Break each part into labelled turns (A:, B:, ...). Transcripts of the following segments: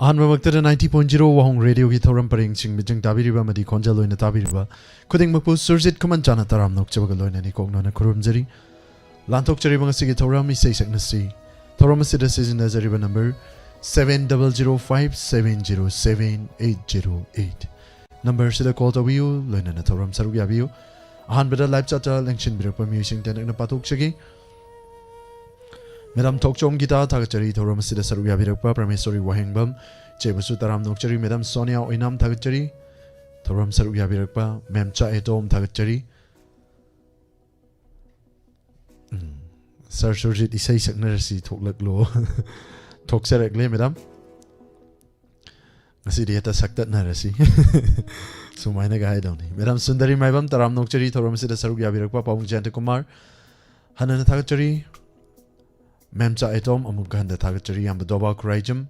A: अहनमक्तदा 90.0 वाहंग radio की थौरम purring सिंग मिजंग ताबिरिबा मदि खोंजा लोइना ताबिरिबा खुदिंगमकपु सुरजित खुमन चाना तराम नोकचबगा लोइनानि कोकनोना खुरुमजरी लांथोकचरी बंगसिगी थौरम इसै सकनसि थौरम सिदा सिजनजरिबा नंबर 7005707808 नंबर सिदा कॉल तबियो लोइनाना थौरम सरुग याबियो अहनबदा लाइव चाचा लेंशन बिरप music तनकना पाथोकचगी Madam Tokchom Gita Tagachari Thoram Sida Saruya Virakpa Pramesori Wahengbam Chebusu Taram Nokchari Madam Sonia Oinam Tagachari Thoram Saruya Virakpa Memcha Etom Tagachari Sir Surjit Isai Saknarasi Toklaklo Tokserekle Madam Asidi Heta Saktat Narasi Sumaina Gaidoni Madam Sundari Maibam Taram Nokchari Thoram Sida Saruya Virakpa Pawung Jantakumar Hanana Tagachari Memcha Etom Amukka Handa Tagachari Yamba Doba Kurajam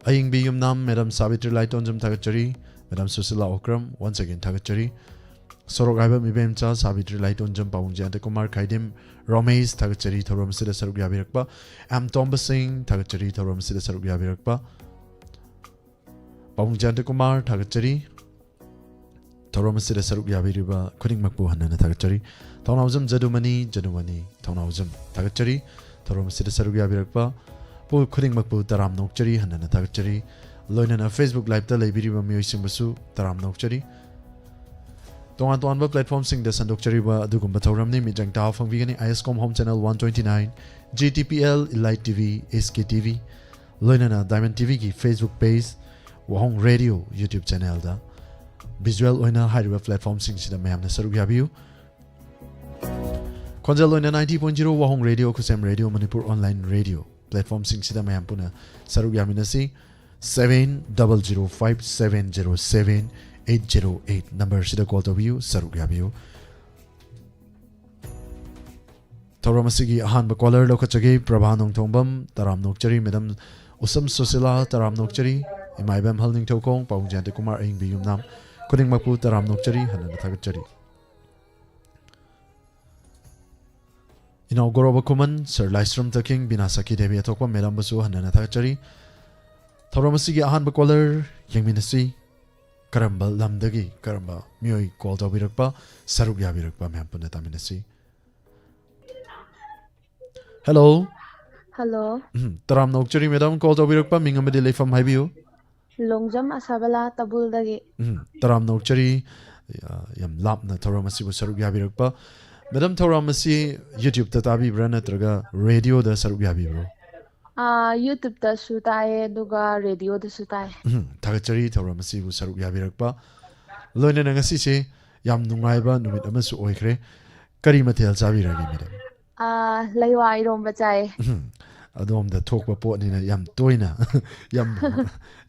A: Aying Biyum Nam Madam Savitri Laitonjam Tagachari Madam Susila Okram once again Tagachari Sorok Iba Mibemcha Savitri Laitonjam Pawung Jantakumar Kaidim Romesh Tagachari Thoram Sida Saruk Yabirakpa Am Tomba Singh Tagachari Thoram Sida Saruk Yabirakpa Pawung Jantakumar Tagachari Thoram Sida Saruk Yabiriba Kuning Makbu Hanana Tagachari Taunawzam Jadumani Taunawzam Tagachari Thoram Sida Saruk Yabirakpa Po Kuning Makbu Taram Nokchari Hanana Tagachari Loinana Facebook Live Ta Laibiriba Myoisimbasu Taram Nokchari Tongan Tonba Platform Sing the Sandokchari Ba Dugumba Thoramni Mijang Tao Fangvigani ISCOM Home Channel 129 GTPL Elite TV SKTV Loinana Diamond TV ki Facebook page Wahong Radio YouTube channel da Visual Oina Hydra Platform Sing Sida Mayamna Saruk Yabiu Konjal Loina 90.0 Wahong Radio Kusem Radio Manipur Online Radio Platform Sing Sida Mayam Puna Saruk Yaminasi 7005707808 Number Sida Call to View Saruk Yabiu Tauramasigi Ahan Bakolar Lokachagi Prabhanong Tombam Taram Nokchari Madam Usam Susila Taram Nokchari Imaibam Halning Tokong Pawung Jantakumar Aing Biyum Nam Kuning Makpu Taram Nokchari Hanana Tagachari Inauguraba Kuman Sir Lystrom the King Binasaki Devi Atokwa Madam Basu Hanana Tagachari Tauramasigi Ahan Bakolar Yangminasi Karamba Lamdagi Karamba Mui Call to Virakpa Saruk Yabirakpa Mampuna Taminasi Hello
B: Hello.
A: Taram Nokchari Madam Call to Virakpa Mingamadi Lefam Habiu
B: Longjam Asabala Tabuldagi.
A: Taram Nokchari Yam Lapna Tauramasi was Saruk Yabirakpa Madam Tauramasi YouTube Tatabi Branatraga Radio the Saruk Yabiro
B: YouTube da Sutai Duga Radio da Sutai.
A: Tagachari Tauramasi was Saruk Yabirakpa Lona Nangasi Yam Nungaiba Numit Amasu Oikre Karimatel Sabiragi Madam
B: Laiwa Iron Bachai.
A: Adom the talk report in a Yam Toina Yam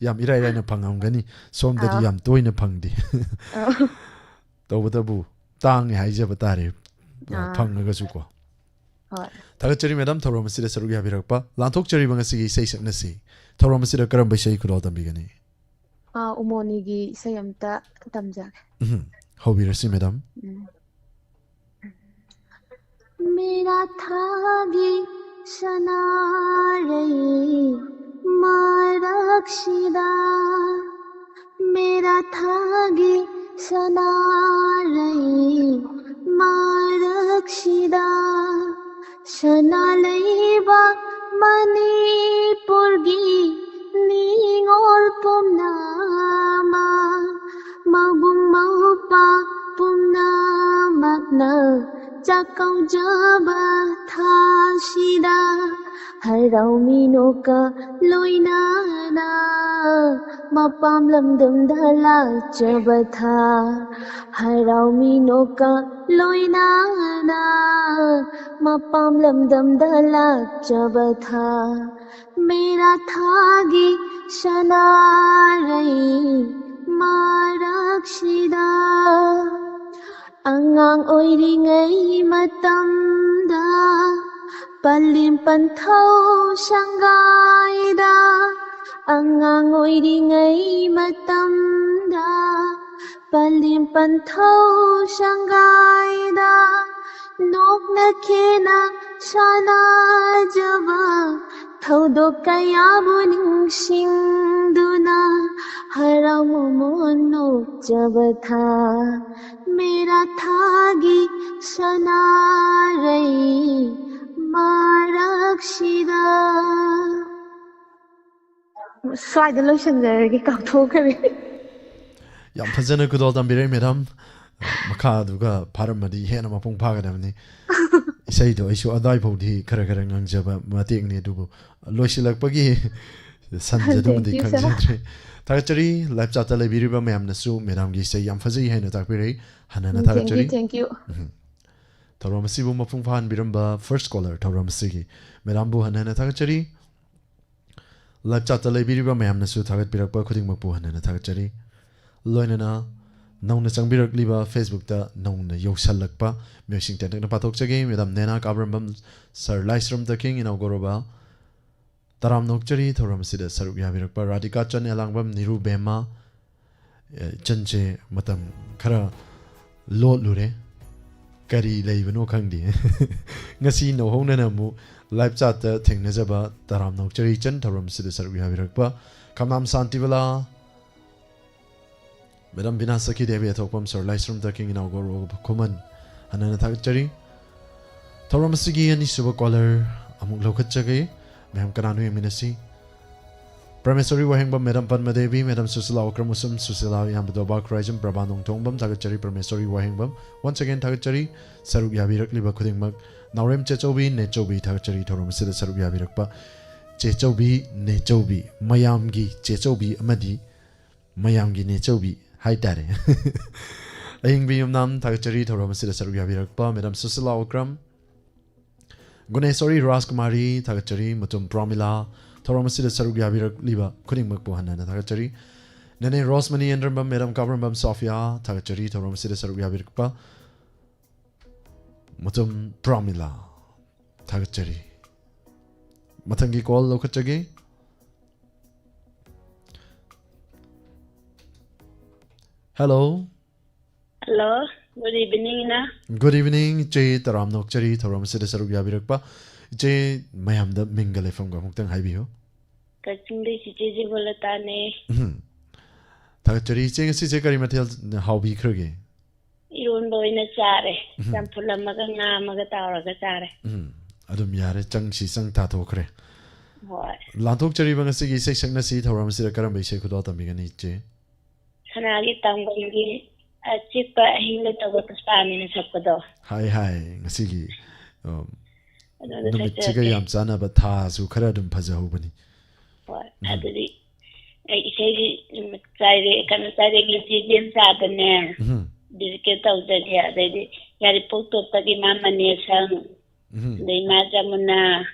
A: Iraina Pangangani Som that Yam Toina Pangdi Tawatabu Tang Haijabatari Pangagasuko Tagachari Madam Tauramasi Saruk Yabirakpa Lantok Bangasi say Nasi Tauramasi Karamba Shay Kurotam Bigani
B: Umonigi Sayamta Tamjak.
A: How we receive Madam
B: Mera Thagi Shanare Marakshida Mera Thagi Shanare Marakshida Shanalaiba Manipurgi Ningol Pumnama Magum Maupa Pumnamakna Chakau Jaba Thashida Harau Minoka Loinana Mapam Lamdam Dhala Jabatha Harau Minoka Loinana Mapam Lamdam Dhala Jabatha Mera Thagi Shanarai Marakshida Angang Oiringai Matamda Palim Panthau Shangaida Angang Oiringai Matamda Palim Panthau Shangaida Nok na kena shana jaba ꯊꯧꯗꯣꯛ ꯀꯌꯥꯕꯨ ꯅꯤꯡꯁꯤꯡꯗꯨꯅ ꯍꯔꯥꯎ ꯅꯣꯛꯆꯕ ꯊꯥ ꯃꯦꯔꯥ ꯊꯥꯒꯤ ꯁꯅꯥꯔꯩ ꯃꯔꯛꯁꯤꯗ ꯁ꯭ꯋꯥꯏꯗ ꯂꯣꯏꯁꯤꯟꯖꯔꯒꯦ ꯀꯥꯎꯊꯣꯛꯈ꯭ꯔꯦ
A: ꯌꯥꯝ ꯐꯖꯅ ꯈꯨꯗꯣꯜ ꯇꯝꯕꯤꯔꯦ ꯃꯦꯗꯥꯝ ꯃꯈꯥꯗꯨꯒ ꯐꯥꯔꯝꯃꯗꯤ ꯍꯦꯟꯅ ꯃꯄꯨꯡ ꯐꯥꯒꯗꯕꯅꯤ ꯏꯁꯩꯗꯣ ꯑꯩꯁꯨ ꯑꯗꯥꯏ ꯐꯥꯎꯗꯤ ꯈꯔ ꯉꯥꯡꯖꯕ ꯃꯇꯦꯛꯅꯤ ꯑꯗꯨꯕꯨ ꯂꯣꯏꯁꯤꯜꯂꯛꯄꯒꯤ ꯁꯟꯖꯗꯨꯃꯗꯤ
B: Thank you, sir.
A: ꯈꯪꯖꯗ꯭ꯔꯦ ꯊꯥꯒꯠꯆꯔꯤ ꯂꯥꯏꯞ ꯆꯥꯠꯇ ꯂꯩꯕꯤꯔꯤꯕ ꯃꯌꯥꯝꯅꯁꯨ ꯃꯦꯗꯥꯝꯒꯤ ꯏꯁꯩ ꯌꯥꯝ ꯐꯖꯩ ꯍꯥꯏꯅ ꯇꯥꯛꯄꯤꯔꯛꯏ ꯍꯟꯅ ꯊꯥꯒꯠꯆꯔꯤ
B: Thank you.
A: ꯊꯧꯔꯝ ꯑꯁꯤꯕꯨ ꯃꯄꯨꯡ ꯐꯥꯍꯟꯕꯤꯔꯝꯕ ꯐꯥꯔꯁט ꯀꯣꯂꯔ ꯊꯧꯔꯝ ꯑꯁꯤꯒꯤ ꯃꯦꯗꯥꯝꯕꯨ ꯍꯟꯅ ꯊꯥꯒꯠꯆꯔꯤ ꯂꯥꯏꯞ ꯆꯥꯠꯇ ꯂꯩꯕꯤꯔꯤꯕ ꯃꯌꯥꯝꯅꯁꯨ ꯊꯥꯒꯠꯄꯤꯔꯛꯄ ꯈꯨꯗꯤꯡꯃꯛꯄꯨ ꯍꯟꯅ ꯊꯥꯒꯠꯆꯔꯤ ꯂꯣꯏꯅꯅ ꯅꯧꯅ ꯆꯪꯕꯤꯔꯛꯂꯤꯕ ꯐꯦꯁꯕꯨꯛꯇ ꯅꯧꯅ ꯌꯧꯁꯜꯂꯛꯄ ꯃꯤꯑꯣꯏꯁꯤꯡ ꯇꯦꯟꯇꯛꯅ ꯄꯥꯊꯣꯛꯆꯒꯦ ꯃꯦꯗꯥꯝ ꯅꯦꯅꯥ ꯀꯥꯕ꯭ꯔꯝꯕꯝ ꯁꯔ ꯂꯥꯏꯁ꯭ꯔꯝ ꯇꯈꯤꯡ ꯏꯅꯥꯎꯒꯣꯔꯣꯕ ꯇꯔꯥꯝ ꯅꯣꯛꯆꯔꯤ ꯊꯧꯔꯝ ꯑꯁꯤꯗ ꯁꯔꯨꯛ ꯌꯥꯕꯤꯔꯛꯄ ꯔꯥꯙꯤꯀꯥ ꯆꯟ ꯑꯦꯂꯥꯡꯕꯝ ꯅꯤꯔꯨ ꯕꯦꯝꯃ ꯏꯆꯟꯁꯦ ꯃꯇꯝ ꯈꯔ ꯂꯣꯠꯂꯨꯔꯦ ꯀꯔꯤ ꯂꯩꯕꯅꯣ ꯈꯪꯗꯦ ꯉꯁꯤ ꯅꯧꯍꯧꯅꯅ ꯑꯃꯨꯛ ꯂꯥꯏꯞ ꯆꯥꯠꯇ ꯊꯦꯡꯅꯖꯕ ꯇꯔꯥꯝ ꯅꯣꯛꯆꯔꯤ ꯏꯆꯟ ꯊꯧꯔꯝ ꯑꯁꯤꯗ ꯁꯔꯨꯛ ꯌꯥꯕꯤꯔꯛꯄ ꯈꯝꯅꯥꯝ Shantibala Madam Bina Saki Devi Atokpam Sir Laisrum Taking Inauguro Kuman Hanana Thakchari Thoramasigi and Isuba Collar Amuk Lokachagi Madam Kananu Minasi Promissory Wahangba Madam Padmadevi Madam Susila Okramusum Susila Yambadoba Krajam Prabanong Tongbam Thakchari Promissory Wahangbam Once again Thakchari Saruk Yavirak Liba Kudingmak Naurem Chechobi Nechobi Thakchari Thoramasida Saruk Yavirakpa Chechobi Nechobi Mayamgi Chechobi Amadi Mayamgi Nechobi Hi Daddy. Aying Biyumnam Thakchari Thoramasida Saruk Yavirakpa Madam Susila Okram Gunesori Raskumari Thakchari Mutum Pramila Thoramasida Saruk Yavirak Liba Kudingmakpu Hanana Thakchari Nene Rosmani Endrambam Madam Kavrambam Sofia Thakchari Thoramasida Saruk Yavirakpa Mutum Pramila Thakchari Matangi Call Lokachagi Hello.
C: Hello. Good evening, na.
A: Good evening. Che Taram Nokchari Thoram Sida Saruk Yabirakpa. Che Mayam the Mingale from Gamuktang Haibiho.
C: Kaching de Chichi Volatane.
A: Thakchari Ching Sikari Matil Hobby Krugi.
C: Irun in a chare. Sampula Magana Magatara Gatare.
A: Adam Yare Chang Shi Sang Tato Kre.
C: What?
A: Lantok Chari Vangasigi section na seat Thoram Sida Karambe Shekudota Miganiche.
C: Sanagi Tangangi, a chipa Hingle Togospan in a Sapado.
A: Hi, Nasigi. Chica Yamsana, but Tas who Karadum Pazahobani.
C: What? I say, can I say, James Adane? Disket out that here, they had a photo of the Mama Nation. They Majamuna,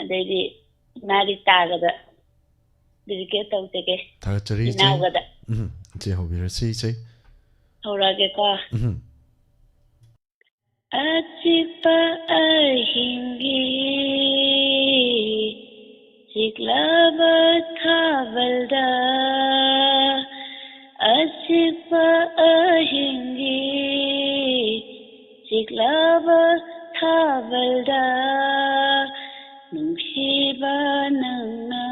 C: they married Tagada. Disket out again.
A: Thakchari
C: Now,
A: Jehovah, say.
C: Horageka. Achipa ahingi Siklava Kavalda Achipa ahingi Siklava Kavalda Nungshiba Nana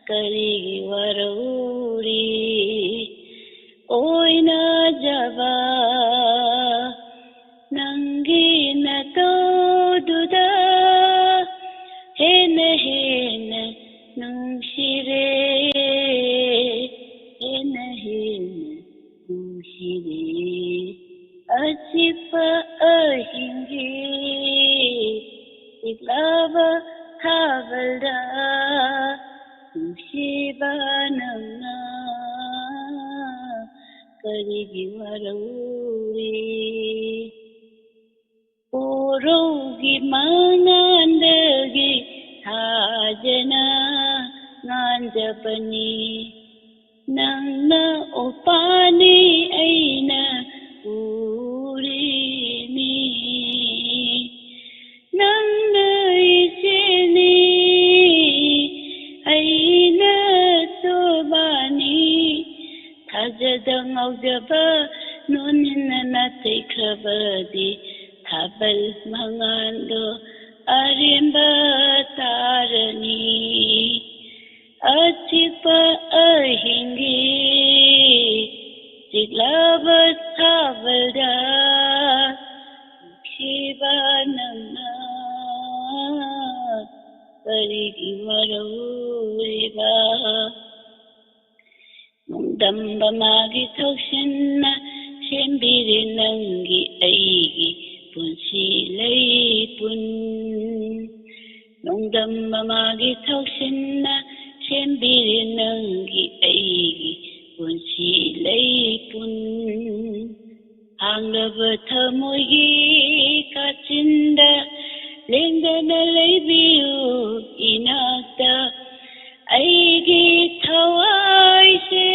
C: Karigi Waruri Oina Java Nangi Nato Duda Hene Nungshire Hene Nungshire Achipa Ahingi Iglava Kavalda Shivanana Karigi Waruri Orogi Manandagi Hajana Nanjapani Nangna Opani Aina Urini Nangna Isini Aina Tobani Tajadang Aujaba Nunina Natikabadi Tabal Mangando aremba tarani achipa ahingi siglava thavalda shivanana karigi maruriba nungdamba magi thoksinna sembiri nangi aigi punsi leipun nungdamba magi thoksinna sembiri nangi aigi punsi leipun hanglava thamogi kachinda lengdana leibiu inakta aigi thawai se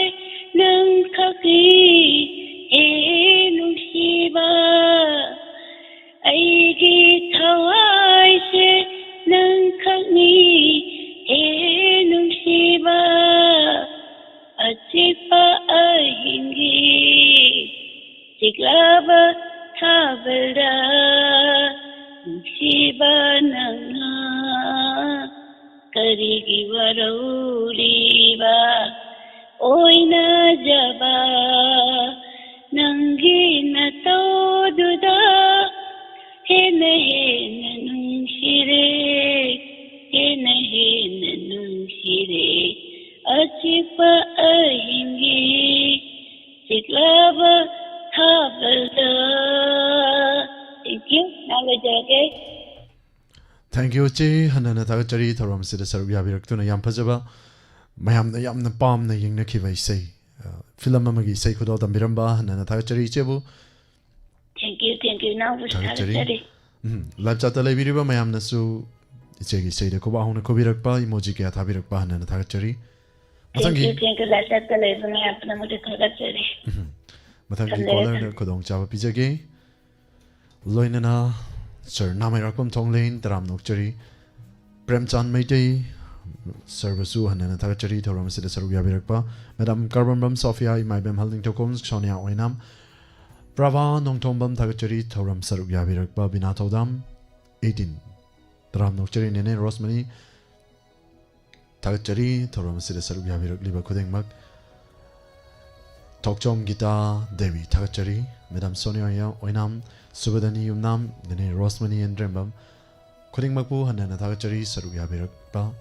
C: nang khaki e nungsiba aigi thawai se nang khaki e nungsiba achipa ahingi siglava thavalda nungsiba nanga karigi waruriba oina jaba nangi na toduda hena nungshire achipa ahingi siglava thavalda. Thank you. Nagajage.
A: Thank you Chi Hanana Tagachari Thoram Sida Sarubya Biraktuna Yampajaba Mayam the Yam the Palm the Ying Nakiva say Philamagi say Kudo Miramba Hanana Tagachari Chebu.
C: Thank you. Now we
A: Tagachari. Lajata Leviriba Mayam Nasu Ichegi say the Koba Hona Kobirakpa, Emoji Kat Habirakpa Hanana Tagachari.
C: Thank you. Lajata Levina Apnamudi Tagachari.
A: Matangi Kola Kodong Java Pijagi Loinana. Sir Namai Rakum Tong Lane, Taram Nokchari, Premchan Maitei, Sir Vasu Hanana Tagachari, Thoram Sida Sarubya Birakpa, Madam Carbon Sophia, Imai Holding Tokums, Sonia Oinam, Brava Nong Tombam Tagachari, Thoram Sarubya Birakpa, Binatodam, 18, Taram Nokchari Nene, Rosmani, Tagachari, Thoram Sida Sarubya Birak, Liba Kuding Mak, Tokchom Gita, Devi Tagachari, Madam Sonia Oinam, Subadani Yumnam, Nene Rosmani and Drembam, Kuding Makbu, Hanana Tagachari, Sarubya Birakpa.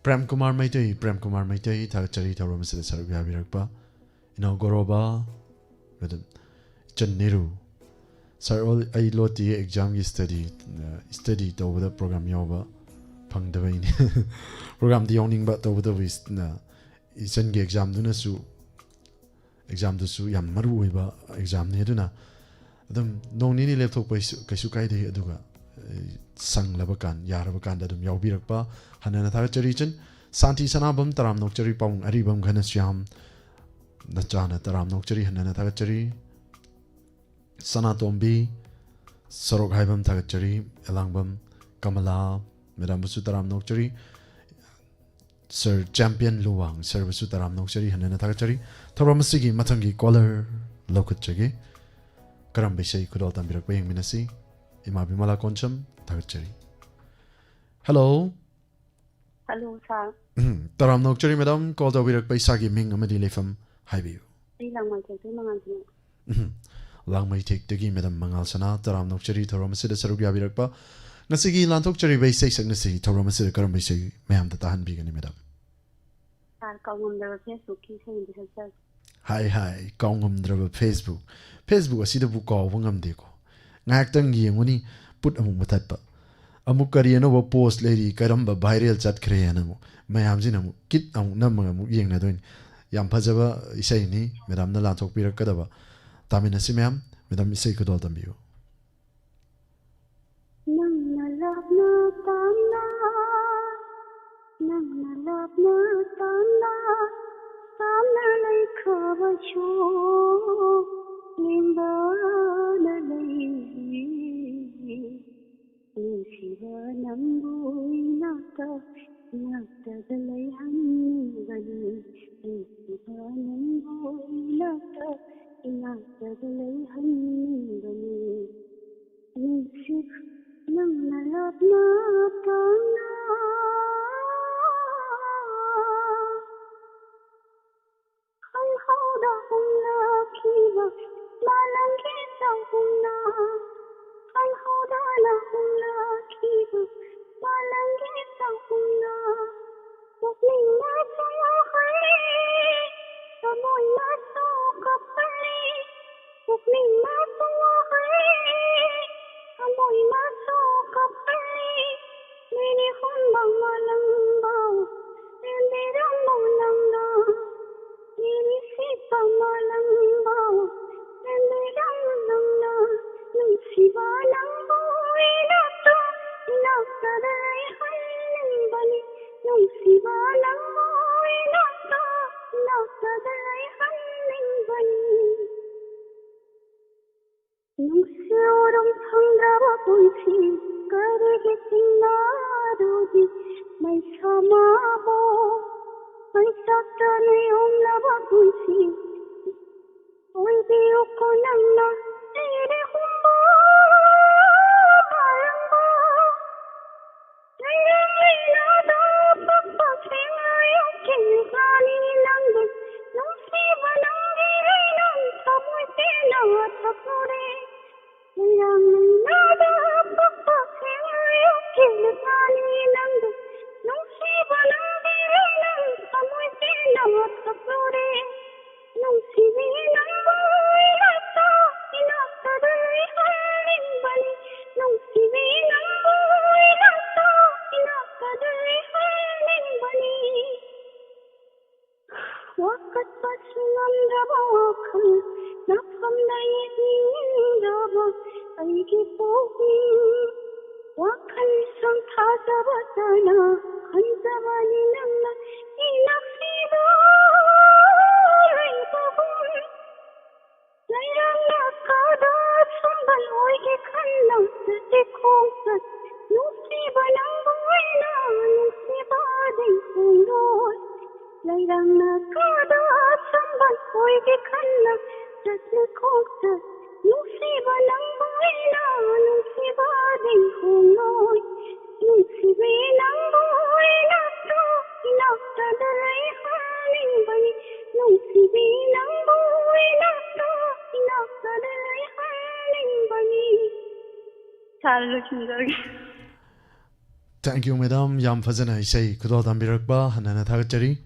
A: Prem Kumar Maitei, Tagachari, Thoram Sida Sarubya Birakpa. Inaugoroba, Madam Chan Nehru. Sir, all I lot the exam study over the program yoba pang the vein program the owning but over the wist na isn't exam duna su exam to su yam maruiba exam neduna them no nini laptop by Kasukai de Aduga sang labakan yarabakan that them yabirakpa Hanana Tagachari Santi Sanabum Taram Nokchari Pong Aribam Ganasiam Nachana Taram Nokchari Hanana Tagachari Sana Tombi, Sorok Haibam Tagachari, Elangbam, Kamala, Madam Sutaram Nokchari, Sir Champion Luwang, Sir Sutaram Nokchari, Hanana Tagachari, Toramasigi, Matangi, Collar, Lokachagi, Karambishay, Kudotam Birakbayang Minasi, Imabimala Concham, Tagachari. Hello.
D: Hello, sir.
A: Taram Nokchari, Madam, called the Birak by Sagi Ming Amadile from Highview. Langmai take the game, Madam Mangal Sana, Taram Nokchari, Toromasida Sarubya Birakpa, Nasigi Lantokchari by Say Sagnasi, Toromasida Karambisi, Ma'am the Tahan Bigani, Madam. Hi, Kongum Drava Facebook. Facebook, a cedar book called Wungam Deco. Naktangi, Muni, put among Matapa. Amukariano post lady, Karamba, Birial Chat Creanamo, Mayam Zinamu, Kit am Namamu, Yang Nadwin, Yampazava, Isaini, Madame the Lantok Pirakadava. Tamina si ma'am, Madam Isay ko doon tambiyo.
D: Nang nalap na tanda, samnalay kabasyo, limba nalay, nusiba nambuy nata lapna tana khang hau da hum la khiwa malang ke sa hum na khang hau da la hum la khiwa malang ke sa hum na một mình ma cho hai ta môi ma cho cặp hai một mình ma cho hai ta môi ma cho cặp hai nên đi hôn bằng mà lăng bao nên đi đắm mong lăng đó nên đi xịt bằng mà lăng bao nên đi đắm lăng đó nung xì ba lăng bao ina to ina ta đây hai nung bani nung xì ba lăng bao ina to ina ta đây hai nung bani nung siêu đông thăng ra ba bùi chi करे के सिंगारोगी मैं क्षमा बो मैं सकता नहीं हूँ लबा कुछ ओए दियो को नन्ना तेरे हुम्बो बारंबो तेरे मीना दो पप्पा फेंगायो किंकानी नंग नुसी बनंगी नंग सबुई तेना थकोरे तेरा मीना दो पप्पा फेंगायो किंकानी नंग नुसी बनंगी नंग सबुई तेना थकोरे नुसी नंगो इनाता इनाता दई हारिन बनी नुसी नंगो इनाता इनाता दई हारिन बनी वक़्त पसंद रबा खल नफम नहीं रबा ऐकी पोही वक़्त संथा जबतना खंजवानी नंगा इनफीबो रेबहुल लैरंगा कादा संबल ओए खन्ना ते खोसा नुसी बनंगो इना नुसी बादे हुंगोय लैरंगा कादा संबल ओए खन्ना ते खोसा नुसी बनंगो इना नुसी बादे हुंगोय नुसी बनंगो इना तो इना तदले हालिन बनी नुसी बनंगो इना तो इना तदले हालिन बनी चालू चुंगरी
A: Thank you, madam. Yam fazana isay kudo tambirakba hanana thagachari.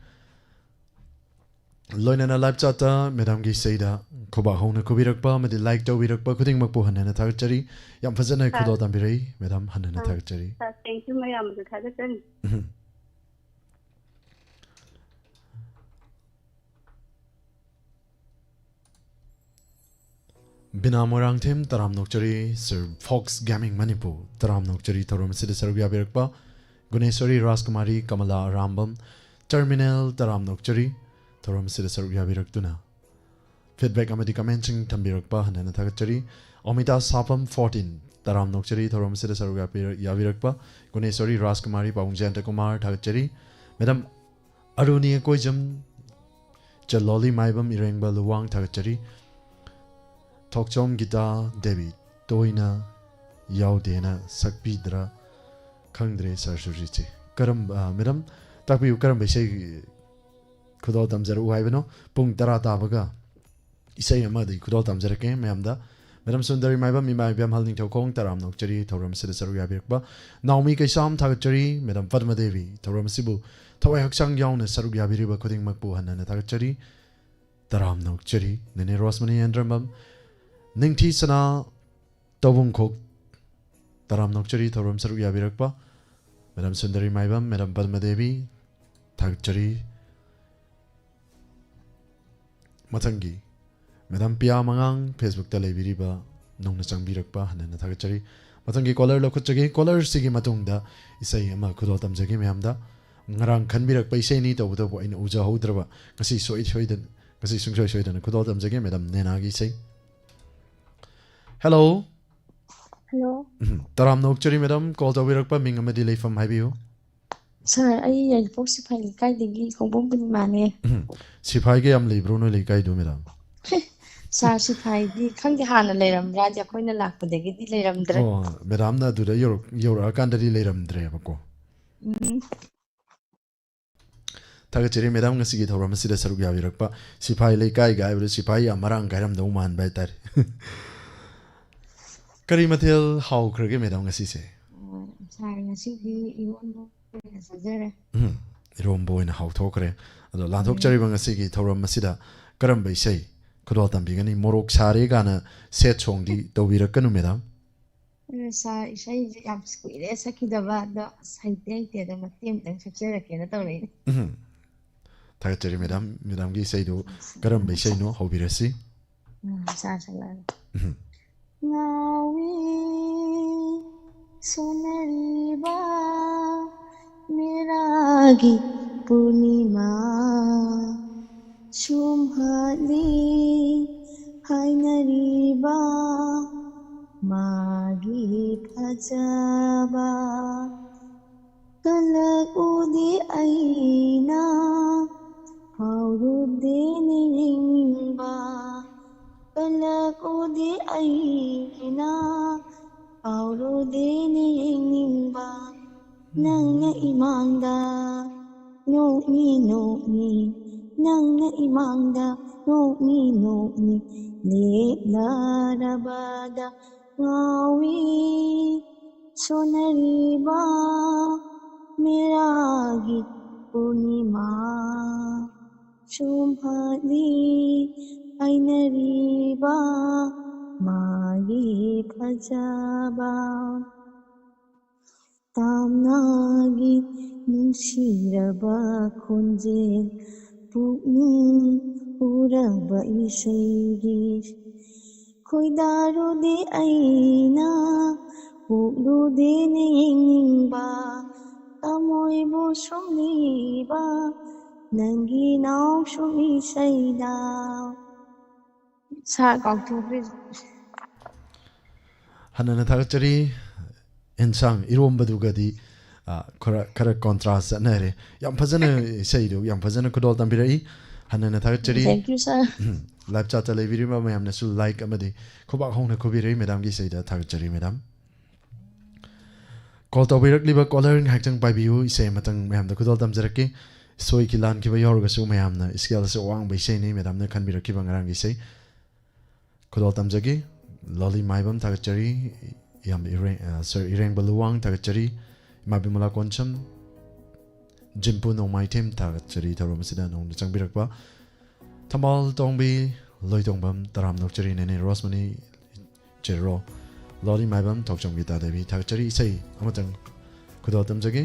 A: Loinana live chata madam gi sayda koba hona kubirakba madi like to birakba kuding makpo hanana thagachari. Yam fazana kudo tambirai madam hanana thagachari.
D: thank you mayam du thagachen
A: Bina morang them taram nokchari Sir Fox Gaming Manipur taram nokchari thorom sida sarugya birakba Guneswari Raskumari Kamala Rambam Terminal taram nokchari thorom sida sarugya biraktuna feedback amadi commenting tambirakba hanana thagachari Omita Sapam 14 taram nokchari thorom sida sarugya birakba Guneswari Raskumari Paungjanta Kumar thagachari Madam Aruni Koijam Jaloli Maibam Irengba Luwang thagachari Tokchom Gita Devi Toina Yaudena Sakpidra Kangdre Sarsujichi Karam Madam Takpi Karam Beshay Kudo Tamzer Uhaibano Pung Tarata Baga Isay Amadi Kudo Tamzer Kem Mamda Madam Sundari Maiba Mimaibam Halning Tokong Taram Nokchari Toram Sidasaruya Birkba Naomi Kaisam Tagachari Madam Padma Devi Toram Sibu Tawai Haksang Yawn Saruya Biriba Kuding Makbu Hanana Tagachari Taram Nokchari Nene Rosmani Andramam Ningti Sana Tobung Kok Taram Nokchari Toram Saruya Birakpa Madam Sundari Maibam Madam Padma Devi Tagachari Matangi Madam Pia Mangang Facebook Tale Biriba Nong Nasang Birakpa Hanana Tagachari Matangi Collar Lokuchagi Collar Sigi Matungda Isay Ama Kudotam Jagi Mamda Ngarang Kanbirak Paisani to Udo in Uja Hodraba Kasi Soit Hoiden Kasi Sungsho Shoidan Kudotam Jagi Madam Nenagi say Hello
B: Hello.
A: Taram Nokchari Madam called Overakpa Mingamadi Lay from Habiu
B: Sir, ay po si Pai kay digi kung bumbin mani.
A: Sipai Am Libruno Likai do Madam
E: ꯁꯥꯔ ꯁꯤꯐꯥꯏꯗꯤ ꯈꯪꯗꯦ ꯍꯥꯟꯅ ꯂꯩꯔꯝꯕ꯭ꯔꯥꯗꯤ ꯑꯩꯈꯣꯏꯅ ꯂꯥꯛꯄꯗꯒꯤꯗꯤ ꯂꯩꯔꯝꯗ꯭ꯔꯦ
A: ꯑꯣ ꯃꯦꯗꯥꯝꯅ ꯑꯗꯨꯗ ꯌꯧꯔꯛꯑꯀꯥꯟꯗꯗꯤ ꯂꯩꯔꯝꯗ꯭ꯔꯦꯕꯀꯣ ꯊꯥꯒꯠꯆꯔꯤ madam ꯉꯁꯤꯒꯤ ꯊꯧꯔꯝ ꯑꯁꯤꯗ ꯁꯔꯨꯛ ꯌꯥꯕꯤꯔꯛꯄ ꯁꯤꯐꯥꯏ ꯂꯩꯀꯥꯏꯒ ꯍꯥꯏꯕꯗ ꯁꯤꯐꯥꯏ ꯌꯥꯝ ꯃꯔꯥꯡ ꯀꯥꯏꯔꯝꯗꯧ ꯃꯥꯟꯕ ꯍꯥꯏꯇꯥꯔꯦ ꯀꯔꯤ ꯃꯊꯦꯜ ꯍꯥꯎꯈ꯭ꯔꯒꯦ ꯃꯦꯗꯥꯝ ꯉꯁꯤꯁꯦ
E: ꯁꯥꯔ ꯉꯁꯤꯗꯤ ꯏꯔꯣꯟꯕ ꯑꯣꯏꯅ ꯆꯥꯖꯔꯦ
A: ꯏꯔꯣꯝꯕ ꯑꯣꯏꯅ ꯍꯥꯎꯊꯣꯛꯈ꯭ꯔꯦ ꯑꯗꯣ ꯂꯥꯟꯊꯣꯛꯆꯔꯤꯕ ꯉꯁꯤꯒꯤ ꯊꯧꯔꯝ ꯑꯁꯤꯗ ꯀꯔꯝꯕ ꯏꯁꯩ ꯈꯨꯗꯣꯜ ꯇꯝꯕꯤꯒꯅꯤ ꯃꯣꯔꯣꯛ ꯁꯥꯔꯦ ꯀꯥꯟꯅ ꯁꯦꯠ ꯁꯣꯡꯗꯤ ꯇꯧꯕꯤꯔꯛꯀꯅꯨ ꯃꯦꯗꯥꯝ
E: ꯁꯥꯔ ꯏꯁꯩꯁꯦ ꯌꯥꯝ ꯀꯨꯏꯔꯦ ꯁꯛꯈꯤꯗꯕ ꯑꯗꯣ ꯍꯩꯇꯦ ꯑꯗꯣ ꯃꯇꯦꯛ ꯑꯃꯇꯪ ꯁꯛꯆꯔꯛꯀꯦꯅ ꯇꯧꯔꯛꯏꯅꯦ
A: ꯊꯥꯒꯠꯆꯔꯤ ꯃꯦꯗꯥꯝꯒꯤ ꯏꯁꯩꯗꯨ ꯀꯔꯝꯕ ꯏꯁꯩꯅꯣ ꯍꯧꯕꯤꯔꯁꯤ
E: ꯁꯥꯔ ꯁꯛꯂꯛꯑꯒꯦ ꯉꯥꯎꯏ ꯁꯣꯟꯅꯔꯤꯕ ꯃꯦꯔꯥꯒꯤ ꯄꯨꯔꯅꯤꯃꯥ ꯁꯨꯝꯍꯠꯂꯤ ꯍꯥꯏꯅꯔꯤꯕ ꯃꯥꯒꯤ ꯐꯖꯕ ꯀꯜꯂꯛꯎꯗꯦ ꯑꯩꯅ ꯐꯥꯎꯔꯨꯗꯦ ꯅꯤꯡꯕ ꯀꯜꯂꯛꯎꯗꯦ ꯑꯩꯅ ꯐꯥꯎꯔꯨꯗꯦ ꯅꯤꯡꯕ ꯅꯪꯅ ꯏꯃꯥꯡꯗ ꯅꯣꯛꯅꯤ ꯅꯪꯅ ꯏꯃꯥꯡꯗ ꯅꯣꯛꯅꯤ ꯂꯦꯞꯅꯔꯕꯗ ꯉꯥꯎꯏ ꯁꯣꯟꯅꯔꯤꯕ ꯃꯦꯔꯥꯒꯤ ꯄꯨꯔꯅꯤꯃꯥ ꯁꯨꯝꯍꯠꯂꯤ ꯍꯥꯏꯅꯔꯤꯕ ꯃꯥꯒꯤ ꯐꯖꯕ ꯇꯥꯝꯅꯥꯒꯤ ꯅꯨꯡꯁꯤꯔꯕ ꯈꯣꯟꯖꯦꯜ ꯄꯨꯛꯅꯤꯡ ꯍꯨꯔꯕ ꯏꯁꯩꯒꯤ ꯈꯣꯏꯗꯥꯔꯨꯗꯦ ꯑꯩꯅ ꯄꯣꯛꯂꯨꯗꯦ ꯅꯤꯡꯕ ꯊꯃꯣꯏꯕꯨ ꯁꯨꯝꯂꯤꯕ ꯅꯪꯒꯤ ꯅꯥꯎ ꯁꯨꯝ ꯏꯁꯩꯗ ꯁꯥꯔ ꯀꯥꯎꯊꯣꯛꯈ꯭ꯔꯦ
A: ꯍꯟꯅꯅ ꯊꯥꯒꯠꯆꯔꯤ ꯑꯦꯟꯁꯥꯡ ꯏꯔꯣꯝꯕꯗꯨꯒꯗꯤ ꯈꯔ ꯀꯣꯟꯇ꯭ꯔꯥꯁ ꯆꯠꯅꯔꯦ ꯌꯥꯝ ꯐꯖꯅ ꯏꯁꯩꯗꯨ ꯌꯥꯝ ꯐꯖꯅ ꯈꯨꯗꯣꯜ ꯇꯝꯕꯤꯔꯛꯏ ꯍꯟꯅꯅ ꯊꯥꯒꯠꯆꯔꯤ
E: ꯊꯦꯡꯛ ꯌꯨ ꯁꯥꯔ
A: ꯂꯥꯏꯚ ꯆꯥꯠꯇ ꯂꯩꯕꯤꯔꯤꯕ ꯃꯌꯥꯝꯅꯁꯨ ꯂꯥꯏꯛ ꯑꯃꯗꯤ ꯈꯨꯕꯥꯛ ꯍꯧꯅ ꯈꯨꯕꯤꯔꯛꯏ ꯃꯦꯗꯥꯝꯒꯤ ꯏꯁꯩꯗ ꯊꯥꯒꯠꯆꯔꯤ ꯃꯦꯗꯥꯝ ꯀꯣꯜ ꯇꯧꯕꯤꯔꯛꯂꯤꯕ ꯀꯣꯂꯔ ꯉꯥꯏꯍꯥꯛꯇꯪ ꯄꯥꯏꯕꯤꯌꯨ ꯏꯁꯩ ꯑꯃꯇꯪ ꯃꯌꯥꯝꯗ ꯈꯨꯗꯣꯜ ꯇꯝꯖꯔꯛꯀꯦ ꯁꯣꯏꯈꯤ ꯂꯥꯟꯈꯤꯕ ꯌꯥꯎꯔꯒꯁꯨ ꯃꯌꯥꯝꯅ ꯏꯁꯀꯦꯜꯁꯦ ꯑꯋꯥꯡꯕ ꯏꯁꯩꯅꯤ ꯃꯦꯗꯥꯝꯅ ꯈꯟꯕꯤꯔꯛꯈꯤꯕ ꯉꯔꯥꯡꯒꯤ ꯏꯁꯩ ꯈꯨꯗꯣꯜ ꯇꯝꯖꯒꯦ ꯂꯣꯂꯤ ꯃꯥꯏꯕꯝ ꯊꯥꯒꯠꯆꯔꯤ ꯌꯥꯝ ꯁꯔ ꯏꯔꯦꯡꯕ ꯂꯨꯋꯥꯡ ꯊꯥꯒꯠꯆꯔꯤ ꯏꯃꯥ ꯕꯤꯃꯂꯥ ꯀꯣꯟꯁꯝ ꯖꯤꯝꯄꯨ ꯅꯣꯡꯃꯥꯏꯊꯦꯝ ꯊꯥꯒꯠꯆꯔꯤ ꯊꯧꯔꯝ ꯑꯁꯤꯗ ꯅꯧꯅ ꯆꯪꯕꯤꯔꯛꯄ ꯊꯝꯕꯥꯜ ꯇꯣꯡꯕꯤ ꯂꯣꯏꯇꯣꯡꯕꯝ ꯇꯔꯥꯝ ꯅꯣꯛꯆꯔꯤ ꯅꯦꯅꯦ ꯔꯣꯁꯃꯅꯤ ꯆꯦꯔꯣ ꯂꯣꯂꯤ ꯃꯥꯏꯕꯝ ꯊꯣꯛꯆꯝ ꯒꯤꯇꯥ ꯗꯦꯕꯤ ꯊꯥꯒꯠꯆꯔꯤ ꯏꯁꯩ ꯑꯃꯇꯪ ꯈꯨꯗꯣꯜ ꯇꯝꯖꯒꯦ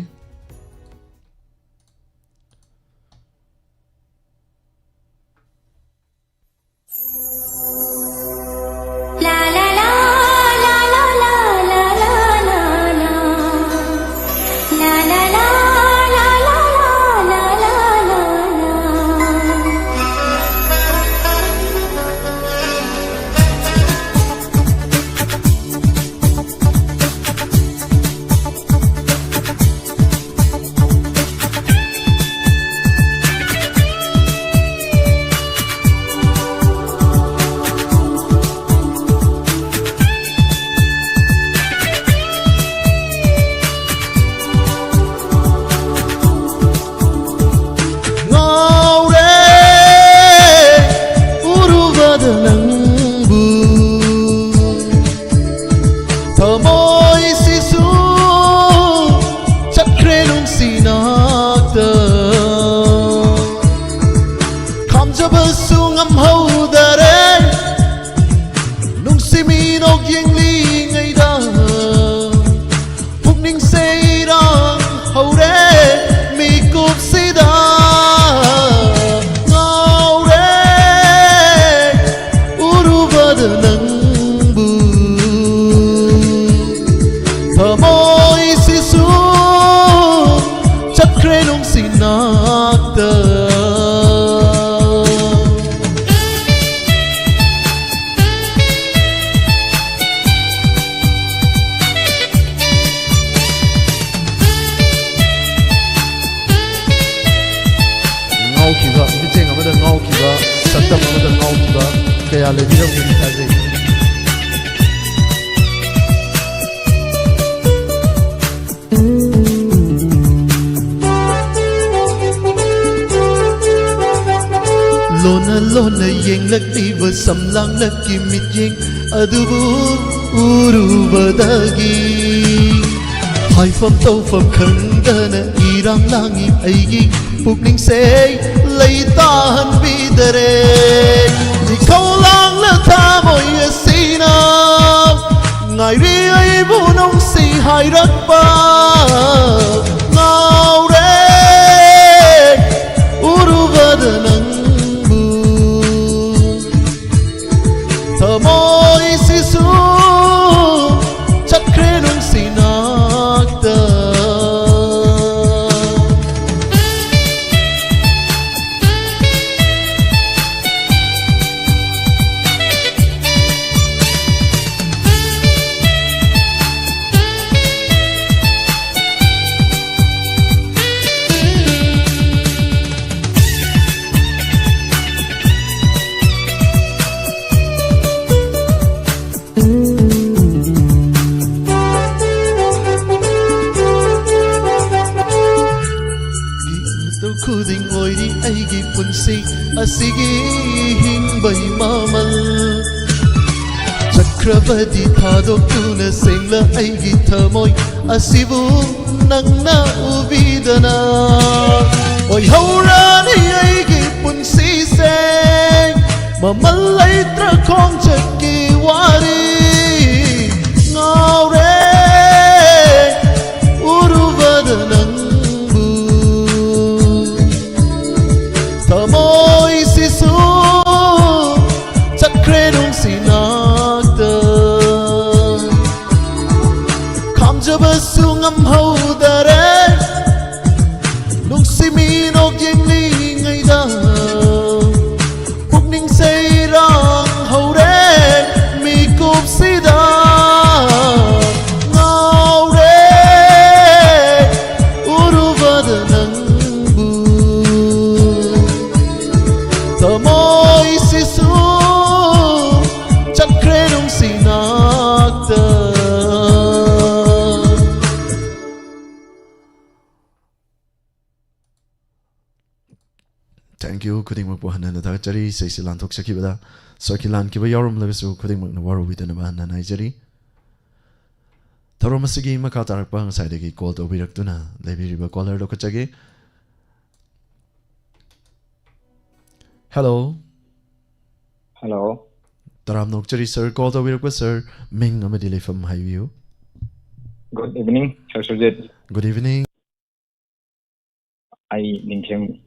A: ꯉꯥꯎꯈꯤꯕ ꯃꯤꯠꯌꯦꯡ ꯑꯃꯗ ꯉꯥꯎꯈꯤꯕ ꯁꯛꯇꯝ ꯑꯃꯗ ꯉꯥꯎꯈꯤꯕ kaya lebiramgani thajai lona yenglakliba samlanglaki mityeng adubu urubadagi haifam tawfam khangdana irang langi aigi pukning sei leitan bidare ikau lang la thamoy asina ngai ri ai bu nong si hai rak pa ngau re urubadanang Thamoy sisu chakre nung sinakta khuding oiri aigi punsi asigi hingbay mamal Chakrabadi thadokuna sengla aigi thamoy asibu nangna ubidana Oy haurani aigi punsi seng mamal laitra khong chakki wari ngaure urubadanang Thamoy sisu chakre nung sinakta Kamjaba sungam haudare Nung siminok yengli ngay da Pukning sayrang haure mikup sida Ngaure urubadanang Thamoy sisu chakre nung sinakta Thank you khudingmak po hanan na chari seisilan thok sakibada sarkilan kiba yorum lagasu khudingmak na waru widana ba hanan haijari Tharom asigi makha tarakpa ang side gi call to biraktuna lebiriba caller do kachage Hello
F: Hello.
A: Taram nokchari sir call to birakpa sir ming amadi lefam hayu
F: Good evening, Sir Sujit.
A: Good evening
F: I Ninkem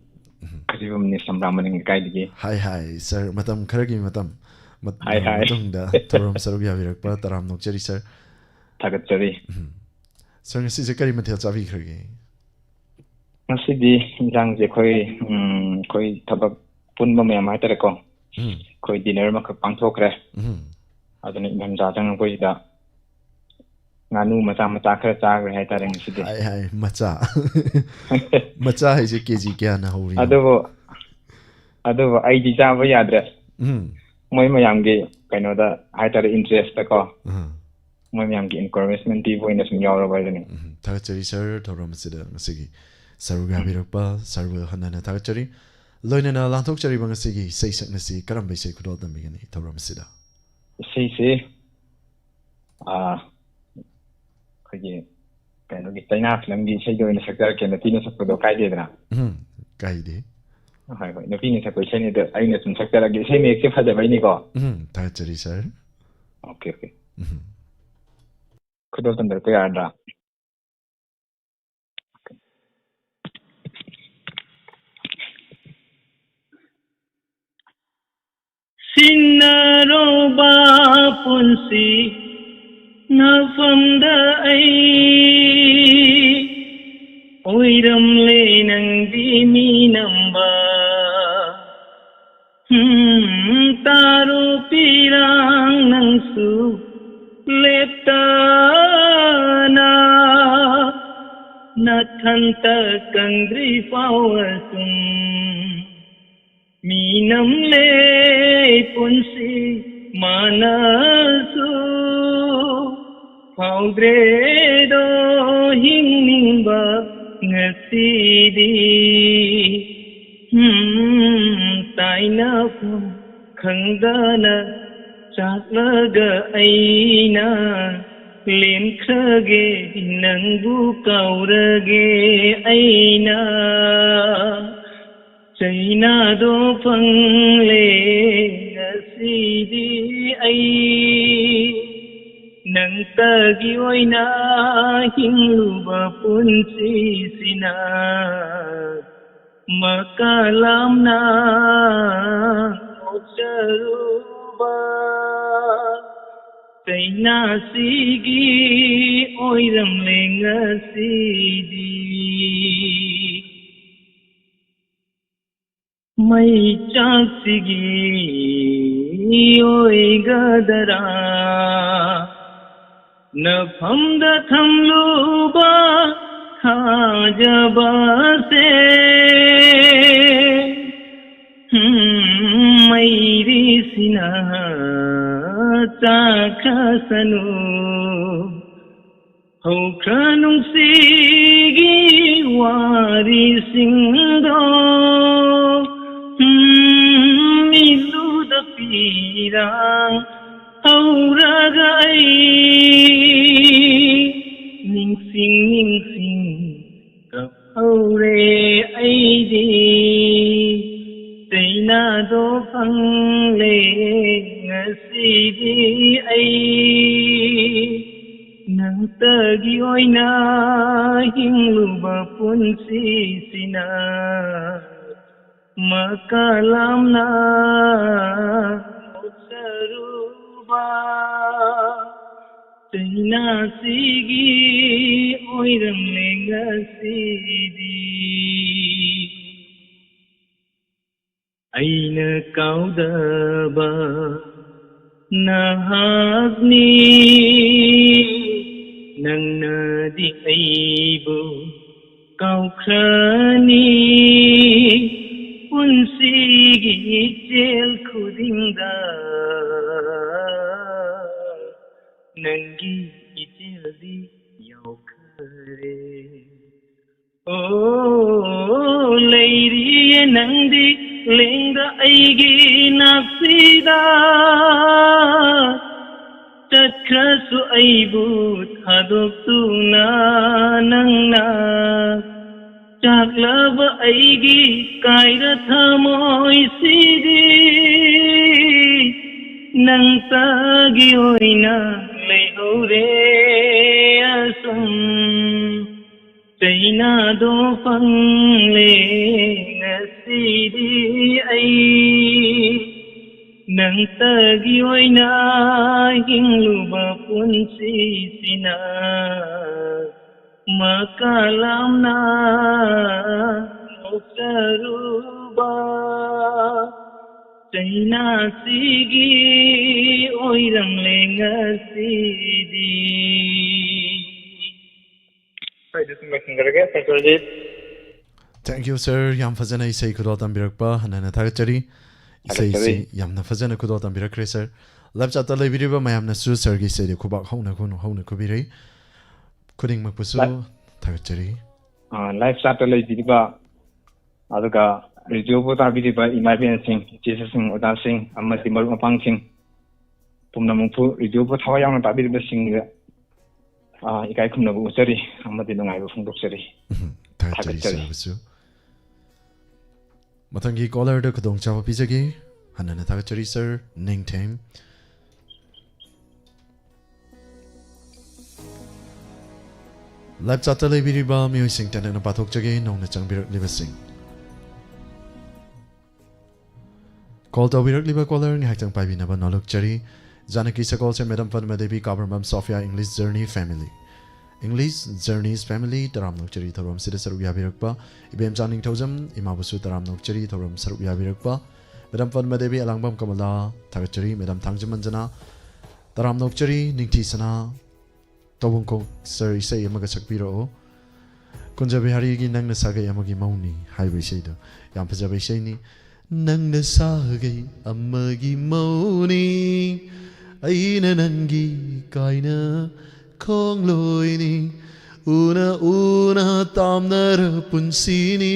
F: Kasibum ni Samramaning Kaidigi.
A: Hi sir matam kharagi matam
F: Hi.
A: matungda Tharom sarug ya birakpa taram nokchari sir
F: Tagatchari.
A: sir ngasi je kari mathel chabi kharagi
F: Nasidi jang je koi tabak punba mayam haitare ko. Koi dinner makak pangthokre. Adani gamja jang koi da nganu macha khara chagre haitare ngasidi.
A: Hi macha macha hai je kg kya na hori
F: Adubo ai ji chaba yadre. Moi mayam ge kaino da haitare interest ta ko. Moi mayam ge encouragement ti voice sum yawra ba jani.
A: Thagachari sir thoram sida ngasigi saruga birakpa sarwa hanana thagachari loinana lanthokchari bangasigi seisak nasi karambay sei khudol dambigani thoram sida
F: Se khagi kaino gi taina film gi sei join sakar ke natina sakdo kai de dra.
A: kaide
F: Hai natina sakoi sei ne de aina sum sakara gi sei me ke phada bai ni ko.
A: thagachari sir
F: Okay. Khudol tandar ko yadra.
G: Sinnaroba punsi nafamda ai oiram le nang dimi namba taru pirang nang su leptana nathanta kangri pawasum มีน้ำเลปุ่นสีมานาสูเผาเดรโดหิงนิงบะเงสีดีตายนาพุนขังดานาจากละกะไอนาเลียนคราเกนังบุกาวระเกไอนาใจนาโดฟังเลงสีดีไอนังตะกี้ไว้นาหิงลูบะปุนสีสินา Makalam na mocharuba Taina sigi oiram lenga sidi Mai chak sigi oi gadara Na phamda thamluba Khajaba se Mairi sina Takasanu Hokranung sigi Wari singdo Milu da pirang Hauragai Ning sing Kapaure aidi Taina do pangle ngasidi ai Nang tagi oina hingluba pun sisina Makalam na mocharuba Taina sigi oiram lenga sidi Aina kaudaba nahagni Nang nadi aibu kaukrani Unsigi jel kudinda Nangi ijeldi yaukare Oh lady nangdi lenga aigi nafsida Tatkrasu aibu thadok tuna nangna Chaklaba aigi kaira thamoi sidi Nang tagi oina lehure asum Taina do pangle ngasidi ai Nang tagi oina hingluba pun sisina Makalam na mocharuba Taina sigi oiram lenga sidi
A: Thank you sir yam fazana isai kudo tambirakpa hanana thagachari isai si yamna fazana kudo tambirakre sir labcha ta lebiriba mayamna su sir gi se khubak hauna kubirei kuding makpusu thagachari
F: live start lay biriba aduga radio bota biriba imabian sing jesus sing odan sing amati maru mapang sing pumna mungpu radio bota hawayang ta biriba sing ikai khumna bu usari amati nungai bu phungdok sari
A: thagachari sir matangi caller da kudong chawa pizagi hanana thagachari sir ning time Live chat lay biriba music tana na pathok jage nong na changbirak liba sing Call to birak liba caller ni haktang pai binaba nolok chari Janaki sa call se Madam Padma Devi Kabarmam Sophia English Journey Family English Journeys Family taram nok chari thoram sida saru ya birakpa ibem janing thojam imabusu taram nok chari thoram saru ya birakpa Madam Padma Devi alangbam kamala thagachari Madam Thangjamanjana taram nok chari ningthi sana Tobung ko sir isai amaga sakpiro Kunja Bihari gi nang nasaga yamagi mauni highway say do yam pajabe say ni ꯅꯪꯅ ꯁꯥꯒꯩ ꯑꯃꯒꯤ ꯃꯧꯅꯤ ꯑꯩꯅ ꯅꯪꯒꯤ ꯀꯥꯏꯅ ꯈꯣꯡꯂꯣꯏꯅꯤ ꯎꯅ ꯎꯅ ꯇꯥꯝꯅꯔ ꯄꯨꯟꯁꯤꯅꯤ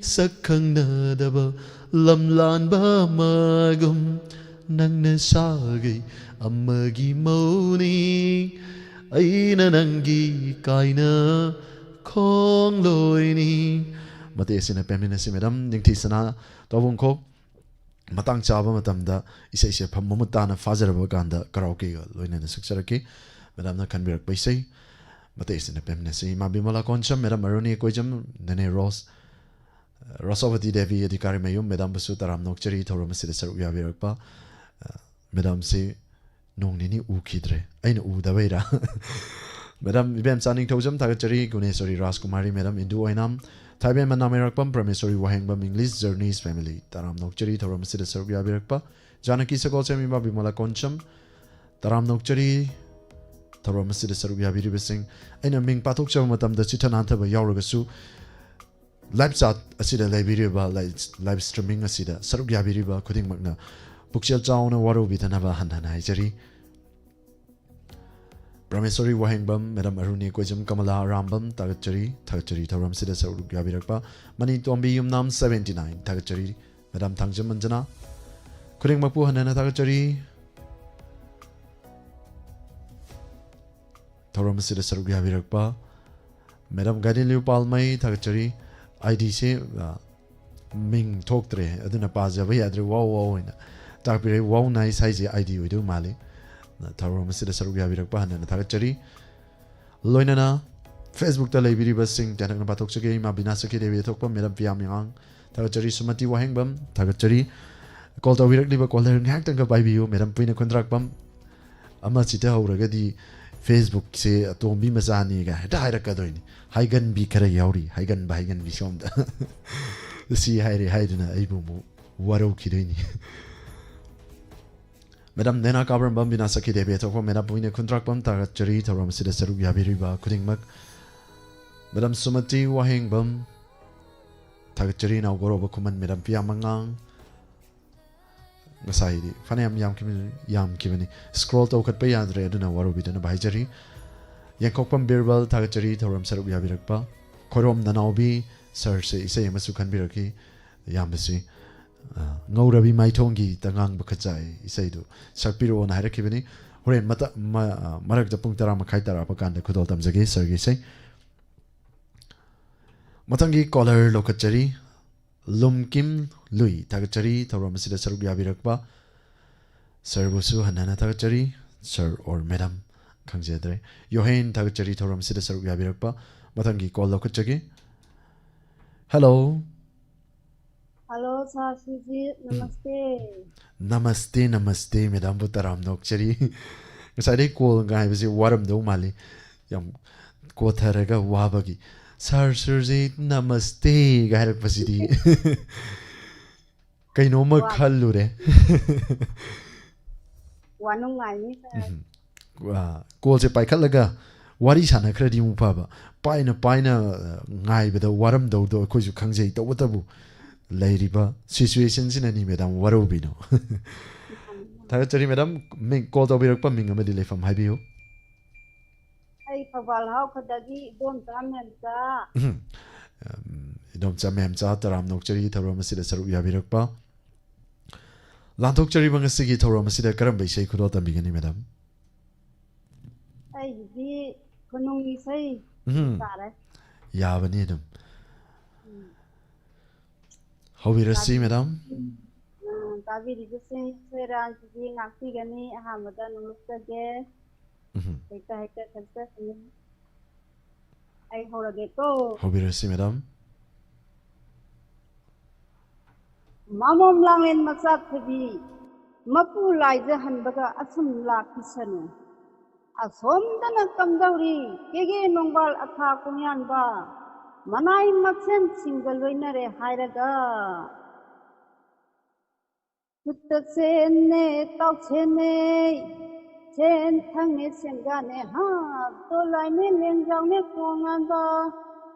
A: ꯁꯛ ꯈꯪꯅꯗꯕ ꯂꯝꯂꯥꯟꯕ ꯑꯃꯒꯨꯝ ꯅꯪꯅ ꯁꯥꯒꯩ ꯑꯃꯒꯤ ꯃꯧꯅꯤ ꯑꯩꯅ ꯅꯪꯒꯤ ꯀꯥꯏꯅ ꯈꯣꯡꯂꯣꯏꯅꯤ ꯃꯇꯦꯛ ꯑꯁꯤꯅ ꯄꯦꯝꯃꯤꯟꯅꯁꯤ ꯃꯦꯗꯥꯝ ꯅꯤꯡꯊꯤꯁꯅꯥ ꯇꯧꯕꯨꯡꯈꯣꯛ ꯃꯇꯥꯡ ꯆꯥꯕ ꯃꯇꯝꯗ ꯏꯁꯩꯁꯦ ꯃꯃꯨꯠ ꯇꯥꯅ ꯐꯥꯖꯔꯕ ꯀꯥꯟꯗ ꯀꯔꯥꯎꯀꯦꯒ ꯂꯣꯏꯅꯅ ꯁꯛꯆꯔꯛꯈꯤ ꯃꯦꯗꯥꯝꯅ ꯈꯟꯕꯤꯔꯛꯄ ꯏꯁꯩ ꯃꯇꯦꯛ ꯑꯁꯤꯅ ꯄꯦꯝꯃꯤꯟꯅꯁꯤ ꯏꯃꯥ ꯕꯤꯃꯂꯥ ꯀꯣꯟꯁꯝ ꯃꯦꯗꯥꯝ ꯑꯔꯨꯅꯤ ꯀꯣꯏꯖꯝ ꯅꯦꯅꯦ ꯔꯣꯁꯥꯋꯇꯤ ꯗꯦꯕꯤ ꯑꯙꯤꯀꯥꯔꯤ ꯃꯌꯨꯝ ꯃꯦꯗꯥꯝꯕꯨꯁꯨ ꯇꯔꯥꯝ ꯅꯣꯛꯆꯔꯤ ꯊꯧꯔꯝ ꯑꯁꯤꯗ ꯁꯔꯨꯛ ꯌꯥꯕꯤꯔꯛꯄ ꯃꯦꯗꯥꯝꯁꯤ ꯅꯣꯡ ꯅꯤꯅꯤ ꯎꯈꯤꯗ꯭ꯔꯦ ꯑꯩꯅ ꯎꯗꯕꯩꯔꯥ ꯃꯦꯗꯥꯝ ꯏꯕꯦꯝꯆꯥ ꯅꯤꯡꯊꯧꯖꯝ ꯊꯥꯒꯠꯆꯔꯤ ꯒꯨꯅꯦꯁꯣꯔꯤ ꯔꯥꯖꯀꯨꯃꯥꯔꯤ ꯃꯦꯗꯥꯝ ꯏꯟꯗꯨ ꯑꯣꯏꯅꯥꯝ ꯊꯥꯏꯕꯦꯝ ꯃꯅꯥꯃꯩꯔꯥꯛꯄꯝ ꯄ꯭ꯔꯃꯦꯁꯣꯔꯤ ꯋꯥꯍꯦꯡꯕꯝ ꯏꯪꯂꯤꯁ ꯖꯔꯅꯤꯁ ꯐꯦꯃꯤꯂꯤ ꯇꯔꯥꯝ ꯅꯣꯛꯆꯔꯤ ꯊꯧꯔꯝ ꯑꯁꯤꯗ ꯁꯔꯨꯛ ꯌꯥꯕꯤꯔꯛꯄ ꯖꯥꯅꯀꯤ ꯁꯒꯣꯜꯁꯦꯝ ꯏꯃꯥ ꯕꯤꯃꯂꯥ ꯀꯣꯟꯆꯝ ꯇꯔꯥꯝ ꯅꯣꯛꯆꯔꯤ ꯊꯧꯔꯝ ꯑꯁꯤꯗ ꯁꯔꯨꯛ ꯌꯥꯕꯤꯔꯤꯕꯁꯤꯡ ꯑꯩꯅ ꯃꯤꯡ ꯄꯥꯊꯣꯛꯆꯕ ꯃꯇꯝꯗ ꯆꯤꯊ ꯅꯥꯟꯊꯕ ꯌꯥꯎꯔꯒꯁꯨ ꯂꯥꯏꯚ ꯆꯥꯠ ꯑꯁꯤꯗ ꯂꯩꯕꯤꯔꯤꯕ ꯂꯥꯏꯚ ꯁ꯭ꯇ꯭ꯔꯤꯃꯤꯡ ꯑꯁꯤꯗ ꯁꯔꯨꯛ ꯌꯥꯕꯤꯔꯤꯕ ꯈꯨꯗꯤꯡꯃꯛꯅ ꯄꯨꯛꯆꯦꯜ ꯆꯥꯎꯅ ꯋꯥꯔꯧꯕꯤꯗꯅꯕ ꯍꯟꯊꯅ ꯍꯥꯏꯖꯔꯤ ꯄ꯭ꯔꯃꯦꯁꯣꯔꯤ ꯋꯥꯍꯦꯡꯕꯝ ꯃꯦꯗꯥꯝ ꯑꯔꯨꯅꯤ ꯀꯣꯏꯖꯝ ꯀꯃꯂꯥ ꯑꯔꯥꯝꯕꯝ ꯊꯥꯒꯠꯆꯔꯤ ꯊꯧꯔꯝꯁꯤꯗ ꯁꯔꯨꯛ ꯌꯥꯕꯤꯔꯛꯄ ꯃꯅꯤ ꯇꯣꯝꯕꯤ ꯌꯨꯝꯅꯥꯝ 79 ꯊꯥꯒꯠꯆꯔꯤ ꯃꯦꯗꯥꯝ ꯊꯥꯡꯖꯝ ꯃꯟꯖꯅꯥ ꯈꯨꯗꯤꯡꯃꯛꯄꯨ ꯍꯟꯅꯅ ꯊꯥꯒꯠꯆꯔꯤ ꯊꯧꯔꯝ ꯑꯁꯤꯗ ꯁꯔꯨꯛ ꯌꯥꯕꯤꯔꯛꯄ ꯃꯦꯗꯥꯝ ꯒꯥꯏꯗꯤꯟꯂꯤꯌꯨ ꯄꯥꯜꯃꯩ ꯊꯥꯒꯠꯆꯔꯤ ꯑꯥꯏꯗꯤꯁꯦ ꯃꯤꯡ ꯊꯣꯛꯇ꯭ꯔꯦ ꯑꯗꯨꯅ ꯄꯥꯖꯕ ꯌꯥꯗ꯭ꯔꯦ ꯋꯥꯎ ꯑꯣꯏꯅ ꯇꯥꯛꯄꯤꯔꯦ ꯋꯥꯎ ꯅꯥꯏꯁ ꯍꯥꯏꯁꯦ ꯑꯥꯏꯗꯤ ꯑꯣꯏꯗꯧ ꯃꯥꯜꯂꯤ ꯊꯧꯔꯝ ꯑꯁꯤꯗ ꯁꯔꯨꯛ ꯌꯥꯕꯤꯔꯛꯄ ꯍꯟꯅꯅ ꯊꯥꯒꯠꯆꯔꯤ ꯂꯣꯏꯅꯅ ꯐꯦꯁꯕꯨꯛꯇ ꯂꯩꯕꯤꯔꯤꯕꯁꯤꯡ ꯇꯦꯟꯇꯛꯅ ꯄꯥꯊꯣꯛꯆꯒꯦ ꯏꯃꯥ ꯕꯤꯅꯥꯁꯀꯤ ꯗꯦꯕꯤ ꯊꯣꯛꯄ ꯃꯦꯗꯥꯝ ꯄꯤꯌꯥꯃꯤꯉꯥꯡ ꯊꯥꯒꯠꯆꯔꯤ ꯁꯨꯃꯇꯤ ꯋꯥꯍꯦꯡꯕꯝ ꯊꯥꯒꯠꯆꯔꯤ ꯀꯣꯜ ꯇꯧꯕꯤꯔꯛꯂꯤꯕ ꯀꯣꯂꯔ ꯉꯥꯏꯍꯥꯛꯇꯪꯒ ꯄꯥꯏꯕꯤꯌꯨ ꯃꯦꯗꯥꯝ ꯄꯨꯏꯅ ꯈꯨꯟꯗ꯭ꯔꯥꯛꯄꯝ ꯑꯃ ꯆꯤꯊꯍꯧꯔꯒꯗꯤ ꯐꯦꯁꯕꯨꯛꯁꯦ ꯑꯇꯣꯝꯕꯤ ꯃꯆꯥꯅꯤꯒ ꯍꯦꯛꯇ ꯍꯥꯏꯔꯛꯀꯗꯣꯏꯅꯤ ꯍꯥꯏꯒꯟꯕꯤ ꯈꯔ ꯌꯥꯎꯔꯤ ꯍꯥꯏꯒꯟꯕꯤ ꯁꯣꯝꯗ ꯁꯤ ꯍꯥꯏꯔꯦ ꯍꯥꯏꯗꯨꯅ ꯑꯩꯕꯨ ꯑꯃꯨꯛ ꯋꯥꯔꯧꯈꯤꯗꯣꯏꯅꯤ ꯃꯦꯗꯥꯝ ꯅꯦꯅꯥ ꯀꯥꯕꯔꯝꯕꯝ ꯕꯤꯅꯥꯁꯀꯤ ꯗꯦꯕꯤ ꯑꯊꯣꯛꯄ ꯃꯦꯗꯥꯝ ꯄꯨꯏꯅ ꯈꯨꯟꯗ꯭ꯔꯥꯛꯄꯝ ꯊꯥꯒꯠꯆꯔꯤ ꯊꯧꯔꯝ ꯑꯁꯤꯗ ꯁꯔꯨꯛ ꯌꯥꯕꯤꯔꯤꯕ ꯈꯨꯗꯤꯡꯃꯛ ꯃꯦꯗꯥꯝ ꯁꯨꯃꯇꯤ ꯋꯥꯍꯦꯡꯕꯝ ꯊꯥꯒꯠꯆꯔꯤ ꯅꯥꯎꯒꯣꯔꯣꯕ ꯈꯨꯃꯟ ꯃꯦꯗꯥꯝ ꯄꯤꯌꯥꯃꯉꯥꯡ ꯉꯁꯥꯏꯗꯤ ꯐꯅꯌꯥꯝ ꯌꯥꯝꯈꯤꯕꯅꯤ ꯁ꯭ꯀ꯭ꯔꯣꯜ ꯇꯧꯈꯠꯄ ꯌꯥꯗ꯭ꯔꯦ ꯑꯗꯨꯅ ꯋꯥꯔꯧꯕꯤꯗꯅꯕ ꯍꯥꯏꯖꯔꯤ ꯌꯦꯡꯀꯣꯛꯄꯝ ꯕꯤꯔꯕꯜ ꯊꯥꯒꯠꯆꯔꯤ ꯊꯧꯔꯝ ꯁꯔꯨꯛ ꯌꯥꯕꯤꯔꯛꯄ ꯈꯣꯏꯔꯣꯝ ꯅꯅꯥꯎꯕꯤ ꯁꯔꯁꯦ ꯏꯁꯩ ꯑꯃꯁꯨ ꯈꯟꯕꯤꯔꯛꯈꯤ ꯌꯥꯝꯕꯁꯤ ꯉꯧꯔꯕꯤ ꯃꯥꯏꯊꯣꯡꯒꯤ ꯇꯉꯥꯡꯕ ꯈꯆꯥꯏ ꯏꯁꯩꯗꯨ ꯁꯛꯄꯤꯔꯛꯑꯣꯅ ꯍꯥꯏꯔꯛꯈꯤꯕꯅꯤ ꯍꯣꯔꯦꯟ ꯃꯔꯛꯇ ꯄꯨꯡ 10:30 ꯇꯥꯔꯛꯄ ꯀꯥꯟꯗ ꯈꯨꯗꯣꯜ ꯇꯝꯖꯒꯦ ꯁꯔꯒꯤ ꯏꯁꯩ ꯃꯊꯪꯒꯤ ꯀꯣꯂꯔ ꯂꯧꯈꯠꯆꯔꯤ ꯂꯨꯝꯀꯤꯝ ꯂꯨꯏ ꯊꯥꯒꯠꯆꯔꯤ ꯊꯧꯔꯝ ꯑꯁꯤꯗ ꯁꯔꯨꯛ ꯌꯥꯕꯤꯔꯛꯄ ꯁꯔꯕꯨꯁꯨ ꯍꯟꯅꯅ ꯊꯥꯒꯠꯆꯔꯤ ꯁꯔ ꯑꯣꯔ ꯃꯦꯗꯥꯝ ꯈꯪꯖꯗ꯭ꯔꯦ ꯌꯣꯍꯦꯟ ꯊꯥꯒꯠꯆꯔꯤ ꯊꯧꯔꯝ ꯑꯁꯤꯗ ꯁꯔꯨꯛ ꯌꯥꯕꯤꯔꯛꯄ ꯃꯊꯪꯒꯤ ꯀꯣꯜ ꯂꯧꯈꯠꯆꯒꯦ ꯍꯦꯜꯂꯣ
H: हेलो सर सुजीत नमस्ते
A: नमस्ते मेदाम तराम नौकचरी ngसाइदे कॉल गाइबसे वारमदौ माली यम कोथरगा वाबगी सर सुजीत नमस्ते गाइरपसिदी कइनोम खल्लुरे
H: वानुंगाइनी सर
A: कॉल से पाइखलगा वारी साना खरदी मुफाबा पाइना गाइबदा वारमदौ दो खोजु खंगजै तबतबु लैरिबा सिचुएशन सिननी मैडम वरौबिनो थागचरी मैडम मैं कॉल तौबिरकपा मिंग अमदि लेफम हाइबियो
H: आई खबाल हाउ खदगी
A: इदोमचा मेमचा तराम नोकचरी थौरम सिदा सरुक याबिरकपा लांथोकचरी बंगसिगी थौरम सिदा करम बैसै खुदो तमिगनी मैडम
H: आई दी खनुंगी सै तारे
A: याबनी दम हौबिरसी मैडम
H: ताबिरिबसिं सेरान जी ngaktigani ahamada numussage hekta successful ai horage ko
A: हौबिरसी madam
H: mamom langlen masak thbi mapu laije hanbaga asum lakisanu asomdana kamdauri kege nongbal atha kunyan ba manai maksen single winner hairaga putta senne tau senne sen thang ne senga ne ha to lai ne leng jang ne kongan ba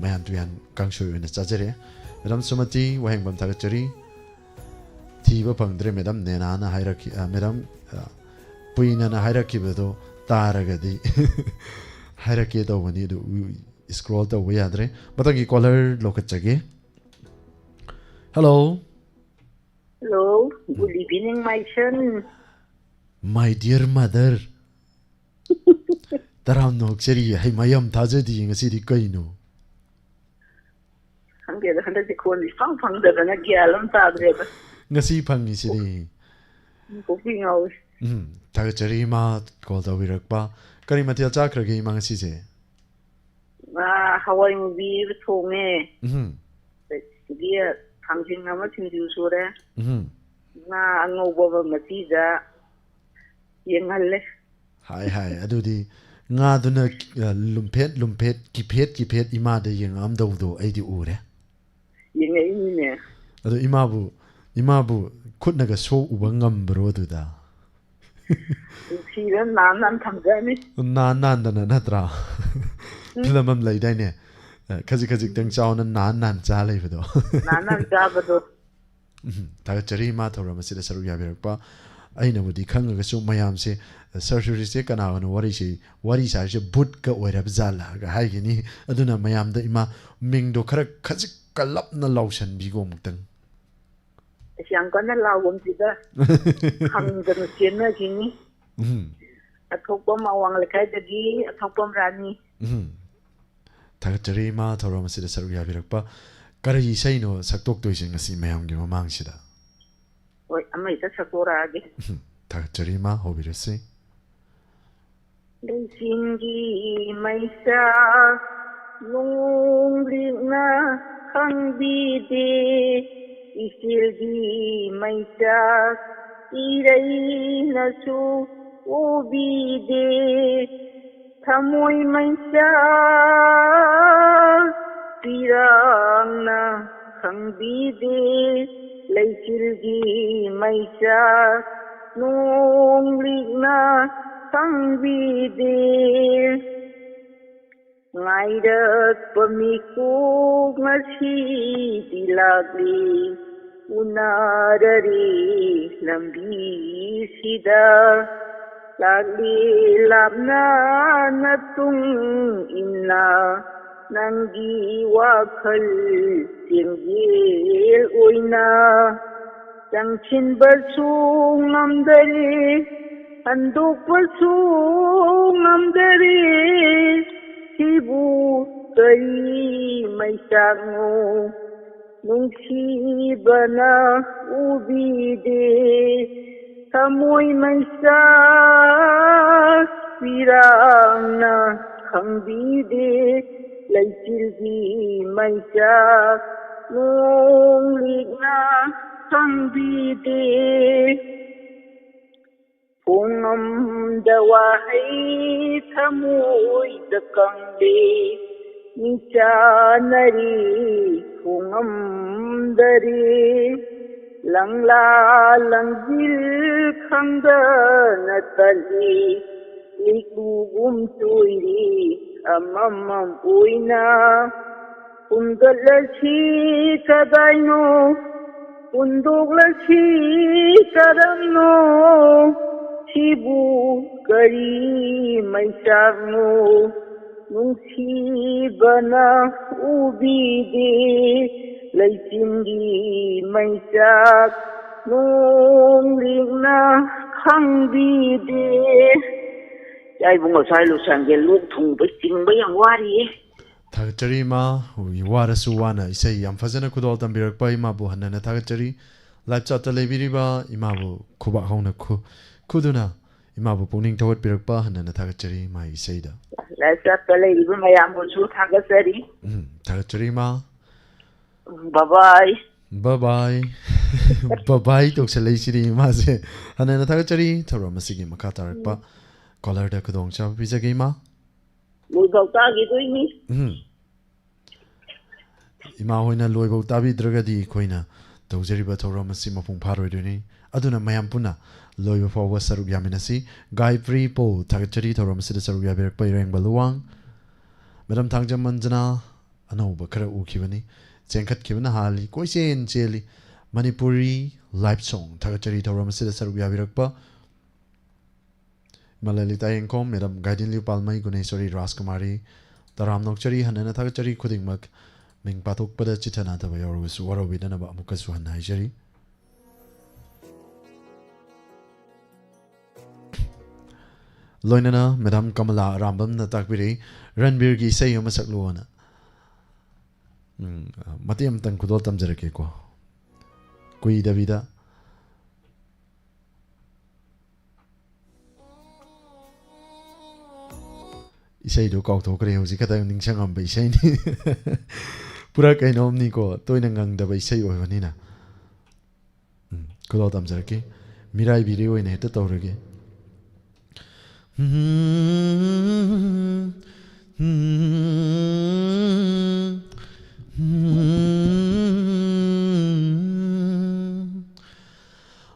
A: mayan tuyan kangshoy na chajere madam sumati waheng bam thagachari thiba phangdre madam nena na hairaki madam puina na hairaki bedo taragadi hairaki do wani do scroll to we adre matangi caller lokachage hello
I: good evening my son
A: my dear mother taram no cheri hay mayam thajadi ngasi di kaino
I: hangge handa di kon fang da na gyalam ta dre ba
A: ngasi phangi sidi
I: ko pingaw
A: thagachari ma call to wirakpa kari matia chakrage ma ngasi je
I: hawai mu bi thonge dia thangjing na ma thingju sore na angobo ba mati da yengalle
A: hai adudi nga duna lumpet kipet ima de yeng am do aidi ure
I: yengai ni ne
A: adu imabu khutna ga so ubangam bro du da
I: siran nan thamjani
A: nan da na natra lamam lai dai ne khaji tang chaw nan cha lai bdo
I: nan cha bdo
A: ta chari ma thora ma sida saru ya berakpa aina budi khanga ga so mayam se surgery se kana wan wari sa je but ka oirab zala ga hai gini aduna mayam da ima ming do khara khaji kalap na lawsan bi go mutang
I: siang kana lawom sida hang ga chen na gini athokpa mawang lekai da gi athokpa rani
A: ta chari ma thora ma sida saru ya berakpa kari sai no saktok toy sing asi mayam gi mamang sida
I: oi amai ta sakora ge
A: ta chari ma hobirasi
I: Singi maisa lunglina hangbide isilgi maisa irai nasu obide thamoi maisa pirangna hangbide leisilgi maisa lunglina Sangbide ngairak pemikuk ngasi dilagli unadari lambi sida lagli labna natung inna nanggi wakhal tinggil oina jangchin basung namdari Anduk pasung amdari Sibu kari maisango Nungsi bana ubide Tamoy maisak Pirang na hangbide Laicilgi maisak Nunglig na hangbide Pungam dawai thamoi dakangde nichanari pungam dari langla langjil khangda natali likugum tuiri amamam uina undalachi kadaino unduglachi kadamno Sibu kari maisarno Nungsibana ubide Laisingi maisak Nunglingna hangbide Yai bunga sailu sanggel luk thung basing bayang wari
A: Thagachari ma wara suwana isai yam fazana kudol tambirakpa imabu hanana thagachari live chat lebiriba imabu kuba hauna Kuduna imabu puning tawat pirakpa hanana thagachari ma isaida
I: Lasa kalaibu mayam busu thagachari
A: thagachari ma
I: bye
A: bye tok salai siri ma se hanana thagachari thara masigi makha tarakpa caller da kudong cha bijagi ma
I: Loibau tagi doini
A: ima hoina loibau tabi dragadi koina tawjariba thara masi mapung pharoi doni aduna mayam puna loiba fawa saruk yaminasi Gayatri po thagachari thoram sida saruk yabirk paireng baluwang Madam Thangjam Manjana ꯑꯅꯧꯕ ꯈꯔ ꯎꯈꯤꯕꯅꯤ ꯆꯦꯟꯈꯠꯈꯤꯕꯅ ꯍꯥꯜꯂꯤ ꯀꯣꯏꯆꯦꯟ ꯆꯦꯜꯂꯤ Manipuri life ꯁꯣꯡ ꯊꯥꯒꯠꯆꯔꯤ ꯊꯧꯔꯝ ꯑꯁꯤꯗ ꯁꯔꯨꯛ ꯌꯥꯕꯤꯔꯛꯄ ꯃꯂꯂꯤꯇꯥ ꯌꯦꯡꯈꯣꯝ madam ꯒꯥꯏꯗꯤꯟꯂꯤꯌꯨ ꯄꯥꯜꯃꯩ ꯒꯨꯅꯦꯁꯣꯔꯤ ꯔꯥꯖꯀꯨꯃꯥꯔꯤ ꯇꯔꯥꯝ ꯅꯣꯛꯆꯔꯤ ꯍꯟꯅꯅ ꯊꯥꯒꯠꯆꯔꯤ ꯈꯨꯗꯤꯡꯃꯛ ꯃꯤꯡ ꯄꯥꯊꯣꯛꯄꯗ ꯆꯤꯊꯅꯗꯕ ꯌꯥꯎꯔꯕꯁꯨ ꯋꯥꯔꯧꯕꯤꯗꯅꯕ ꯑꯃꯨꯛꯀꯁꯨ ꯍꯟꯅ ꯍꯥꯏꯖꯔꯤ ꯂꯣꯏꯅꯅ ꯃꯦꯗꯥꯝ ꯀꯃꯂꯥ ꯑꯔꯥꯝꯕꯝꯅ ꯇꯥꯛꯄꯤꯔꯛꯏ ꯔꯟꯕꯤꯔꯒꯤ ꯏꯁꯩ ꯑꯃ ꯁꯛꯂꯨꯑꯣꯅ ꯃꯇꯦꯛ ꯑꯃꯇꯪ ꯈꯨꯗꯣꯜ ꯇꯝꯖꯔꯛꯀꯦꯀꯣ ꯀꯨꯏꯗꯕꯤꯗ ꯏꯁꯩꯗꯣ ꯀꯥꯎꯊꯣꯛꯈ꯭ꯔꯦ ꯍꯧꯖꯤꯛ ꯈꯛꯇꯪ ꯅꯤꯡꯁꯤꯡꯉꯝꯕ ꯏꯁꯩꯅꯤ ꯄꯨꯔꯥ ꯀꯩꯅꯣꯝꯅꯤꯀꯣ ꯇꯣꯏꯅ ꯉꯪꯗꯕ ꯏꯁꯩ ꯑꯣꯏꯕꯅꯤꯅ ꯈꯨꯗꯣꯜ ꯇꯝꯖꯔꯛꯀꯦ ꯃꯤꯔꯥꯏꯕꯤꯔꯦ ꯑꯣꯏꯅ ꯍꯦꯛꯇ ꯇꯧꯔꯒꯦ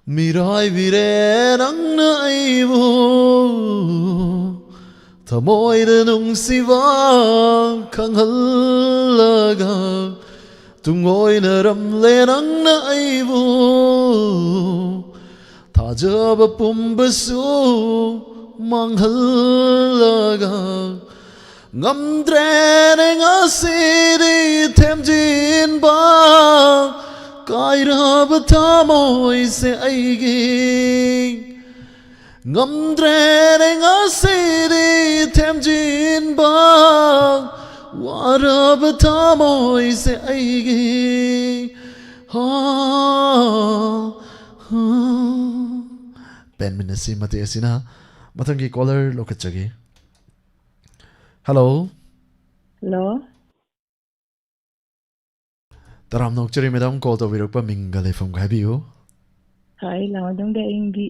A: 미라이비레 낭나이보 더모이드 웅시바 강할라가 둥오이나 람레 낭나이보 다잡아 뿜바수 망할라가 ngamdre ngasiri temjin ba kaira batamoi se aigi ngamdre ngasiri temjin ba wara batamoi se aigi ha ha pen minasi mate asina matangi caller lokachagi Hello.
J: Hello.
A: Taram nokchari madam call to virukpa mingale from Gabiu.
J: Hi, lamadong da ingbi.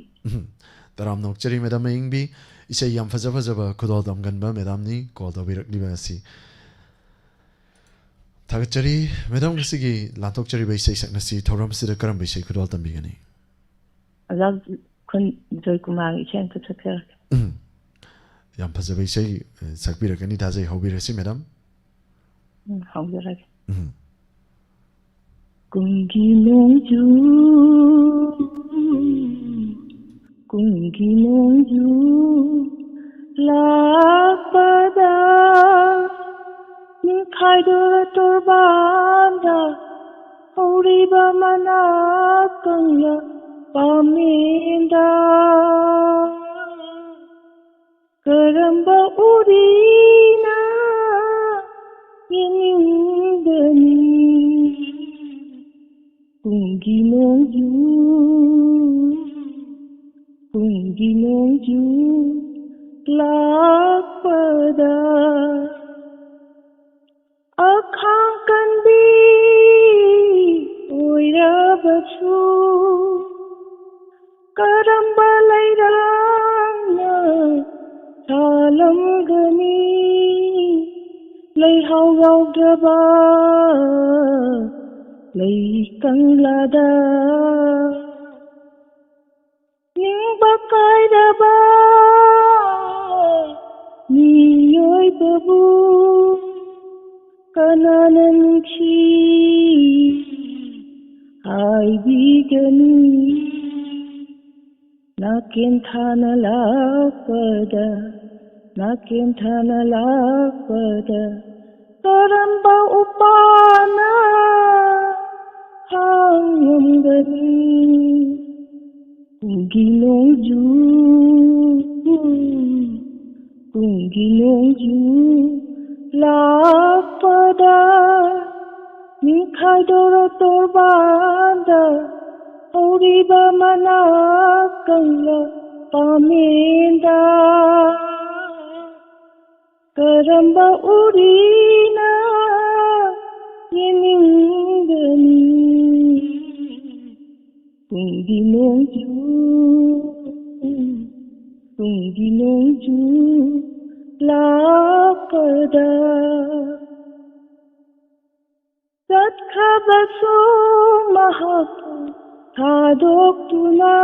A: Taram nokchari madam ingbi isa yam faza kudol dam ganba madam ni call to virak ni basi. Thagachari madam kisigi lantokchari bai sai saknasi thoram sida karam bai sai kudol dam bigani.
J: Azab kun Joy Kumar chen to sakar.
A: Yam faza bai sai sakbirakani thazai hobirasi madam.
J: Hobirasi. Kungi nongju lapada ni khaido torbanda horiba mana kangla paminda karamba urina yengindani kungi nongju lapada akhang kandi oirabasu karamba lairangna salamgani laihau yaudaba leikanglada ningba kaidaba niyoi babu kanananchi aibigani nakentana lapada karamba upana hangangani kungi nongju lapada nikhaidoro torbanda horiba mana kangla paminda karamba urina yeningani kungi nongju lapada satkabasu mahapu thadokuna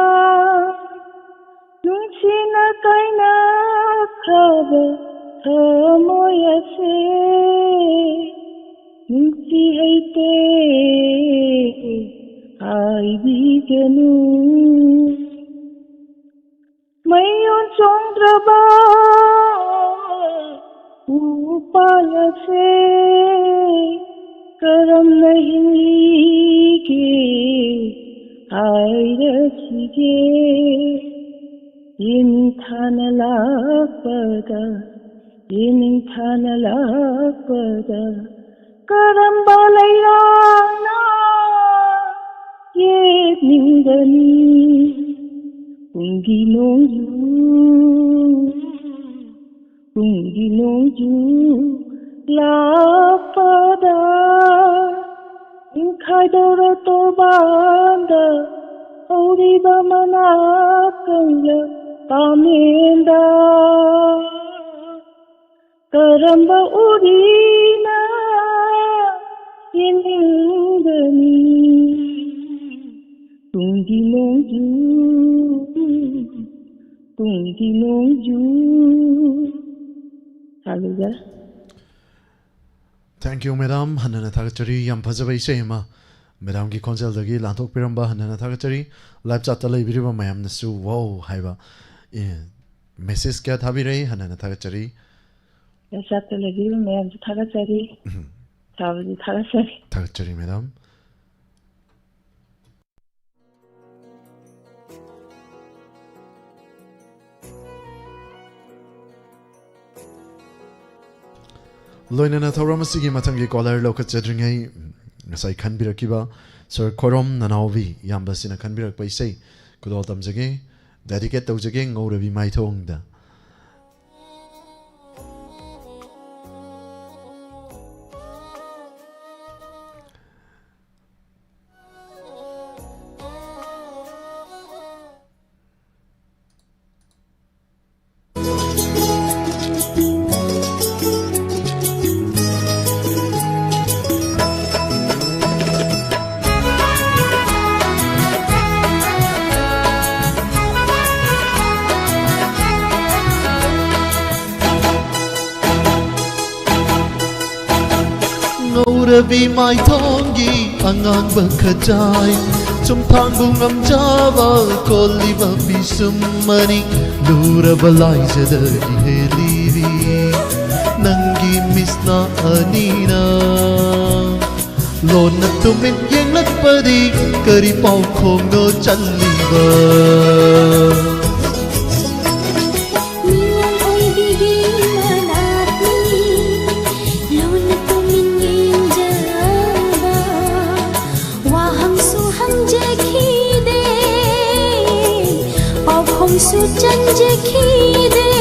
J: nungsina kaina khaba thamoyase haite haibiganu mayon chondraba upaya se karam nahi ke aira sige in thanala pada in thanala pada karam balairana ye ningani ungi nongju la pada in khaidora to banda ori ba mana kanya pamenda karamba urina yeningani tungi nongju Hallelujah.
A: Thank you, Madam. Hanana Thakachari, Yam Pazavai Sema. Madam Ki Consul the Gil, Antok Piramba, Hanana Thakachari, Live Chatala Viriba Mayam Nasu, wow, Haiva. Mrs. Kat Habire, Hanana Thakachari.
J: Yes, at the Levil, Mayam Thakachari.
A: Thakachari, Madam. Loinana Thoramasigi Matangi Collar Local Jedringai, Nasai Kanbirakiba, Sir Korom Nanavi, Yambasina Kanbirak by say, good old Tamzage, dedicate those again, or be my tongue.
K: Be my tongi angang bakajai Chum thang ngam java koliva bisumani Lura balai jada helivi Nangi misna anina Lona tumin yang lakpadi Kari pau kongo chaliva
L: su chân je khi de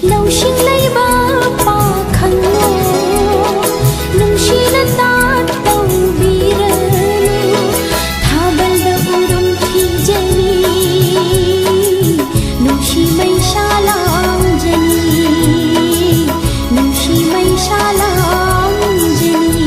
L: lâu sinh lấy ba pa khăn lo nung shi na ta tau vi re tha bal da urum thi jani nung shi mai sha lang jani nung shi mai sha lang jani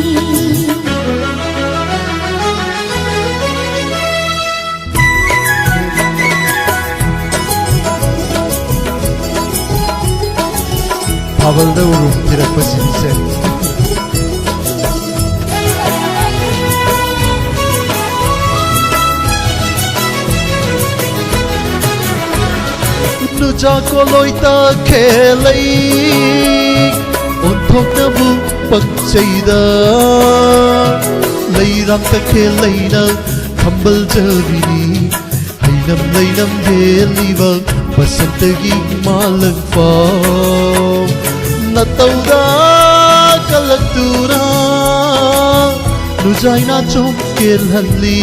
K: Havalda urum tirapasinize Nuja koloita khelai Onthok na bu pakchaida Leiram ta khelai na khambal javini Hainam leinam heliva basantagi malang fa Natauda kalaktura Nujaina chokkel halli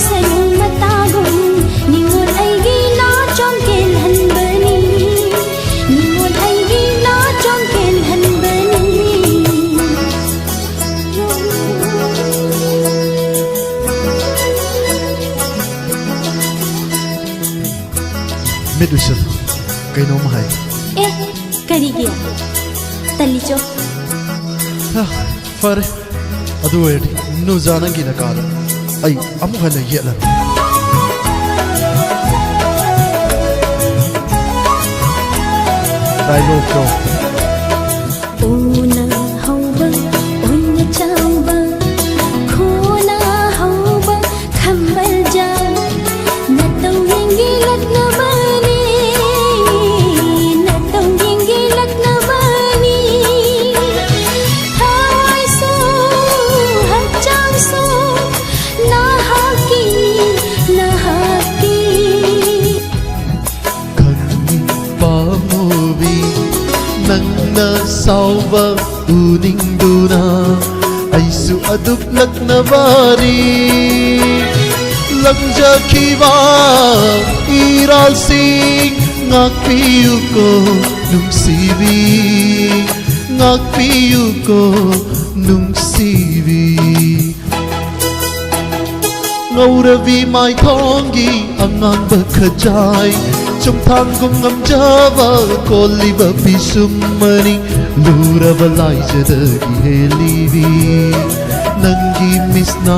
L: Sayang mata gung, ningon ay gina chong kel han bani.
A: मिट उसल कहीं है
L: ए करीगी तलीचो
A: फरे अदु वेडी नु जानगी न कादा आई अमु हने येला डायलॉग तो
L: ओना हौबा ओना चाउबा खोना हौबा खम्बल जा नतौ येंगे लग्न बानी नतौ येंगे लग्न बानी हाय सो हचांग सो ना हाकी
K: पामुबी नंगना साउबा उनिंगदुना ऐसु अदुक लग्नवारी लंजाखीवा इराल Singh ngakpiyuko nungsibi ngakpiyuko nungsibi ngawrabi mai thongi angang bakhajai chum thang kum ngamjaba koliba pisumani luraba laijadagi helibi nangi misna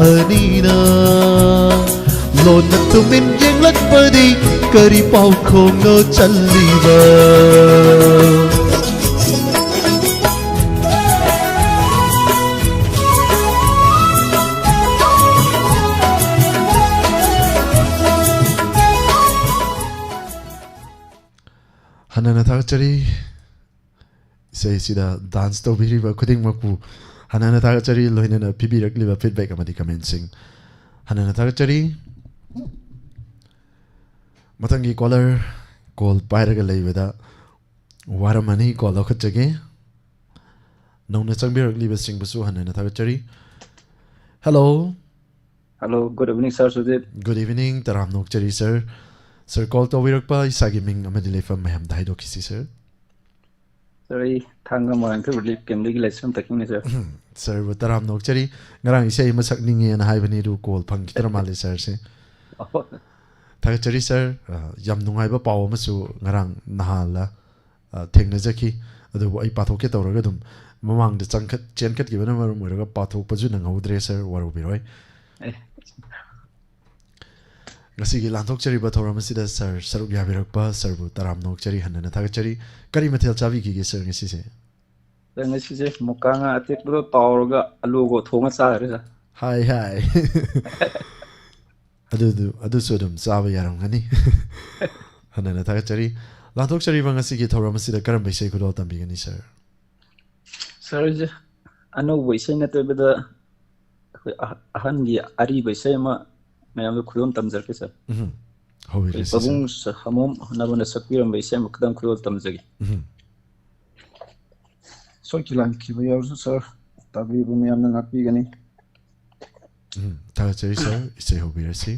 K: anina lona tumin yeng lakpadi kari pau khong no challiba
A: Hanana Thakachari say sida dance to biriba kuding maku Hanana Thakachari lohinana pibirakliba feedback amadi commencing Hanana Thakachari matangi caller call pairaga leibada waramani call okhachage nongna changbirakliba singbasu Hanana Thakachari Hello
M: Hello good evening sir Sujit
A: Good evening Taram Nokchari sir Sir, call to Wirakpa is Sagiming Amadile from Maham Daidokisi, sir.
M: Sorry, Tanga Moran to relieve can legalize from taking sir.
A: Sir, with Taram Nokchari, Garang say Masakning and Hivani to call Punkitramali, sir. Takachari, sir, Yamnungaiba Power Masu, Garang Nahala, Tengnazaki, the Ipatoket or Regadum, Mamang the Chankat, Chankat given a Muraga Pato Pazun and Audresser, what will be right? Ngasigi lantok chari bathora masida sir saruk yabirakpa sir bu taram nok chari hanana thagachari kari mathel chabi ki sir ngasi se
M: ngasi se mukanga atek bro tawrga alu go thonga chare sa
A: hi adu sodum chaba yaram ngani hanana thagachari lantok chari ba ngasi ki thora masida karam bai sei khudol tambi gani sir
M: je anu waisai na te beda ahan gi ari baisai ma मैं खुदम तमजर के sir Pabung हमम नबन सक्विरम बैसे मकदम खुदल तमजगी सोकिलान की बयार sir तबी बुम यामना नापी Ghani
A: ताचै sir इसे हो Birsi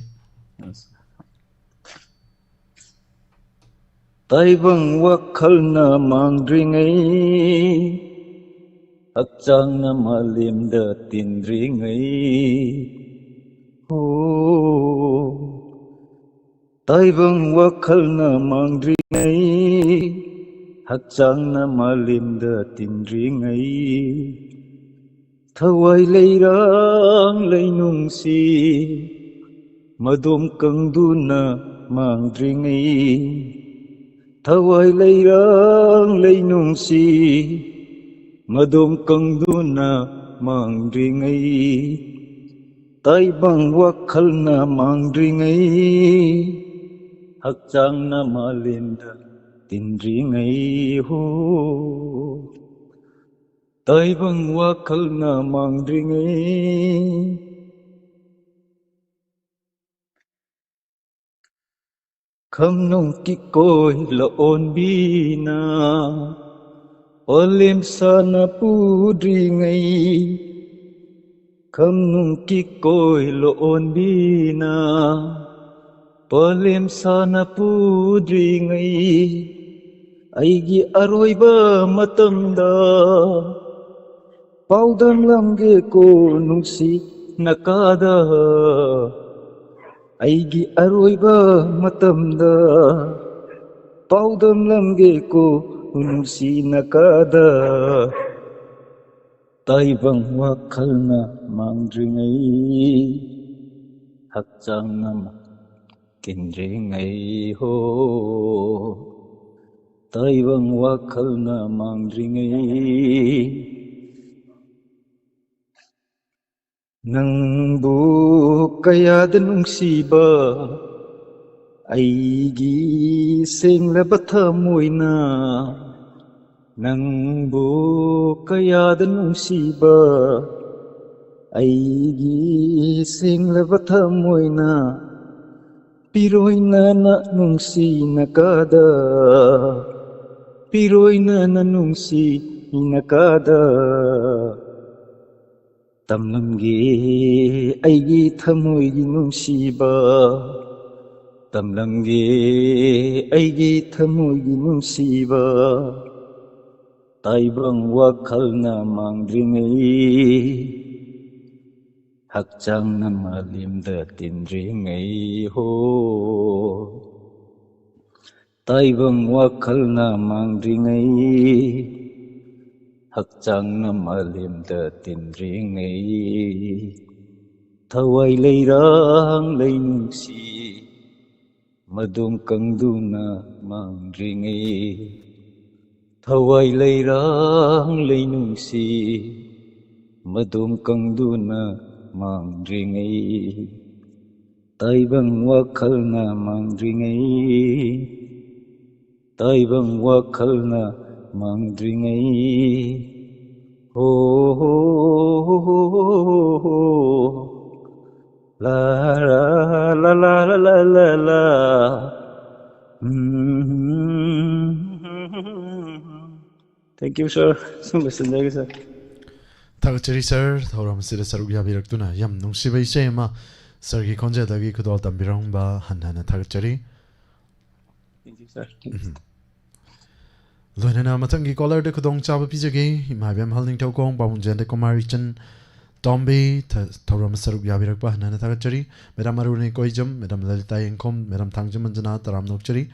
M: ताइबंग वखलना मांग्रिङै हक्चांगना मालिमद तिन्द्रिङै Taibang wakalna mangdringai Hakchangna malimda tindringai Thawai leirang leinungsi Madom kangduna mangdringai Thawai leirang leinungsi Madom kangduna mangdringai Taibang wakalna mangdringai Hakchangna malinda tindringai ho Taibang wakalna mangdringai Kamnong kikoy laon bina Olim sana pudringai Kamnung kikoy loon bina Palim sana pudringai Aigi aroiba matamda Paudam langge ko nungsi nakada Aigi aroiba matamda paudam lamge ko nungsinakada taibang wakhalna mangdringai hakchang nama kindringai ho taibang wakhalna mangdringai nangbu kayada nungsiba aigi senglaba thamoina nangbu kayada nungsiba aigi senglaba thamoina piroina na nungsinakada piroina na nungsinakada tamlamge aigi thamoigi nungsiba tamlamge aigi thamoigi nungsiba taibang wakhalna mangdringai hakchang na malimda tindringai ho taibang wakhalna mangdringai hakchang na malimda tindringai thawai leirang leinungsi madum kangduna mangdringai thawai leirang leinungsi madum kangduna mangdringai taibang wakhalna mangdringai taibang wakhalna mangdringai ho la la la la la la la Thank you, sir. Sumbasindaga, sir.
A: Tagachari sir, thoram sida saruk yabirakuna yam nungsibai sema sargi konjadagi kudol tambirang ba hanhana tagachari.
M: Thank you, sir.
A: Loinana matangi caller de kudong chaba pijage imabem halning tokong bamunjande komarichan Tombe thoram saruk yabirak ba hanhana tagachari Madam Aruni Koijam Madam Lalita Yenkom Madam Tangjam Manjana taram nokchari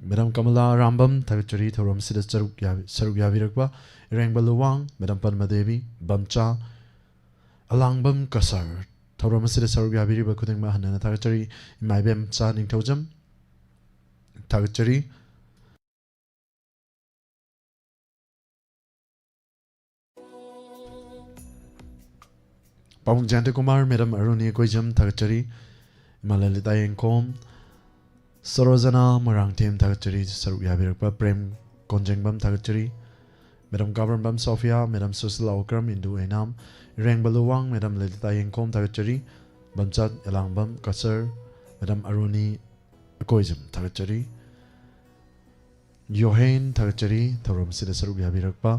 A: Madam Kamala Rambam tagachari thoram sida saruk yabirak ba Ireng Baluwang, Madam Padma Devi, Bamcha, Alangbam Kasar, Thoram Sida Saruk Yabiri Bakuding Mahana Tagachari, Maibem Sa Ning Tojam, Tagachari, Pawang Jante Kumar, Madam Aruni Koijam, Tagachari, Malalita Yenkom, Sorozana Marang Team Tagachari, Saruk Yabiri Prem Konjengbam Tagachari, Madam Governor Bam Sophia, Madam Susila Okram, Indu Enam, Ireng Baluwang, Madam Lalita Yenkom Tagachari, Bamchat Elangbam Kasar, Madam Aruni Koijam Tagachari, Yohain Tagachari, Thoram Sida Saruk Yabirakpa,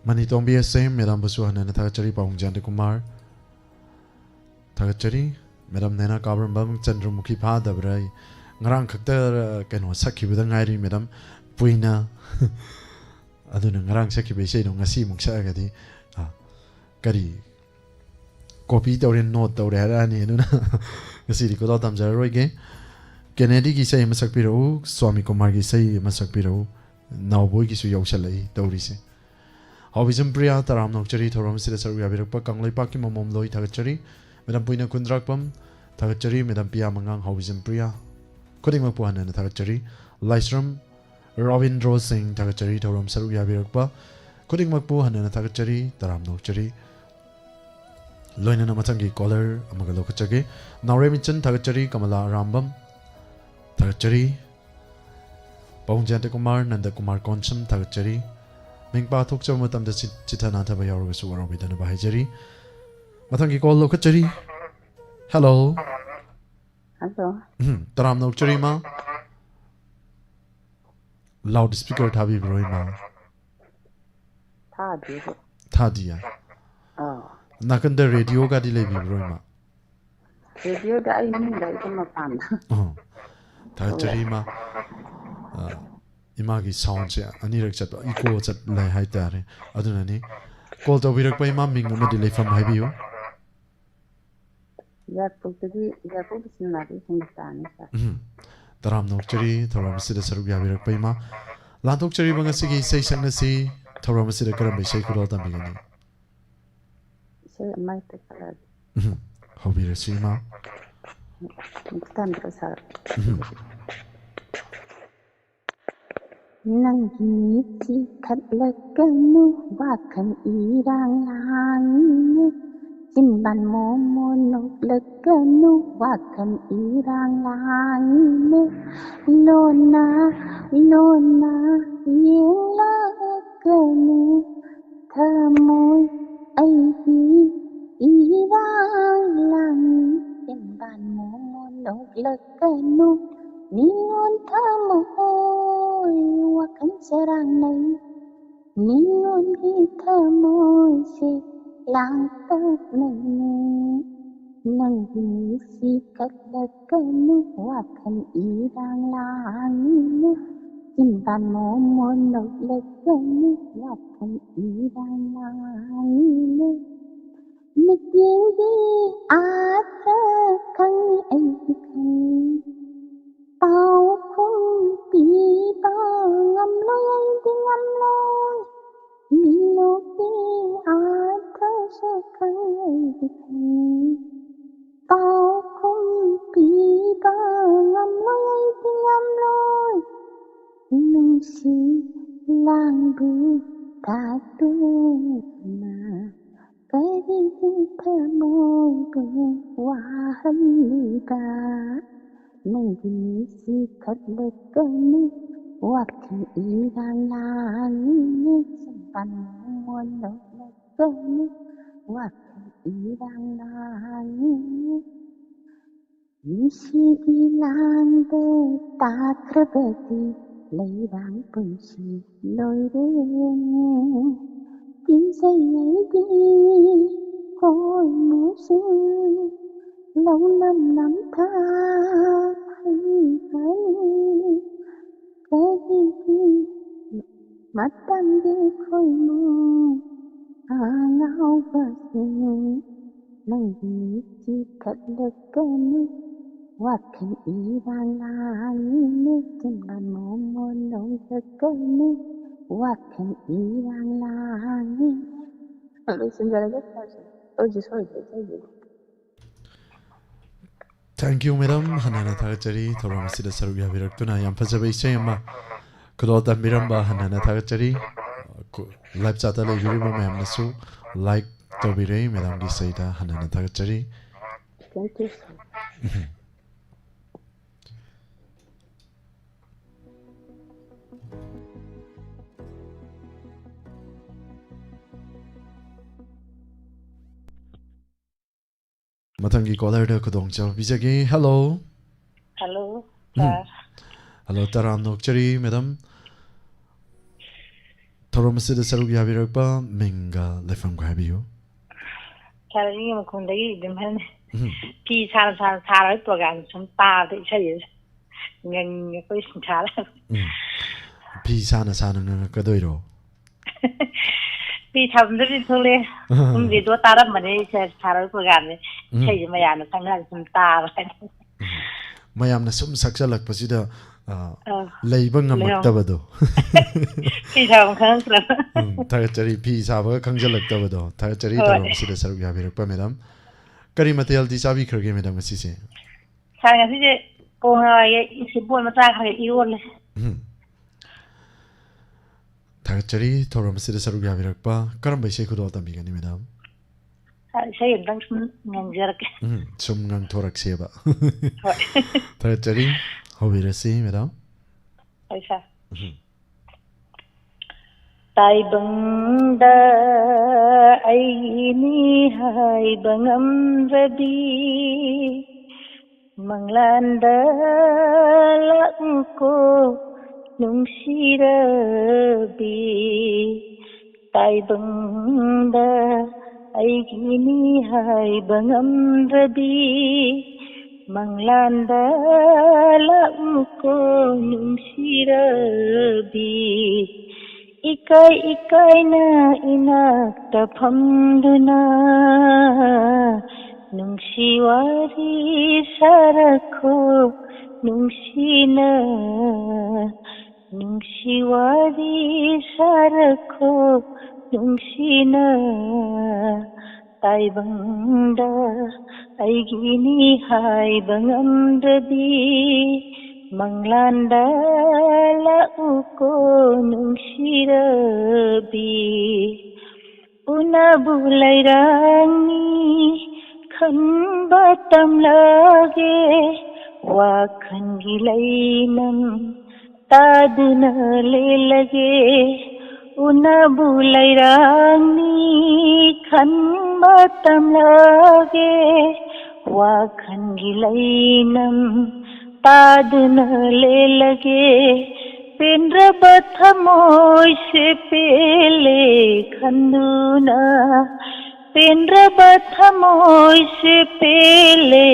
A: Manitombi SM, Madam Basuhanana Tagachari, Pawang Jante Kumar Tagachari, Madam Nena Governor Bam Chandramukhi Padabrai, ngarang khakta keno sakibada ngairi madam puina aduna ngarang sakibe sei no ngasi muksa gadi kari copy tawre note tawre harani aduna ngasi ri ko tam jar roige Kennedy gi sei masak piro Swami Kumar gi sei masak piro nawboy gi su yausalai tawri se Hobism Priya taram nokchari thoram sida saru yabirakpa kangloi pakki momom loi thagachari madam puina kundrakpam thagachari madam Pia Mangang Hobism Priya Kuding Mapuana Tagachari, Lysram, Ravindra Singh Tagachari, Thoram Saruk Yabirakpa, Kuding Mapuana Tagachari, Taram Nokchari, Loinana Matangi Collar, Amagalokachage, Nauremichan Tagachari, Kamala Rambam, Tagachari, Paunjante Kumar, Nanda Kumar Koncham Tagachari, Mingpa Tokcha Matam the Chitanata Bayarusu Warabidana Bahajari, Matangi Call Lokachari. Hello.
J: Hello.
A: Taram Nokchari ma. Loudspeaker thabi broi ma. Thadiya.
J: Oh.
A: Nakanda radio ga di lebi broi ma.
J: Radio da ai ni dai kuma pan.
A: Oh. Tagachari ma. Imagi sound se anirak chat echo chat lai hai tare. Aduna ni call to virak pa ima ming ma di lefam hai biyo.
H: ꯏꯌꯥꯔꯄꯣꯔꯠꯇꯁꯨ ꯂꯥꯛꯏ ꯍꯤꯟꯗꯨꯁꯇꯥꯟꯅꯤ ꯁꯥꯔ
A: Taram nokchari thoram sida saruk yabirak paima lanthokchari bangasigi sei sangnasi thoram sida karam sei kudal tambigani
H: isay amay tekala
A: hobirasi ma
H: Tantra sir. Nangiti katlaganu wakan irang langit Simban mo monoglaganu wakan irang langit Lona, lona, ilaganu Thamoy ay di irang langit Simban mo monoglaganu Ningon thamoy wakan sarang nay Ningon thamoy si lang tag nay Nang sikat laganu wakan irang langit Simban mo monoglaganu wakan irang langit Nagindi ata kang ay kang Bao khung pi ba ngam loi ay di ngam loi Ni lo pi ata sa kang ay di kang Bao khung pi ba ngam loi ay di ngam loi Nung si lang bu ta tu na Kari tha môi bu wa hân ba Nangini sikat laganu wakan irang langit Simpan mo laganu wakan irang langit Nisidi lang de takrabati Layrang punsi loi rin Tin say ay di Khôi mũ sinh Lâu năm tha mắt tâm đi khôi mù ngao và sinh nang di chi cất lực cơn Wat kan irang langit Simban mo monoglaganu wakan irang langit Listen, sorry.
A: Thank you, madam. Hanana Thagachari, Thoram Sida Sarugya Viraktuna, Yampazaba Isayama, Kudota Miramba, Hanana Thagachari, Live Chatale Yurima Mam Nasu, like Tobire, Madam Gisaida, Hanana Thagachari.
H: Thank you, sir.
A: Matangi caller da kudong chal bijagi. Hello.
C: Hello, sir.
A: Hello, Taram nokchari, madam. Thoram sida saruk yabirakpa minga lefam ghabiyo.
C: Kari yung kundagi dimhan. Pi sara program sum ta de sai ngang ko sin sara.
A: Pi sana nga kadoiro.
C: Pi thamdri thole video taram mane sara program ne sai mayana sangna sum ta
A: mayamna sum sakjalakpasida leiba ngamaktabado
C: pi tham khangla
A: Thagachari pi saba khangjalaktabado Thagachari tarom sida saruk yabirakpa madam kari matel di sabi khirge madam asise
C: sanga sije ponga ye sibol mata khare iwol
A: Thagachari tarom sida saruk yabirakpa karam baisai khudo tambigani madam
C: sai endang ngang jerke
A: sum ngang thorak seba Thagachari hobirasi madam
C: Aisa Tai bangda aini hai bangam rabi manglanda langko nungsirabi Tai bangda aini hai bangam rabi manglanda langko nungsirabi ikai na inakta phamduna ꯅꯨꯡꯁꯤꯋꯥꯔꯤ ꯁꯥꯔꯛꯈꯣ ꯅꯨꯡꯁꯤꯅ ꯅꯨꯡꯁꯤꯋꯥꯔꯤ ꯁꯥꯔꯛꯈꯣ ꯅꯨꯡꯁꯤꯅ ꯇꯥꯏꯕꯪꯗ ꯑꯩꯒꯤꯅꯤ ꯍꯥꯏꯕ ꯉꯝꯗ꯭ꯔꯗꯤ ꯃꯪꯂꯥꯟꯗ ꯂꯥꯛꯎꯀꯣ ꯅꯨꯡꯁꯤꯔꯕꯤ ꯎꯅꯕꯨ ꯂꯩꯔꯥꯡꯅꯤ ꯈꯟꯕ ꯇꯝꯂꯒꯦ ꯋꯥꯈꯜꯒꯤ ꯂꯩꯅꯝ ꯇꯥꯗꯨꯅ ꯂꯦꯜꯂꯒꯦ ꯎꯅꯕꯨ ꯂꯩꯔꯥꯡꯅꯤ खन्बा तमलागे वाखनगी लैनम तादुन ले लगे पेंद्रब थमोय से पेले खंदुना पेंद्रब थमोय से पेले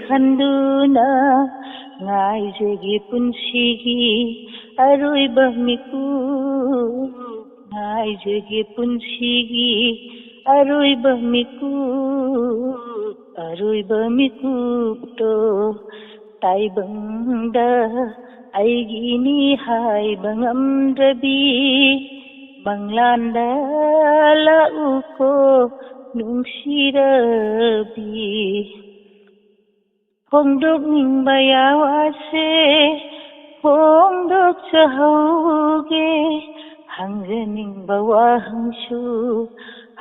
C: खंदुना ngaijegi punsigi aruiba miku ngaijegi punsigi aruiba miku to taibangda aigini haiba ngamdrabi banglanda lauko nungsirabi Hongdok ning bayawase Hongdok sahauge Hangja ning bawa hangshu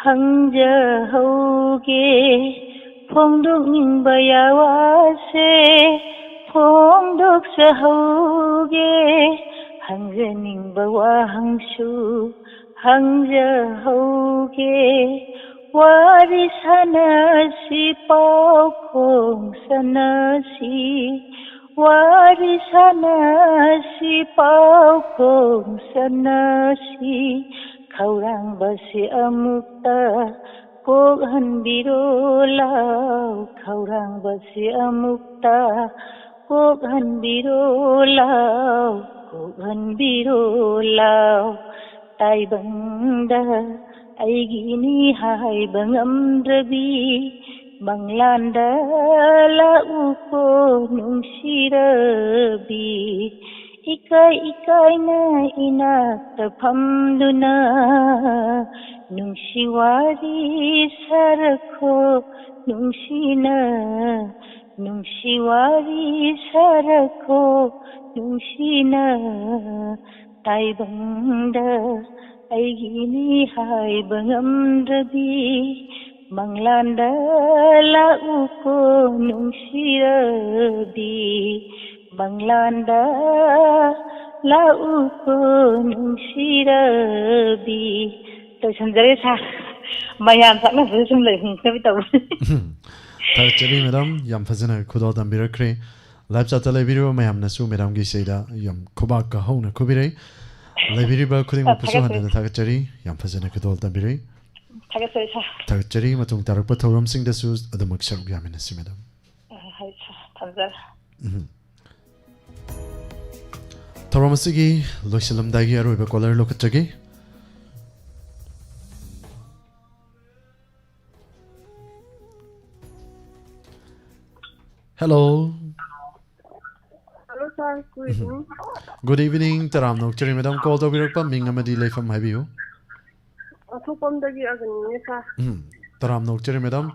C: Hangja hauge Hongdok ning bayawase Hongdok sahauge Hangja ning bawa hangshu Hangja hauge Wari sanasi paukong sanasi Wari sanasi paukong sanasi Kaurang basi amukta Kohan birolau Kaurang basi amukta Kohan birolau Taibangda aigini haiba ngamdrabi banglanda lauko nungsirabi ikai na inakta phamduna nungsiwari sarakho nungsina nungsiwari sarakho nungsina taibangda aigini haiba ngamdrabi manglanda lauko nungsirabi manglanda lauko nungsirabi to sanjare sa mayam sakna sum lai hung kabi taw
A: Chari madam yam fazana khudo tambirakre live chat le video mayam nasu madam gi seida yam khoba ka hona khobirei Laibiriba kuding mapuso handana thagachari yam fazana kadol tambiri thagachari matung tarakpa thoram sing dasu adamak saruk yamina si madam
C: hai thanjar
A: thoram asigi loisalam dagi aroiba caller lokachagi Hello
N: Hello sir, good evening.
A: Good evening, Taram Nokchari madam call to birakpa ming amadi leifam haibiu.
N: Athopamdagi agani sir.
A: Taram Nokchari madam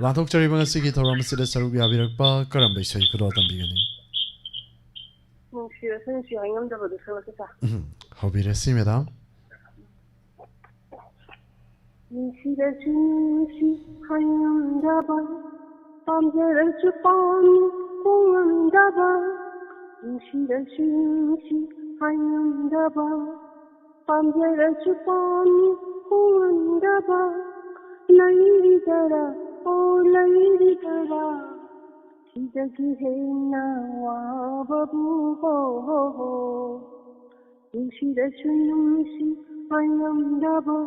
A: Lanthokchari banga sigi thoram sida saruk yabirakpa karam baisai kudo tambigani.
N: Nungshira sensi ayam da badu sir sir.
A: Hobirasi madam.
N: Nungshira sensi ayam da badu pamjara chupani kungam da badu Nungshira sensi ayam da badu pamjara chupani kungam da badu Lairi dara Sidagi hena wababu ho Nungshira sensi ayam da badu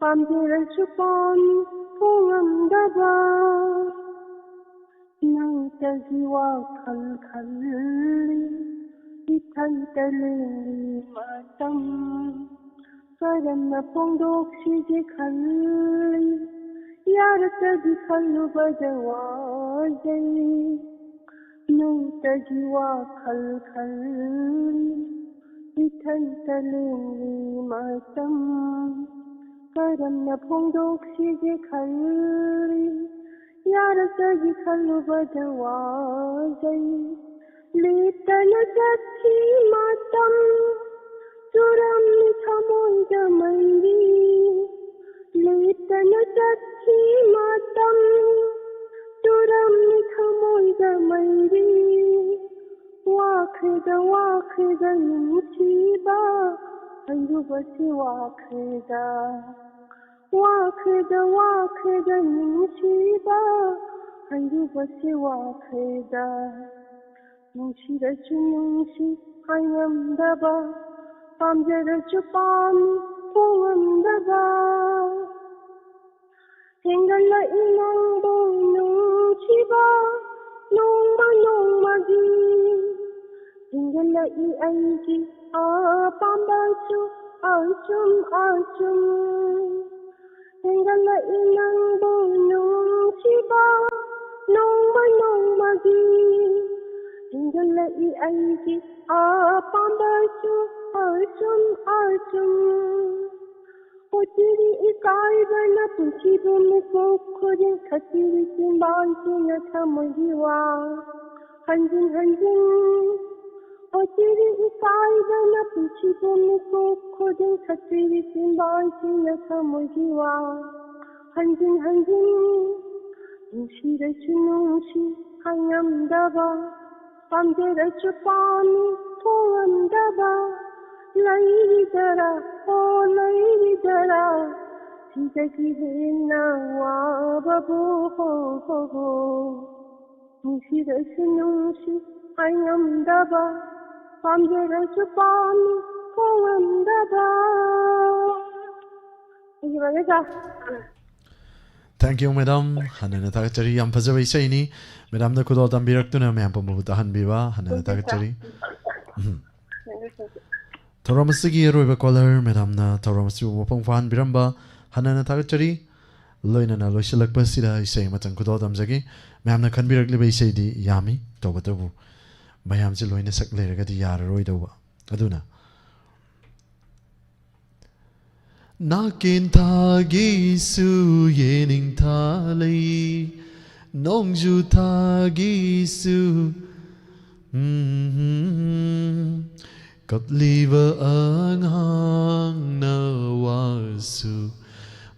N: pamjara chupani kungam da badu Nangtagi wakal khalli Ithantali matam Karamna pongdok sige khalli यारतगी खल्लुबदा वाजै ꯅꯨꯡꯇꯒꯤ ꯋꯥꯈꯜ ꯈꯜꯂꯤ ꯏꯊꯟꯇ ꯂꯦꯡꯂꯤ ꯃꯇꯝ ꯀꯔꯝꯅ ꯐꯣꯡꯗꯣꯛꯁꯤꯒꯦ ꯈꯜꯂꯤ ꯌꯥꯔꯛꯇꯒꯤ ꯈꯜꯂꯨꯕꯗ ꯋꯥꯖꯩ ꯂꯦꯞꯇꯅ ꯆꯠꯈꯤ ꯃꯇꯝ ꯆꯨꯔꯝꯃꯤ ꯊꯃꯣꯏꯗ ꯃꯩꯔꯤ ꯂꯦꯞꯇꯅ ꯆꯠꯈꯤ ꯃꯇꯝ ꯆꯨꯔꯝꯃꯤ ꯊꯃꯣꯏꯗ ꯃꯩꯔꯤ 와크다 눈치봐 한두번씩 와크다 눈치봐 한두번씩 와크다 눈치라주 눈치 하얀다봐 밤새라주 밤이 통한다봐 생각나 이낭보 눈치봐 농마기 생각나 이 아이기 밤바주 아줌 생각나 이 낭보 눈치봐 농마기 생각나 이 아이기 밤바주 아줌 어찌리 이 까이바나 분치범의 꽃코린 가지리 신방지나 참으리와 한진 어찌리 이 까이바나 분치범의 꽃코린 가지리 신방지나 참으리와 한진 눈시래주 눈시 하얀다봐 밤새래주 밤이 통한다봐 लैरिदरा जिंदगी है नवा बबू हो मुशी आयमदाबा पामजरसु पामी होंदाबा
A: Thank you, madam. Hanana takachari yam fazawai saini. Madam na kudo tambiraktu na mayam pamubuta hanbiwa. Hanana takachari. Tauramasi roiba caller madam na tauramasi mapang fan biramba hanana takachari loina na loisilakpa sida isai matang kudo tamjagi madam na khanbirakliba isai di yami tawbatabu mayam se loina sak leragadi yararoi dawba aduna nakin thagi su yening thalai nongju thagi su Kapliva anghang na wasu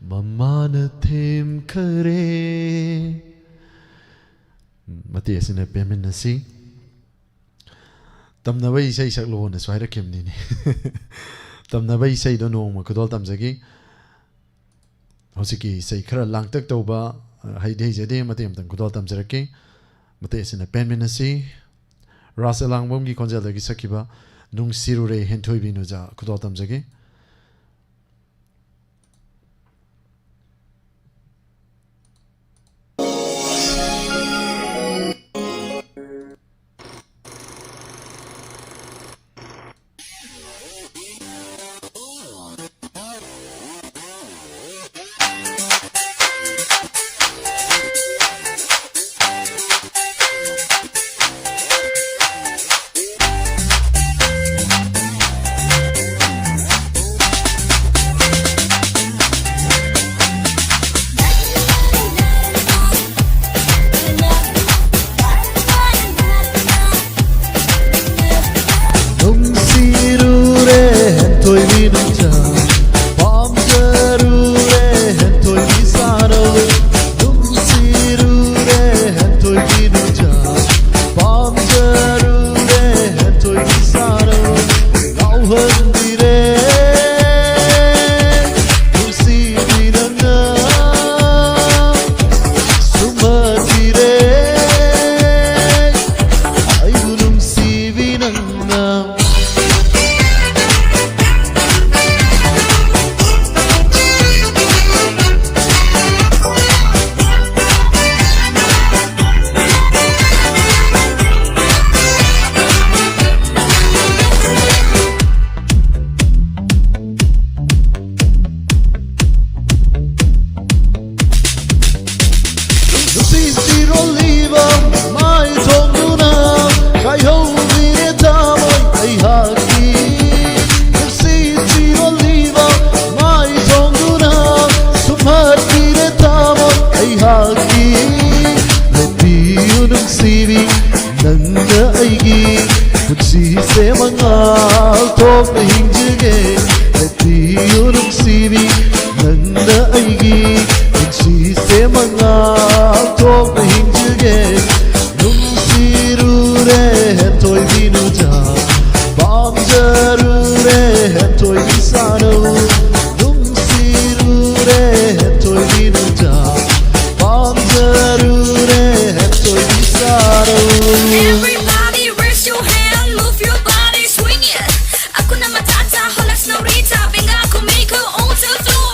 A: mamana them kare mati asina pemen nasi tamna bai sai sak lo na swai rakim ni tamna bai sai do no ma kudol tamjagi hosiki sai khara langtak toba hai dei jade mati am tan kudol tamjarake mati asina pemen nasi rasalang bom gi konja lagi sakiba nung sirure hentoi binuja kudo tamjagi
K: ꯊꯣꯛꯅ ꯍꯤꯡꯖꯒꯦ ꯂꯦꯞꯄꯤꯌꯨ ꯅꯨꯡꯁꯤꯕꯤ ꯅꯪꯅ ꯑꯩꯒꯤ ꯄꯨꯟꯁꯤꯁꯦ ꯃꯉꯥꯜ ꯊꯣꯛꯅ ꯍꯤꯡꯖꯒꯦ ꯅꯨꯡꯁꯤꯔꯨꯔꯦ ꯍꯦꯟꯊꯣꯏꯕꯤ ꯅꯨꯡꯖꯥ ꯄꯥꯝꯖꯔꯨꯔꯦ ꯍꯦꯟꯊꯣꯏꯕꯤ ꯁꯥꯅꯧ ꯅꯨꯡꯁꯤꯔꯨꯔꯦ ꯍꯦꯟꯊꯣꯏꯕꯤ ꯅꯨꯡꯖꯥ ꯄꯥꯝꯖꯔꯨꯔꯦ ꯍꯦꯟꯊꯣꯏꯕꯤ 사랑을
L: Everybody raise your hand, move your body, swing it. Hakuna Matata, hola señorita, venga conmigo on the floor.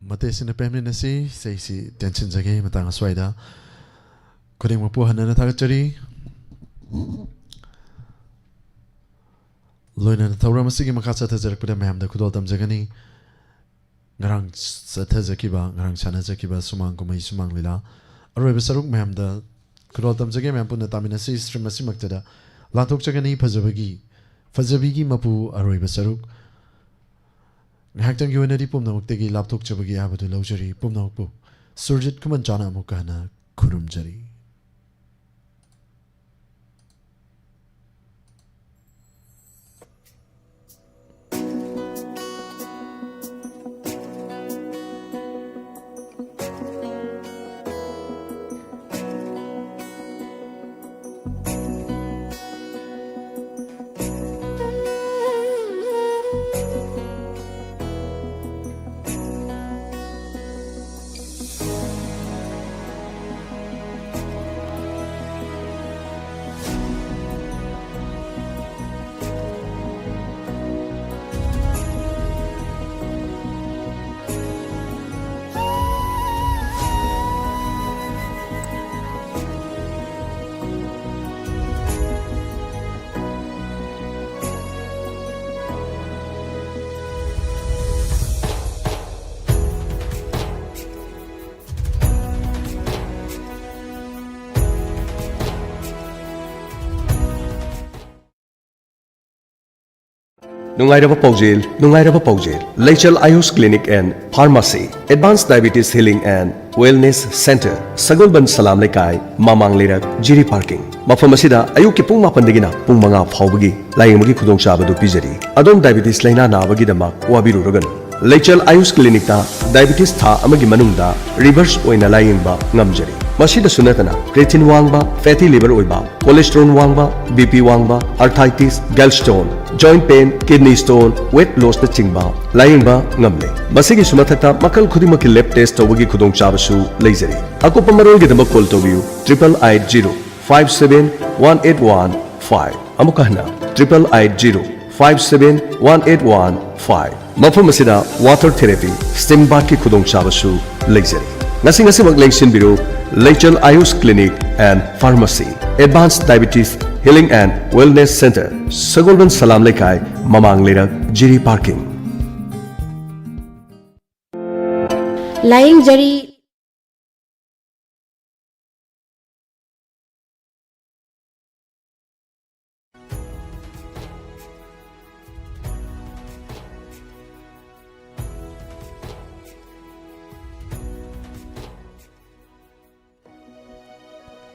A: Matesina pemninasi seisi tension jage matang aswaida kuring mapu hanana thagachari loina thawra masigi makha sathajar pada meham da khudol tamjagani ngarang sathajakiba ngarang chana jakiba sumang kumai sumang lila aroi besaruk meham da khudol tamjage meham punna taminasi stream masi maktada lantok jagani fajabigi mapu aroi besaruk Ngahaktan giwanadi pumnamukdagi laptok chabagi abadu laujari pumnamukpu surjit kuman jana amukana kurumjari.
O: Nungairaba Paujel, Leichal Ayush Clinic and Pharmacy, Advanced Diabetes Healing and Wellness Center, Sagolban Salam Lekai, Mamang Lirak, Jiri Parking. Mafamasida, Ayuki Pung Mapandagina, Pung Manga Paubagi, Layamagi Kudong Shabadu Pizari, Adon Diabetes Laina Navagi Dama, Wabiru Rogan. Leichal Ayush Clinic ta, Diabetes Tha Amagi Manungda, Reverse Oina Layingba, Ngamjari. Masida Sunatana, creatine wangba, fatty liver oiba, cholesterol wangba, BP wangba, arthritis, gallstone, joint pain, kidney stone, weight loss na chingba, layingba ngamle. Masigi sumathata makal khudimaki lab test tawagi khudong chabasu leizari. Ako pamarol gidama call tawiyu 8880571815. Amukahna 8880571815. Mafam asida water therapy, stem bath ki khudong chabasu leizari. Ngasi wak lengsin biru Leichal Ayush Clinic and Pharmacy, Advanced Diabetes Healing and Wellness Center, Sagolban Salam Lekai, Mamang Lirak, Jiri Parking.
P: Lying Jari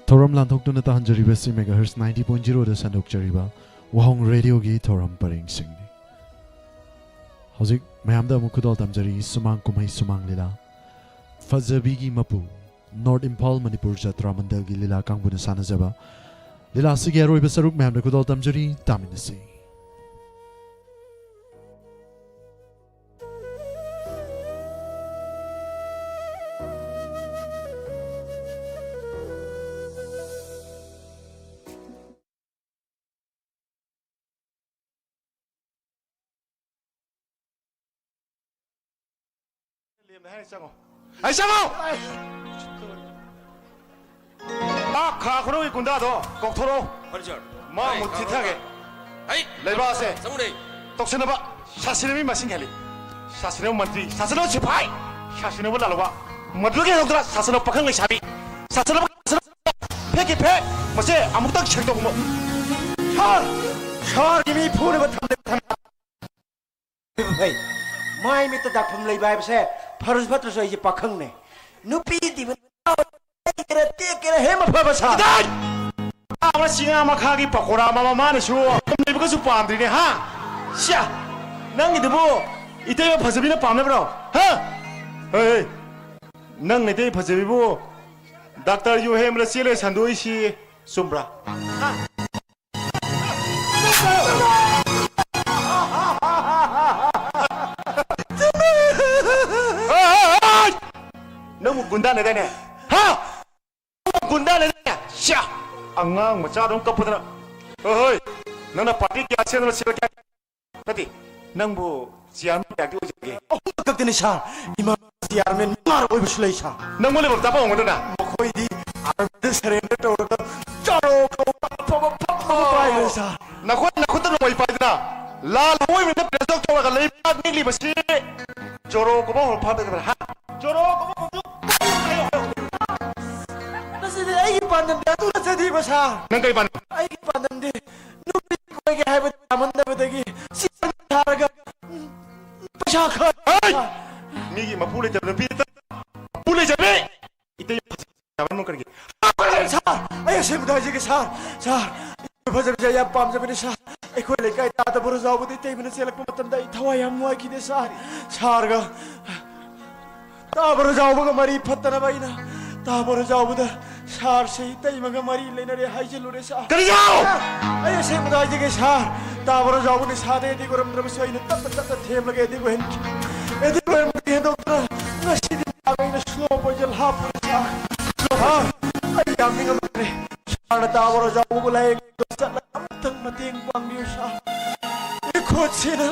A: Thoram Lanthok Dunata Hanjariba C MHz 90.0 da Sandok Jariba Wahong Radio gi thoram paring singni Hauzik mayamda mu khudol tamjari sumang kumai sumang lila Fazabi gi mapu North Impal Manipur Jatra Mandal gi lila kangbuna sanajaba Lila asigi aroiba saruk mayamda khudol tamjari taminasi
Q: Ai sang không? 아, 가그로이 군다도 꼭토로. 마 못티타게. 아이, 레바세. 성우리. 똑신어봐. 샤시름이 마신게리. 샤시름 만트리. 샤시름 치파이. 샤시름을 날로와. 멋르게 속더라. 샤시름 박한 거 샤비. 샤시름 패기 패. 뭐세 아무것도 책도 뭐. 샤 이미 폰에 탐내.
R: Hey, mai mi ta dak phum lei bai se pharus phat so ye pakhang ne nupi di ba kera te kera he ma pha ba sa
Q: dai ama singa ma khagi pakora ma ma ne shu nei ba su pam dri ne ha sha nang ni bu ite ba phasabi na pam ne bro ha hey nang ne te phasabi bu doctor yu hem la sile sandoi si sumbra ha nang mu gunda ne ne ha gunda ne ne sha angang macha dong kapudana oi nang na party kya se na sila kya nati nang bu siam kya ki ojage
R: oh kak tini sa ima siar men mar oi buslei sa
Q: nang mole ba ba ngona na
R: khoi di ar surrender to charo ko pa pai sa
Q: na khot no oi pai na lal hoi me presok to ga lei pa ni li basi joro ko ba hol pa de ha joro ko ba
R: Nasi ai pandam dia tu nasi di basa.
Q: Nang kai pan.
R: Ai pandam di. Nupi ko ke hai bet aman da betagi. Si harga. Pasha kha.
Q: Ai. Ni gi mapule jab nabi ta. Pule jabe. Ite jaban mo karge.
R: Sar. Ai se mudai ji ke sar. Sar. Bhajar jaya pam jabe ni sar. Ai ko le kai ta da buru jabu di te mena selak matam dai thawai am moi ki de sar. Sar ga. Ta buru jabu ga mari phattana baina. Ta buru jabu da Sar se tai maga mari lena re hai jelu re sa
Q: kari jao
R: ay se mudai ji ke sar ta baro jabu ni sa de di goram dram sai na tat them lage di go hen edi go em di doctor na si di agai na slow po jel ha pu sa ha ay yaming amre sar na ta baro jabu ko lai do sa na tang mating pang ni sa e khot se na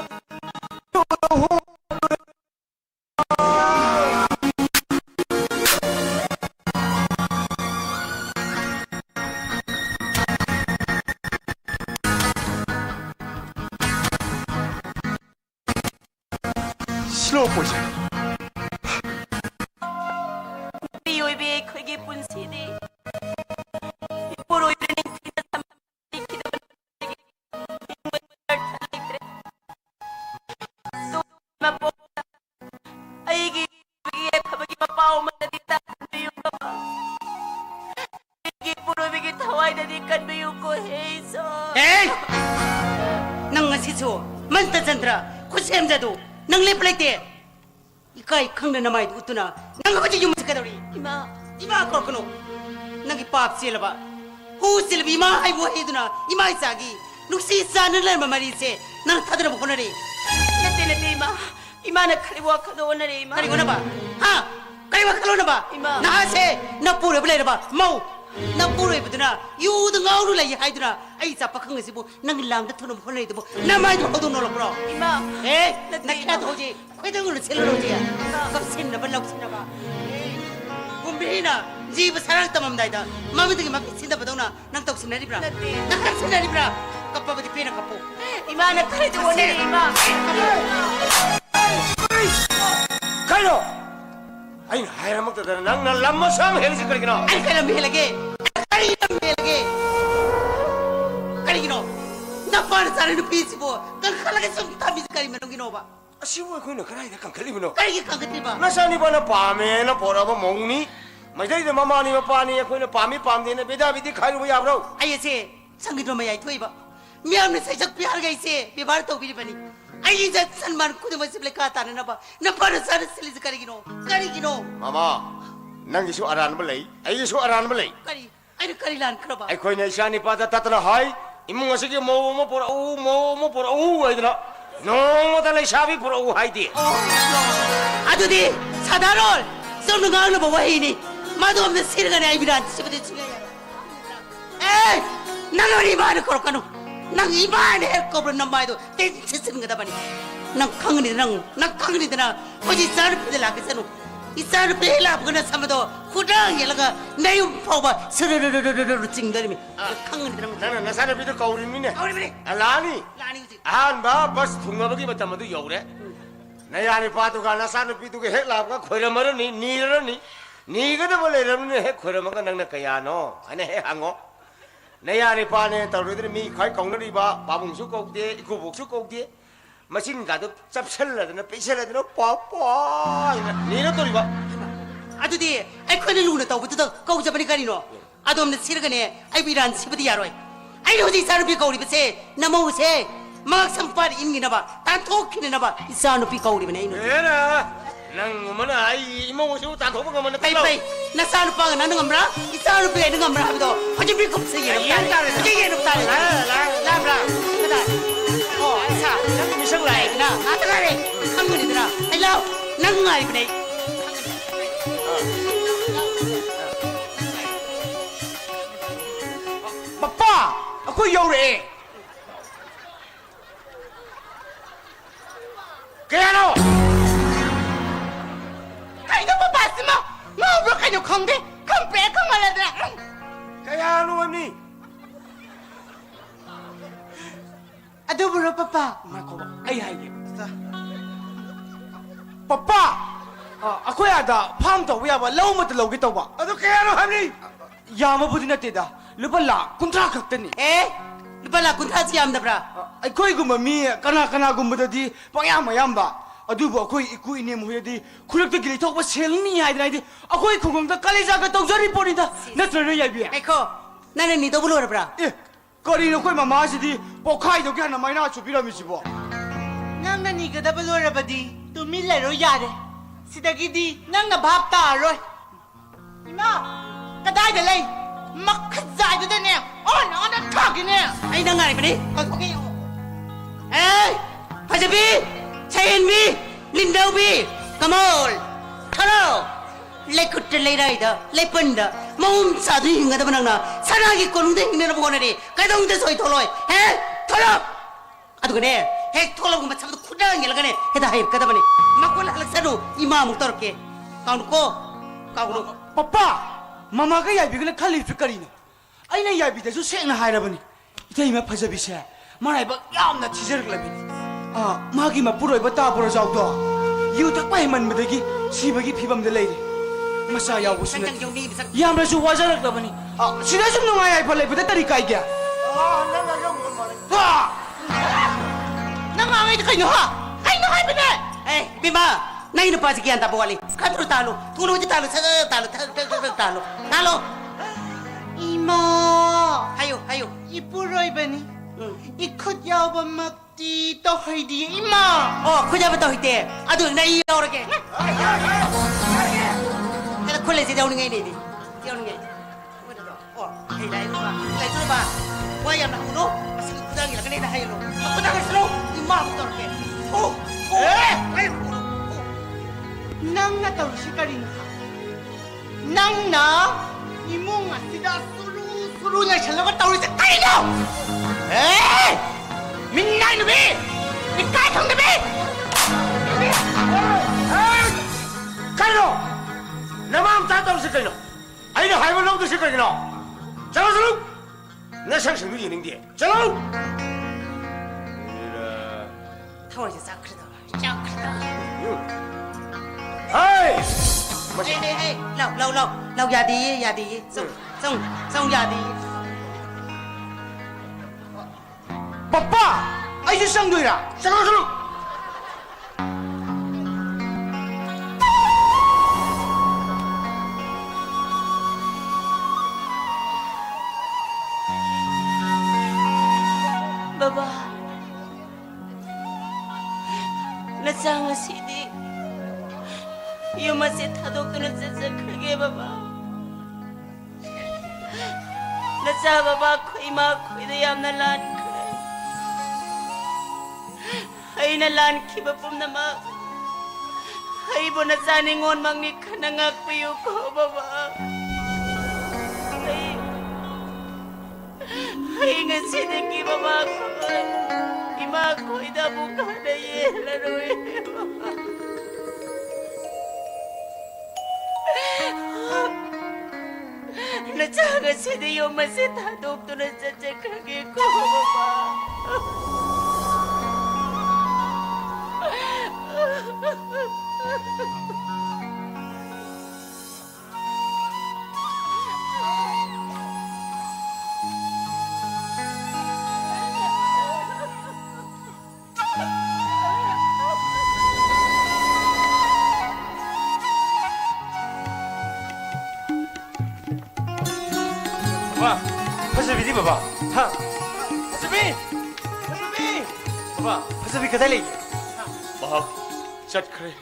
Q: slow poise
S: Bioi be khoi pun si di puro irening tina sam kido so ma po ai gi phabagi ma pau ma di ta yu ba gi puro be gi thawai da di kan yu ko hey so
T: hey nang ngasi so man ta chandra khusem jadu nang le plate ikai khangna namai utuna nang ba ji yum sakadori ima ko kono nang pap selaba hu selbi ma ai bo heduna ima isagi nuksi sana le mamari se nang thadra bo konari
S: nate ima na khali wa khado onare ima
T: kari gona ba ha kari wa khalo na ba na se na pure ble ba mau na pure buduna yu du ngau ru lai haiduna ai sa pakhang si bo nang lam da thunum khonai de bo na mai do do no lo bro
S: ima
T: na kya do ji khoi dang lu selo ro ji kap sin na ba lok sin na ba gumbina जीव सरल तमम दाइदा ममिदगी मक सिंदा बदौना नंग तोक scenery ब्रा नंग scenery ब्रा kappa बदी पेना Copco
S: इमान खरे तो ओने इमा
R: काइनो आई हायरा मक त नंग न लम्म सम हेल से करिनो
T: आई कलम हेलगे करिनो न पान सारे नु पीस बो तन खलगे सम तामिज करि मनोगिनो बा
R: असिबो खोइनो खराइ द कंखलि बनो
T: करि कंखलि बा
R: नसानी बना पामे न पोराबो मोंगनी मजै द ममानी मपानी खोइनो पामी पामदिने बेदा बिदि खाइरु याब्रो
T: आइसे संगीत रो मयाइ थोइबा 미안해 살짝 비하가 있지 비말 또 비리바니 아이 이제 산만 구두만 집에 가다는 나봐 나 바로 사는 슬리즈 가리기노
Q: 마마 낭기수 아라는 벌레 아이기수 아라는 벌레
T: 가리 아이 가리란 그러봐
Q: 아이코이네 이샤니 빠다 따따나 하이 이몽어시기 뭐뭐 보라 오 아이들아 너무 달래 샤비 보라 오 하이디
T: 아두디 사다롤 썸는 가을로 보고 해이니 마도 없는 세르가네 아이비란 집어대 중요해 에이 나는 이만을 걸었가노 난 이만을 헬거브를 남마에도 댄치 쓰는 거다 보니 난 강은이들아 어디 사르피들 나겠어노 이 사르피 라브거나 삼아도 후랑 연락가 내용 봐봐 스르르르르르 찡더리미 강은이들아
Q: 나는 나 사르피들 거울이미네
T: 거울이미네
Q: 라니 한바 버스 통과하기 맞다마도 여우래 내 안에 봐도가 나 사르피두게 헬라브가 거려머르니 니러니 니가도 벌레러니 해 거려머가 낭낙가야노 아니 해 항어 내 안에 봐네 따로들 미 거의 공놀이봐 바봉수 꼭대 구복수 꼭대 마신 가도 짭셀라드나 삐셀라드나 뽀뽀 니는 또리 봐
T: 아두디 아이 커는 누구나 떠부터 거기 잡으니 가리노 아도 없는 시르가네 아이 비란 시부디 야로이 아이 어디 사르비 거우리 버세 나모세 막 삼파리 임기나봐 단 토키나봐 이 사르비 거우리네 이노
Q: 에라 난 어머나 아이 이모고시고 다 도망가면
T: 빠이빠이 나 사르빠가 나는 감라 이 사르비가 있는 감라 하면도 아주 비겁세 얘는 어제 얘는 없다네 라브라 그다 사 미성라이 나 아따가래 한문이들아 알라우 낭가이 그네
R: Papa, ako yore.
Q: Kaya ano?
T: Kaino pa basi mo? Ngobro kayo kongde? Kampe kong maladra.
Q: Kaya ano ni?
T: Ado bro papa.
R: Mako ba? Ay. Papa, ako yada farm to wiya ba law mo talaw gito ba?
Q: Ano kaya ano ni?
R: Yama budi na teda. Lubala, kuntra kaktan ni.
T: Lubala kuntra si yam da bra.
R: Ay koy gumami kana gumudadi payam ba. Adubo akoy iku ine mo yadi kulak gili tok ba selni ay dai akoy khungong da kalija ka tok jari pori da natra re yabi.
T: Eko, nanen ni do bulo bra.
R: Kori no koy mama sidi pokhai do kana maina chupira mi sibo.
T: Nang nani ka da bulo ra badi tumila ro yare. Sidagidi nang na bhap ta roy. Ima, kadai da lay. Makazay do ne. On talking ne. Ay nangari ba ni? Okay. Hey, Pajabi, Chayanbi, Lindobi, Kamal, Karo. Lekut lay da, lepanda. Maum sa du hinga da banang saragi konung de hinga bo nari. Kadong de soi tholoi. He, tholo. Adu gane. He tholo gum cham khudang yel gane. He da hai kada bani. Makol halak sadu imam torke. Kaun ko.
R: Papa. Mama ka yabi gana khali fikari na ai na yabi da su se na haira bani itai ma phajabi se marai ba yam na chijar glabi magi ma puroi ba ta pura jaw do yu tak pai man madagi sibagi phibam da leire masa yaw bu sun yam ra su wajar la bani sida sum no ai phale ba tari kai gya
T: na ma ngai kai no ha hai bine bima nai no pa kian ta bawali kadru talo tulo ji talo talo Ima hayo ipuroi bani ikut yawa makti to haidi ima kuja ba to hite adu nai yorge kada kole si daun ngai ni hey lai ba wa ya na uno masih kudang ya kene da haylo kudang selo ima torke nang na tahu sekali nang na imong sida suru nya chalaga tahu sekali lo minai nubi mikai thong nubi
Q: Kalo namam ta tahu sekali lo ai na hai lo tu sekali lo chalo na sang sang ni ning die chalo
T: tahu je sakrida
Q: Hey!
T: Hey, lau ya đi, xong ya đi.
R: Papa, ai ju sang doi ra?
Q: Sang.
S: yum ase thadokduna chachakhrage baba nacha baba khoima khoida yamna lan aina lan khiba pumnama aibo nacha ningon mangni khanangak piyu ko baba ai ngasidagi baba ko ima khoida bukada yelaroi nachaga sida yom ase thadokduna chachakhrage ko baba
Q: Baba, Pasabi di baba. Ha, Pasabi, baba, Pasabi kata lagi. Baba, chat kare.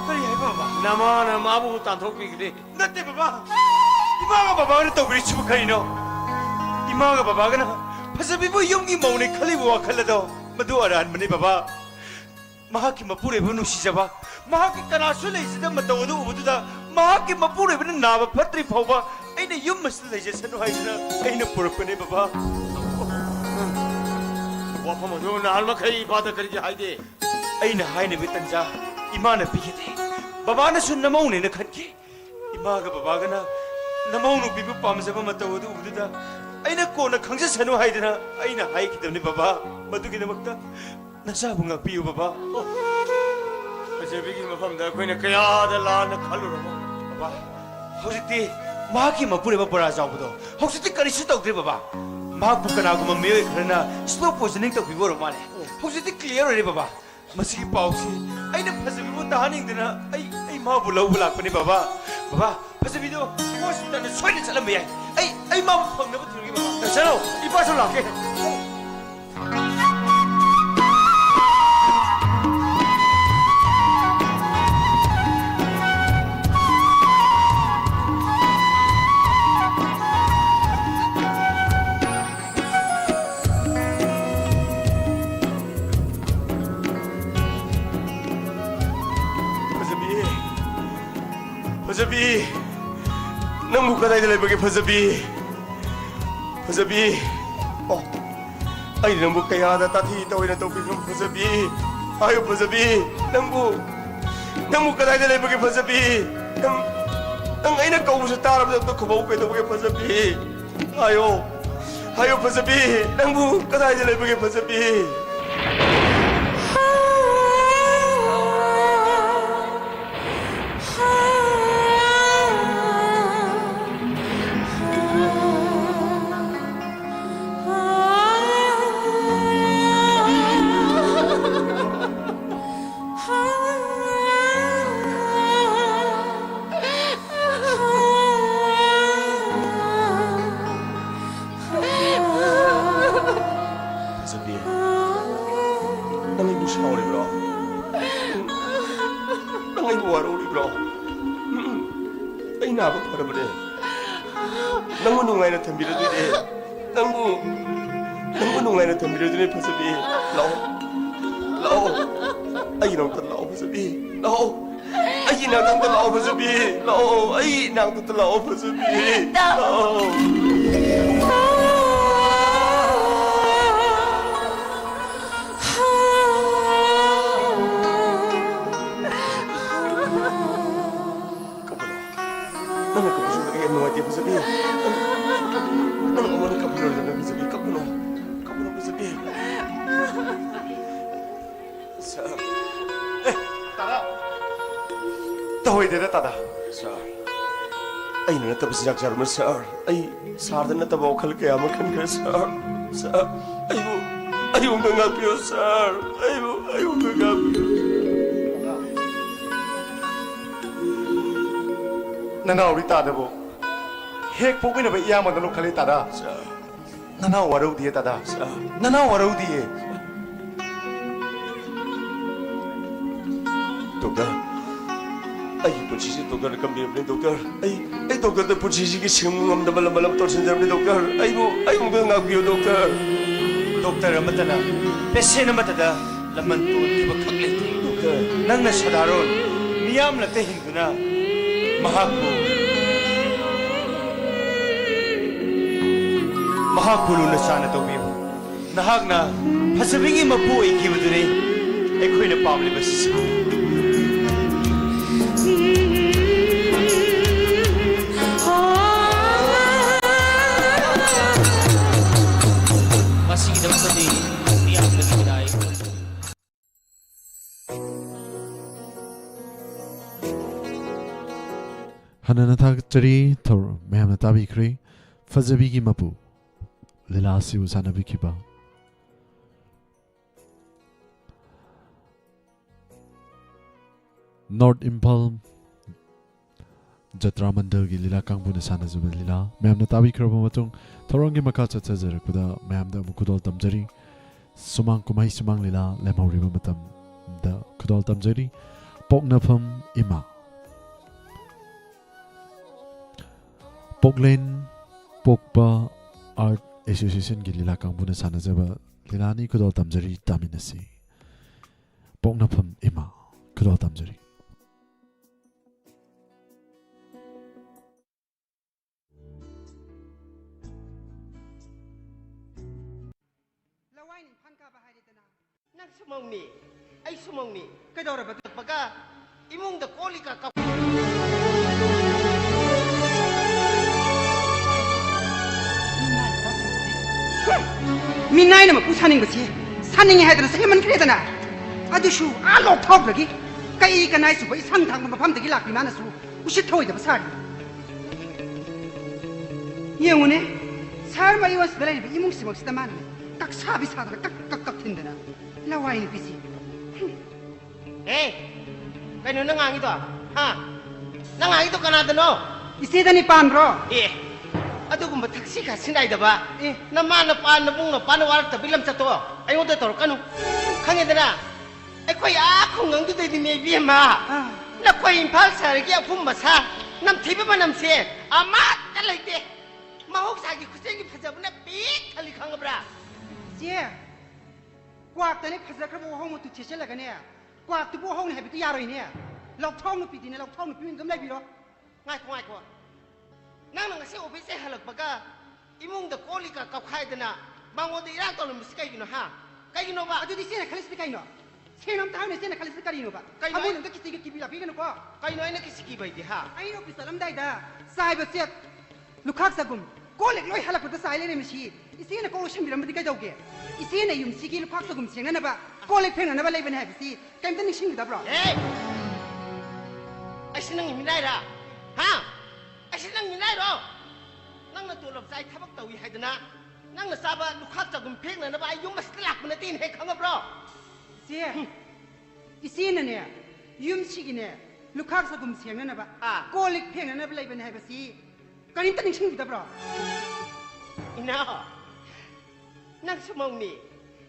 Q: Kari hai baba. Nama abu tanthok bigre. Natte baba. Imaga baba ne to beri chup kari no. Imaga baba kana Pasabi bu yongi mau ne khali bu akhala do. Madu aran mane baba. Mahaki mapure bu nusi jaba. Mahaki kana sule sida matawodu ubudu da. Mahaki mapure bu naba patri phauba. Aina yum masla leje sanu haina. Aina purapane baba. Wapam do nal makai bada kari haide. Aina haine bitanja. Imana pikite. Baba na sun namau ne na khanki. Imaga baba gana namau nu bibu pamjaba matawodu ubudu da. Aina kona khangja sanu haidena. Aina haikidamni baba. Madugi namakta. Nasabu ngakpiyu baba. Pasabi mafamda akhoi kayada lana khaluramo baba. Hojikti mahaki mapure ba pora jawbudo. Hojikti karisu tawdre baba. Mahak kanaguma meoi kharna slow poisoning tawbiboro male. Hojikti clear ore baba. Masigi pausi aina pasabi bu tahaning dena ai ma bu lau lakpani baba. Baba pasabi do hospital ne soine chalam yai. Ai ma phangna bu thirugi baba. Chalo ipa so lake. Pasabi, nang buka tayo nila bagi Pasabi. Oh, ay nang buka kaya na tati tawin na tawin ng Pasabi. Ayo Pasabi, nang buka tayo nila bagi Pasabi. Nang ay nagkaubo sa tarap na ito kumaw kayo bagi Pasabi. Ayo Pasabi, nang buka tayo nila bagi Pasabi. Nangmu nungai na thambira dine. Nangmu nungai na thambira dine Pasabi. Lao. Ai nang tan lao Pasabi. Lao. Ai nang tan lao Pasabi. Lao. Ai nang tan lao Pasabi. Lao. Pasabi, nang umur kapulo na Pasabi, kapulo Pasabi. Sir, tada. Tahu ini tada. Sir, ay na tapos siya jarmo sir. Ay sardan na tabaw kal kaya makan ka sir. Ayo ngapyo sir. Ayo ngapyo. Nanaw tada bo. Hek pokoknya bayi yang mana lo kali tada, nana warau dia tada, nana warau dia.
U: doctor. Ay punchisig doctor kami ni doctor. Ay doctor na punchisig singam na malam torsin ni doctor. Ay mo ngagyo doctor.
R: Doctor amatana. Patient amatada laman tu di ba kagliti. Doctor nang nasadaron niyam na te hinduna. Mahakpulo na sana tawbiyo. Nahag na pasabingi mapu ay kiwadunay. Ay ko'y napamli ba siya?
V: Masih dapat tadi tiap lebih kedai.
A: Hanana Tagachari Tor Mehamatabi Kri Fazabigi Mapu Lilasi Usana Vikiba North Impal Jatra Mandagi Lila Kangbuna Sana Zubel Lila Mehamatabi Krabamatung Torongi Makacha Tazarakuda Mehamda Mukudol Tamjari Sumang Kumai Sumang Lila Lemhauri Matam Da Kudol Tamjari Poknapam Ima Poklen Pokpa Art Association ki lila kangbuna sanajaba lilani kudol tamjari taminasi Poknapam ima kudol tamjari
T: Nang sumong ni ay sumong ni kadora ba pagka imong da koli ka Minay na mapusaning ba siya? Saning ihedra sa himan kreda na. Adushu, alok tawag lagi. Kaya ka na isu ba isang tang mapapam tagi lakli mana su. Usit toy da basari. Yung une, sar ma iwas balay ba imong simag sita man. Kak sabi sa kak tinda na. Laway ni pisi. Kaya nangang ito ha? Nangang ito ka natin no? Isida ni Pandro. Aduh taksi ka sinay da ba? Namana pa nabung na panawar ta bilam sa to. Ay mo to kanu. Kange dana. Ay koy ako ngang dito din ni bima. Na koy impal sa ri apum basa. Nam tibi ba nam se. Amat talay de. Mahok sa gi kusengi phajab na pik khali khang bra. Je. Kwak tane phajak ra bo hong tu chese laga ne. Kwak tu bo hong ne habitu yaroi ne. Lok thong nu pi dine lok thong nu pi min gam lai bi ro. Ngai ko. Nang ngasi office halak baga imong da koli ka kapkhai dana bango de irang tolum sikai gino ha kai gino ba adu di sena khalis kai no senam ta ne sena khalis kai no ba amun da kisi ki bila bigano ko kai no ina kisi ki bai di ha ai no pisalam dai da sai ba set lukhak sagum kolik loi halak da sai le ne mishi isina ko shim bilam di kai doge isina yum sigi lukhak sagum senga na ba kolik phenga na ba lei ban ha bisi kaim ta ning da bro ai sinang mi dai ra ha Asin nang minay ro, nang natulog sa itabak tawi hay dana, nang nasaba lukhak sa gumping na ba yung mas tilak mo natin hay kanga bro. Siya, isin na niya, yung sige niya, lukhak sa gumping na ba, kolik ping na balay ba na hay ba si, kanin taning sing kita bro. Ina, nang sumong ni,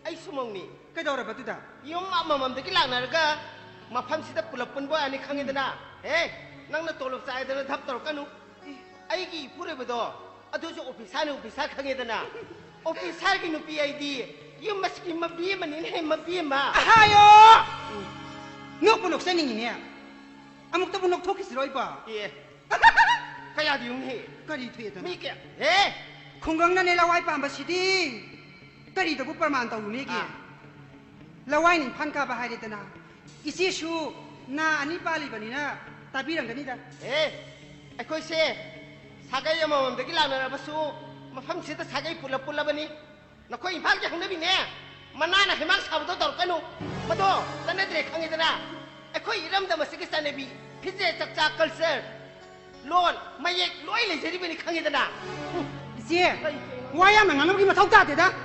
T: ay sumong ni, kadora ba tuda? Yung mamam da kilang na raga, mapam sita pulapun boy ani kangin dana, nang natulog sa ay dana thap taro kanu. Aigi pure bedo adu jo officer khange dana officer ki nupi ID yung maski mabi manin he mabi ma ayo nok punok sa ningi ne amuk ta punok thokis roi ba kaya di yung he kari thue da mi ke khungang na ne lawai pa ba sidi kari da bu parman ta uni ki lawai ni phan ka ba hai dana isi shu na ani pali bani na tabirang gani da akoi se Sagai yang mau mendaki lana basu, mafam sita sagai pula bani, nak kau impal jangan nabi ne, mana nak himak sabu tu kanu, mado, tanah direk hangi tanah, kau iram dah masih kisah nabi, pizza cak culture, lon, mayek loi le jadi bani hangi tanah. Sia, wayang nang nang kita tahu tak ada,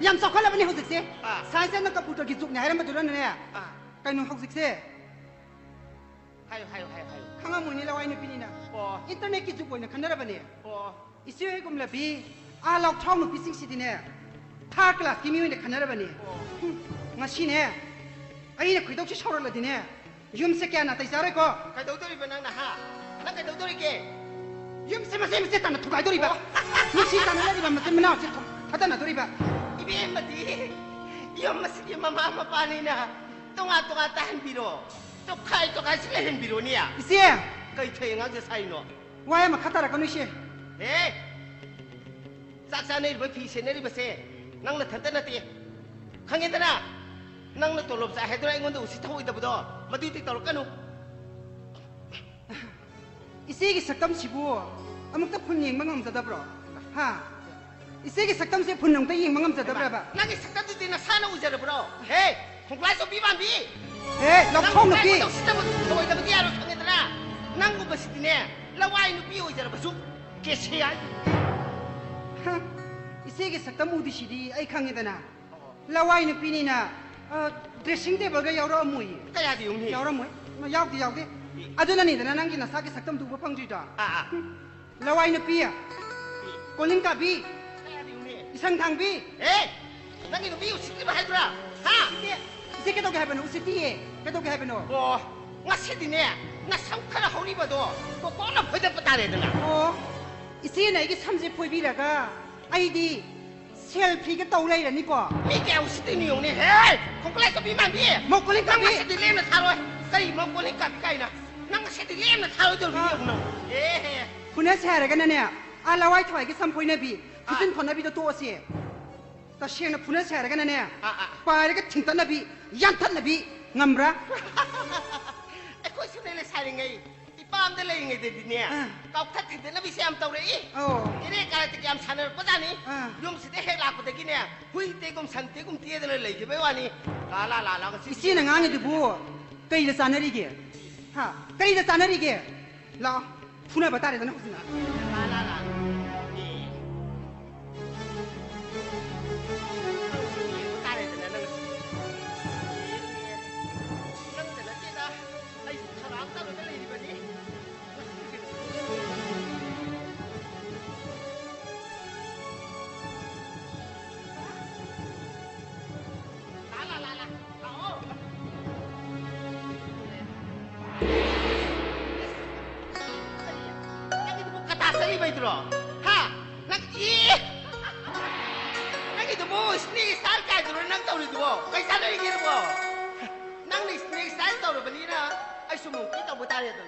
T: yang sekolah bani husik se, saya nak komputer kita ni, hari majuran ni, kau nung husik se. Hayo. Kanga mo nila wai ni pinina. Internet ki jubo na kanara bane. Isyo gum labi alaw thong no pising sidi ne. Third class ki mi ne kanara bane. Ngasi ne. Ai ne khidok chi shawra la dine.
B: ꯌꯨꯝꯁꯦ ꯀꯌꯥ ꯅꯥꯇꯩ ꯆꯥꯔꯣꯏꯀꯣ
T: ꯀꯩꯗꯧꯗꯣꯔꯤꯕ ꯅꯪꯅ ꯍꯥ ꯅꯪ ꯀꯩꯗꯧꯗꯣꯔꯤꯒꯦ
B: ꯌꯨꯝꯁꯦ ꯃꯆꯦ ꯇꯥꯟꯅ ꯊꯨꯒꯥꯏꯗꯣꯔꯤꯕ ꯃꯁꯤ ꯇꯥꯟꯅꯔꯤꯕ ꯃꯆꯤꯟ ꯃꯅꯥꯎꯁꯦ ꯊꯥꯗꯅꯗꯣꯔꯤꯕ
T: 이베마디 이엄마스기 마마 마빠니나 똥아 따한비로 똑하이 실내는 비로니야
B: 이씨
T: 거의 퇴행하게 사이노
B: 와야 막 갖다 라고 이씨
T: 에 싹싸네 이거 비세네 이버세 낭나 탄탄하디 강해더나 낭나 돌롭사 해더라 이건데 우시 타고 있다보다 마디디 떨까노
B: 이씨기 saktam시부 아무것도 푼 망감자다브로 하 이세기 saktam세 분능도 망감자다브라바
T: 나게 saktam도 되나 사나 우자르브로 에이 공부해서 비반비
B: 에이 럭통 럭비
T: 너 이따 뭐 야로 상해더라 낭구 버시티네 라와이 누비 우자르브수 개시야
B: 이세기 saktam 우디시디 아이 강해다나 라와이 누비니나 드레싱 테이블가 여러 무이
T: 까야디 용니
B: 여러 무이 야우디 아주나니다나 낭기 나사기 saktam 두고 펑지다 라와이 누비야 콜링카비 이상탕비
T: 에 낭기 누비 우시티바 해더라 하
B: 이제 깨도게 해보노 우시티에 깨도게 해보노
T: ngasidine na samkara horiba도 ko kono phoda patare dana
B: 이제 나 이게 삼지 보이비라가 아이디 셀피가 떠올라이라니 거
T: 이게 우시티니 용네 해 콩클레서 비만비
B: 먹고링카 비
T: ngasidine 타로 까이 먹고링카 비카이나 ngasidine 타로 들 비용노 에
B: 분에서 해라가 나네 알라와이 토이게 삼포이나비 무슨 번나비도 또어시 다시에는 분에서 해라가 나네 빠르게 팅탄나비 얀탄나비 ngamra
T: ko sunele saringai ipam de leingai de dinia kau khat de na bisam tawre ire kala te am sanar padani yum side he la ko de ginia hui te gum san te gum tie de lei ge bewani la ga
B: si na ngang de bu kai de sanari ge ha kai de sanari ge la phuna batare de na husna
T: la ha nak itu bo sneak style ka juro nang taw ni bo kai sa ni gi bo nang ni sneak style taw ba ni na ai sumu ki taw ba ta re to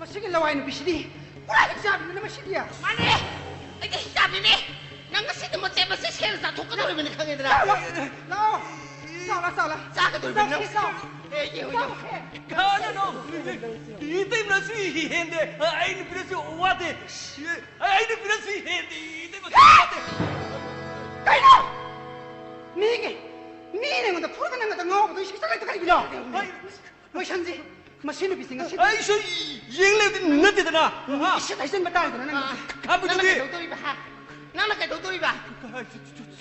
B: Masih lawain bisidi, kurang hijab ni masih dia.
T: Mana? Ini hijab ini. Nang masih temu temu masih share satu kan orang ini kangen dah.
B: Salah.
T: Salah tu benar. Yo.
D: Kau no. Itu masih hende. Ini berasi wate. Ini berasi hende. Itu masih wate.
B: Kau ni nggak ada pura nggak ada ngau, tu sikit lagi tu kali bila. Macam ni. Masih lebih singa.
D: Ay, so yang lebih nanti tu na.
B: Isyat isyat betul tu na.
D: Kamu tu ni.
T: Nana kaya doktor iba.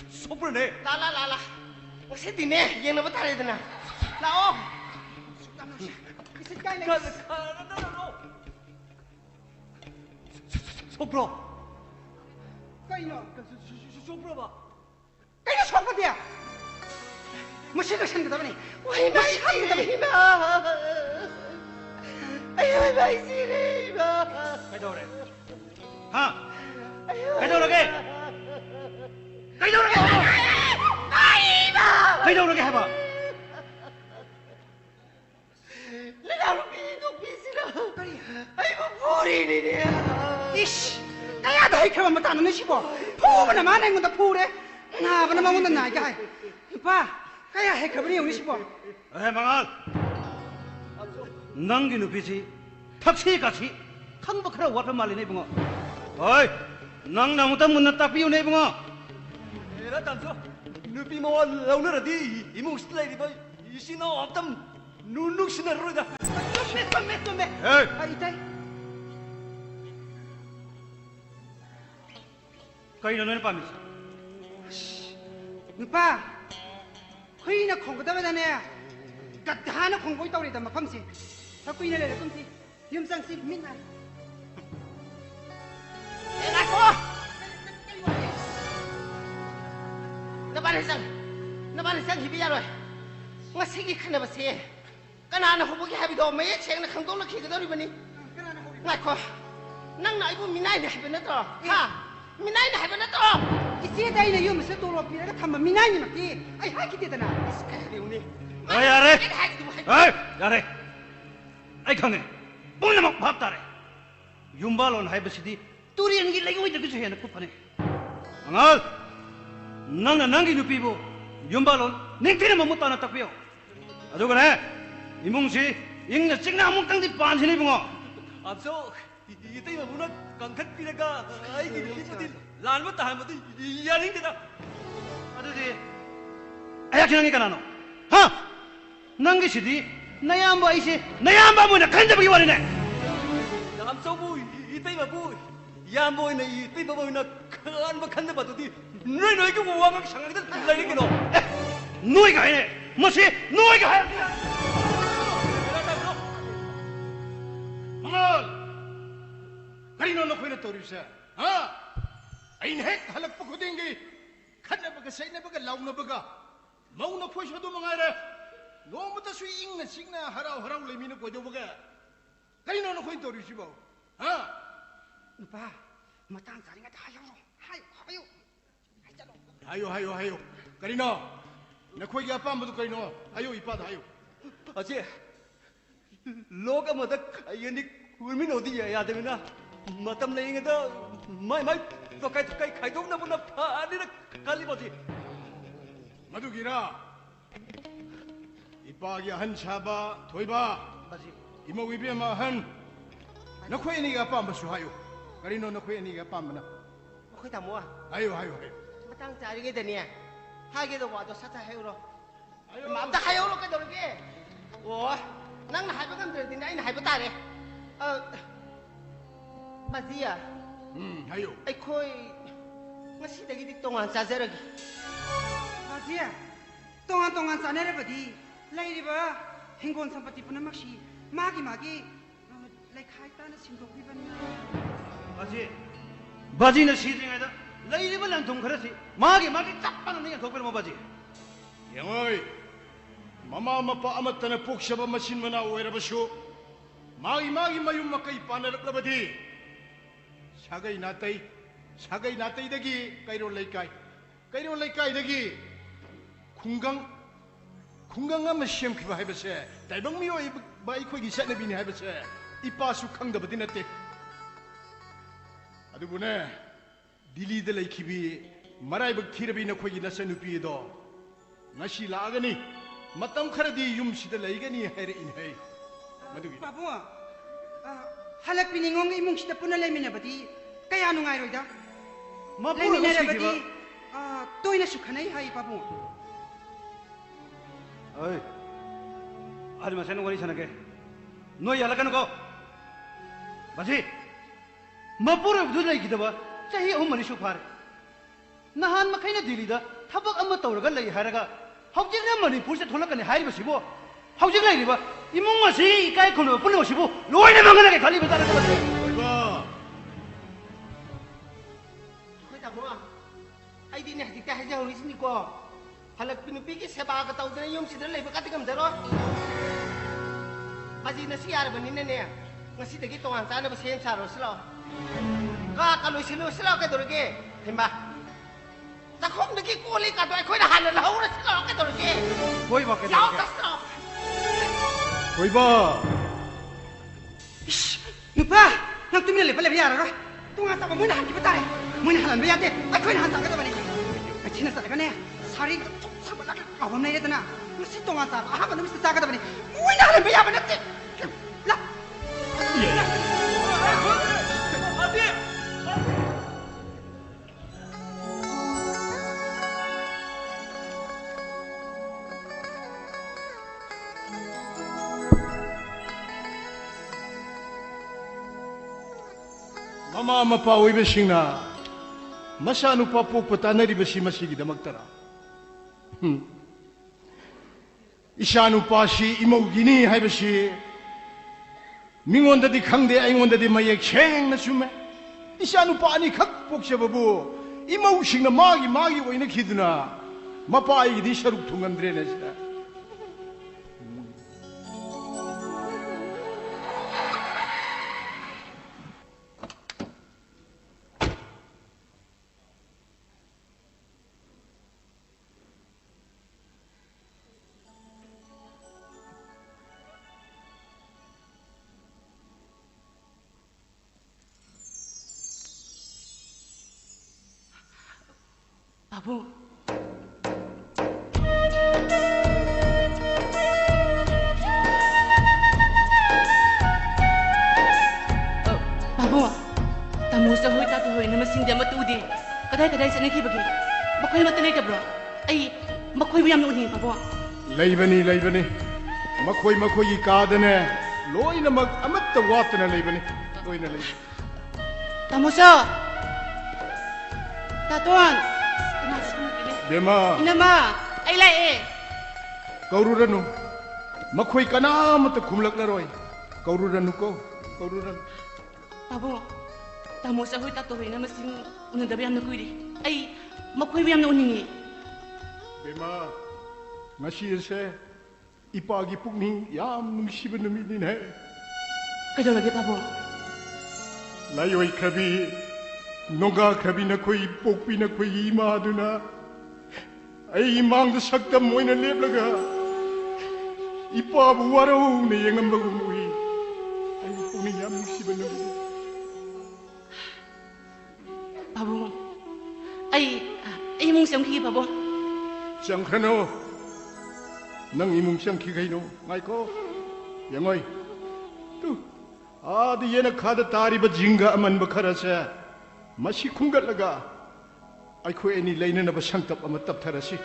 D: Sopra ni.
T: La. Masih di ni yang nak betul tu na. La
B: Isyat kaya ni.
D: No. Sopra.
B: Kaya no.
D: Sopra ba.
B: Kaya sopra dia. Masih kesan kita ni.
T: Wah, masih kita. Ayo, baik ba.
D: Kaido re. Ha. Kaido lagi. Kaido lagi apa?
T: Lepas itu bisira. Ayo puri ni dia.
B: Ish. Kaya dah ikut mata nani sih bo. Puri mana mana yang kita puri. Nah, mana mau nana kaya. Pa. Kaya ikut beri yang ni sih bo.
D: Mangal.
E: 낭기 누피지 탁시 같이 칸바 크라 와트 말리네 붕어 어이 낭 나무다 문나 따피우네 붕어
D: 에라 담소 누피 뭐 라우너라디 이모 스라이디 바 이시나 없담 누룩시나 로다
B: 좀
E: 에이
B: 아 이따이
E: kaino no pamis
B: 누빠 거이나 공부다바다네 gadhana 공부이 떠오리다 마팜시 사쿠이나 레레 끔시 염상시 민나
T: 에라코 나바르상 히비야로 ngasi기 khana base kanana hobogi habido me chengna khangdol khigdori bani ngakho nang na ibu minai ne habena to ha minai ne habena to
B: isi dai ne yum se tolo pira ka minai ne mati ai ha kitedana
T: iskariuni
E: ay yare ay yare ay khane bungna mak bhap tare yumbalon haibasidi turian gi lagi oi dagisu hena kupane angal nang nangi nupibo yumbalon ningsina mamutana takpio adugane imungsi ingna chingna amuk tangdi pansini bungo
D: 암소 이때 뭐나 강kat 피라가 아이기 리프디 란부터 하면도 야링되다
E: adusi ayakhinangi kanano ha nangi sidi nayamba isi nayamba muna kanjabagi warine
D: 암소부 이때 뭐 야모이나 이때 뭐나 칸바 칸데 봐도디 너희 그 왕왕 상하게 들라이게노
E: 너희가 해 뭐시 너희가 해
Q: Mangal! Kanino na ko'y natuloy siya? Ha? Ay hek halak pa ko dingi. Kan na baga, say na baga, law na baga. Mau na po siya doon mga ere. No mo ta suing na sing na haraw-haraw lay mino ko doon baga. Kanino na ko'y natuloy siya ba? Ha?
B: 누빠 matang sari nga hayo hayo
Q: Hayo. Kanino? Na ko'y gapa mo doon kanino? Hayo, ipad, hayo.
D: 아지 로가 뭐다 아이니 울민 어디야 야 되면아 마담 내ing에다 마이 또까이 가이동나 보나 파니라 갈리버지
Q: 마두기라 이빠기 한 차바 도이바 이모 위비마 한 너코에 니가 빰바수 하요 가리노 너코에 니가 빰바나
T: 거기 다 모아
Q: 하요
T: matang 자리게 되냐 하게도 와도 사자 해요로 맘다 하요로 깨돌게 오 낭나 하이버감 들더니 나이나 하이버 따래 마지야
Q: 하요
T: 아이코이 ngasidagi dik tongan saseragi
B: 마지야 동안 싸내려버디 라이리바 행건 삼파티 punamak시 마기 라이카이 따나 심도기바니
E: 바지는 시딩에다 레이리블란 동그라시 마기 짝빠는 내가 독별 뭐 바지
Q: 영어이 Mama mapa amat tanah puk siapa mesin mana uera besu. Magi mayum makai panar labadi. Sagai natai dagi kairo laikai dagi. Kunggang am mesin kiba hai bese. Tapi mio baik kau gisat nabi ni hai bese. Ipa sukang dapat dinate. Aduh bune, dili delai kibi marai berkira bina kau ginasa nupi do. Nasi lagani. Matam kharadi yum sida laigani haire in hai madugi
B: babu halak piningong imong sida puna lemina bati kaya nu ngai roida
E: mapura
B: lemina bati toina sukhanai hai babu
E: oi ari masenu gani sanake noi halakanu ko baji mapura budulai gidaba chahi umani sufar nahan makaina dilida thabak amma tawraga lai haraga hawjingna manipurse tholakani haibasibo hawjing lairiba imungasi kai khono punosibo loina mangana ke khali bazar ka base
Q: oiba
T: khoi ta moa ai di ne hajita haja horis ni ko halak pinupi ki seba ka tawdana yum sidra leiba katigam daro baji na siar bani ne ngasi dagi tongan sana ba sem saro slo ka kaloi silo ka dorge himba Takom dagi kuli ka doy koi na halan la hura sila ka dorge.
E: Koi ba ka
T: Yaw ka sila.
Q: oiba
B: nupa nang tumina le pale biara ro tunga sa mo na han ki batare mo na halan biate ai koi na han sa ka bani ai china sa ka ne sari sa ba ka awam nei retana si tunga sa ha ba na mi sa ka bani mo na halan biya ba na
E: Mama mapa oibesingna masa nupa pokpa tanaribasi masigidamaktara. Isa nupasi imogini haibasi mingondadi khangde aingondadi mayek sengna sume. Isa nupa ani khak poksababu imosingna magi oina khiduna mapa aigidi saruk thungamdrena sida.
T: 바보. 바보. Tamu sa hoy tato hoy na masingda matudi. Kaday sa nakibagi. Makoy matalay ka bro. Ay makoy wiyam no ni babo.
E: Laybani. Makoy kadane. Loy na mag amat tawat na laybani. Loy na laybani.
T: Tamu sa. Tatuan.
E: Bema.
T: Inama. Ay lai eh.
E: Kaururanu. Makoy kana mata kumlak na roy. Kaururanu ko. Kaururanu.
T: Babu, tamu sa hoy tato hoy na masing unadabi am na kuiri. Ay, makoy wiyam na uningi.
E: Bema, ngasi se ipagi pugni yam nungsiba naminin hai.
T: Kaya lagi babu.
E: Layoy krabi, noga krabi na koy pokpi na koy ima aduna. Ay imang da sakdam moy na leblaga. Ipa buwaraw na yang ambagumuhi. Ay pugni yam nungsiba naminin.
T: Babu, ay mong siyang kiki, babu.
E: Siyang kano, nang imong siyang kikay no, ngay ko, yangoy. Tu, di yan kada tari ba jingga aman bakara sa, masikunggat laga. Ay ko eni layna na ba siyang tap amatap tarasi,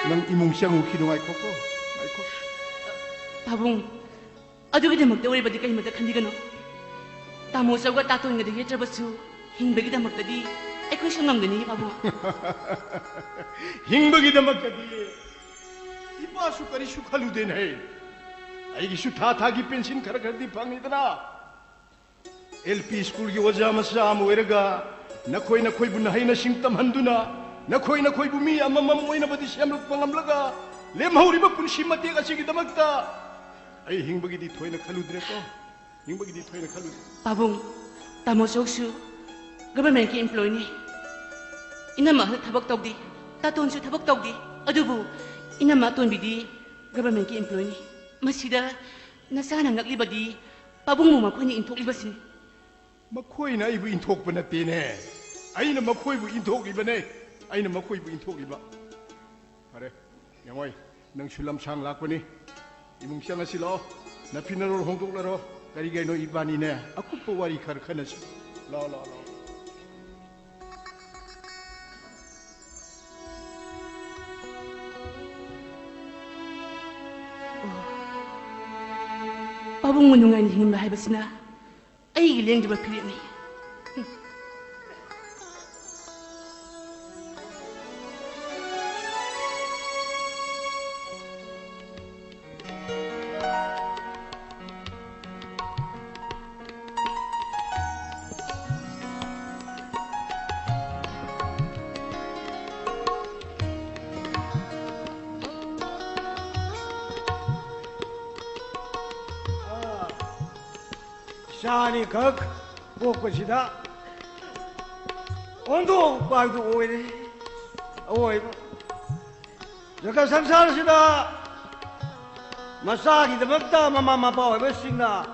E: nang imong siyang ukino ngay ko.
T: Babung, adu kita magdawari ba di kayo magdakandi no? Tamo sa ugat tato nga di hitra basu, hingbagi da magdadi, ay ko siyang nangdani, babu.
E: Hingbagi da magdadi, ipa sukari sukalu din hai. Ay gisu tatagi pensin karakardi pangitana. LP school gi waja masam weraga, nakoy bunahay na singtam handuna, nakoy bumi amamamoy na badi siyam pangamlaga, lemhauri ba punsi mati kasi kita magta. Ay hingbagi di toy na kaludre ko. Hingbagi di toy na kaludre.
T: Babung, tamo soksu. Government ki employee ni. Inama tabak togdi, taton su tabak togdi. Adubu, inama ton bidi government ki employee ni. Masida nasana naglibadi, babung mo makoy ni intok libasin.
E: Makoy na ibu intok pa natin eh. Ay na makoy bu intok iba ne. Ay na makoy bu intok iba. Pare, yangoy, nang sulam sang lakwa ni. Imong siya nga sila, na pinarol hongtok laro. Karigay no iba ni ne. Ako po wari karkanas. La.
T: Babung mo nungan hingim na haibas na, ay giling di ba pilit ni.
R: Shani kak pokpasida ondo bagdu oire oy jaga samsar sida masagi damakta mama mapa oy basingna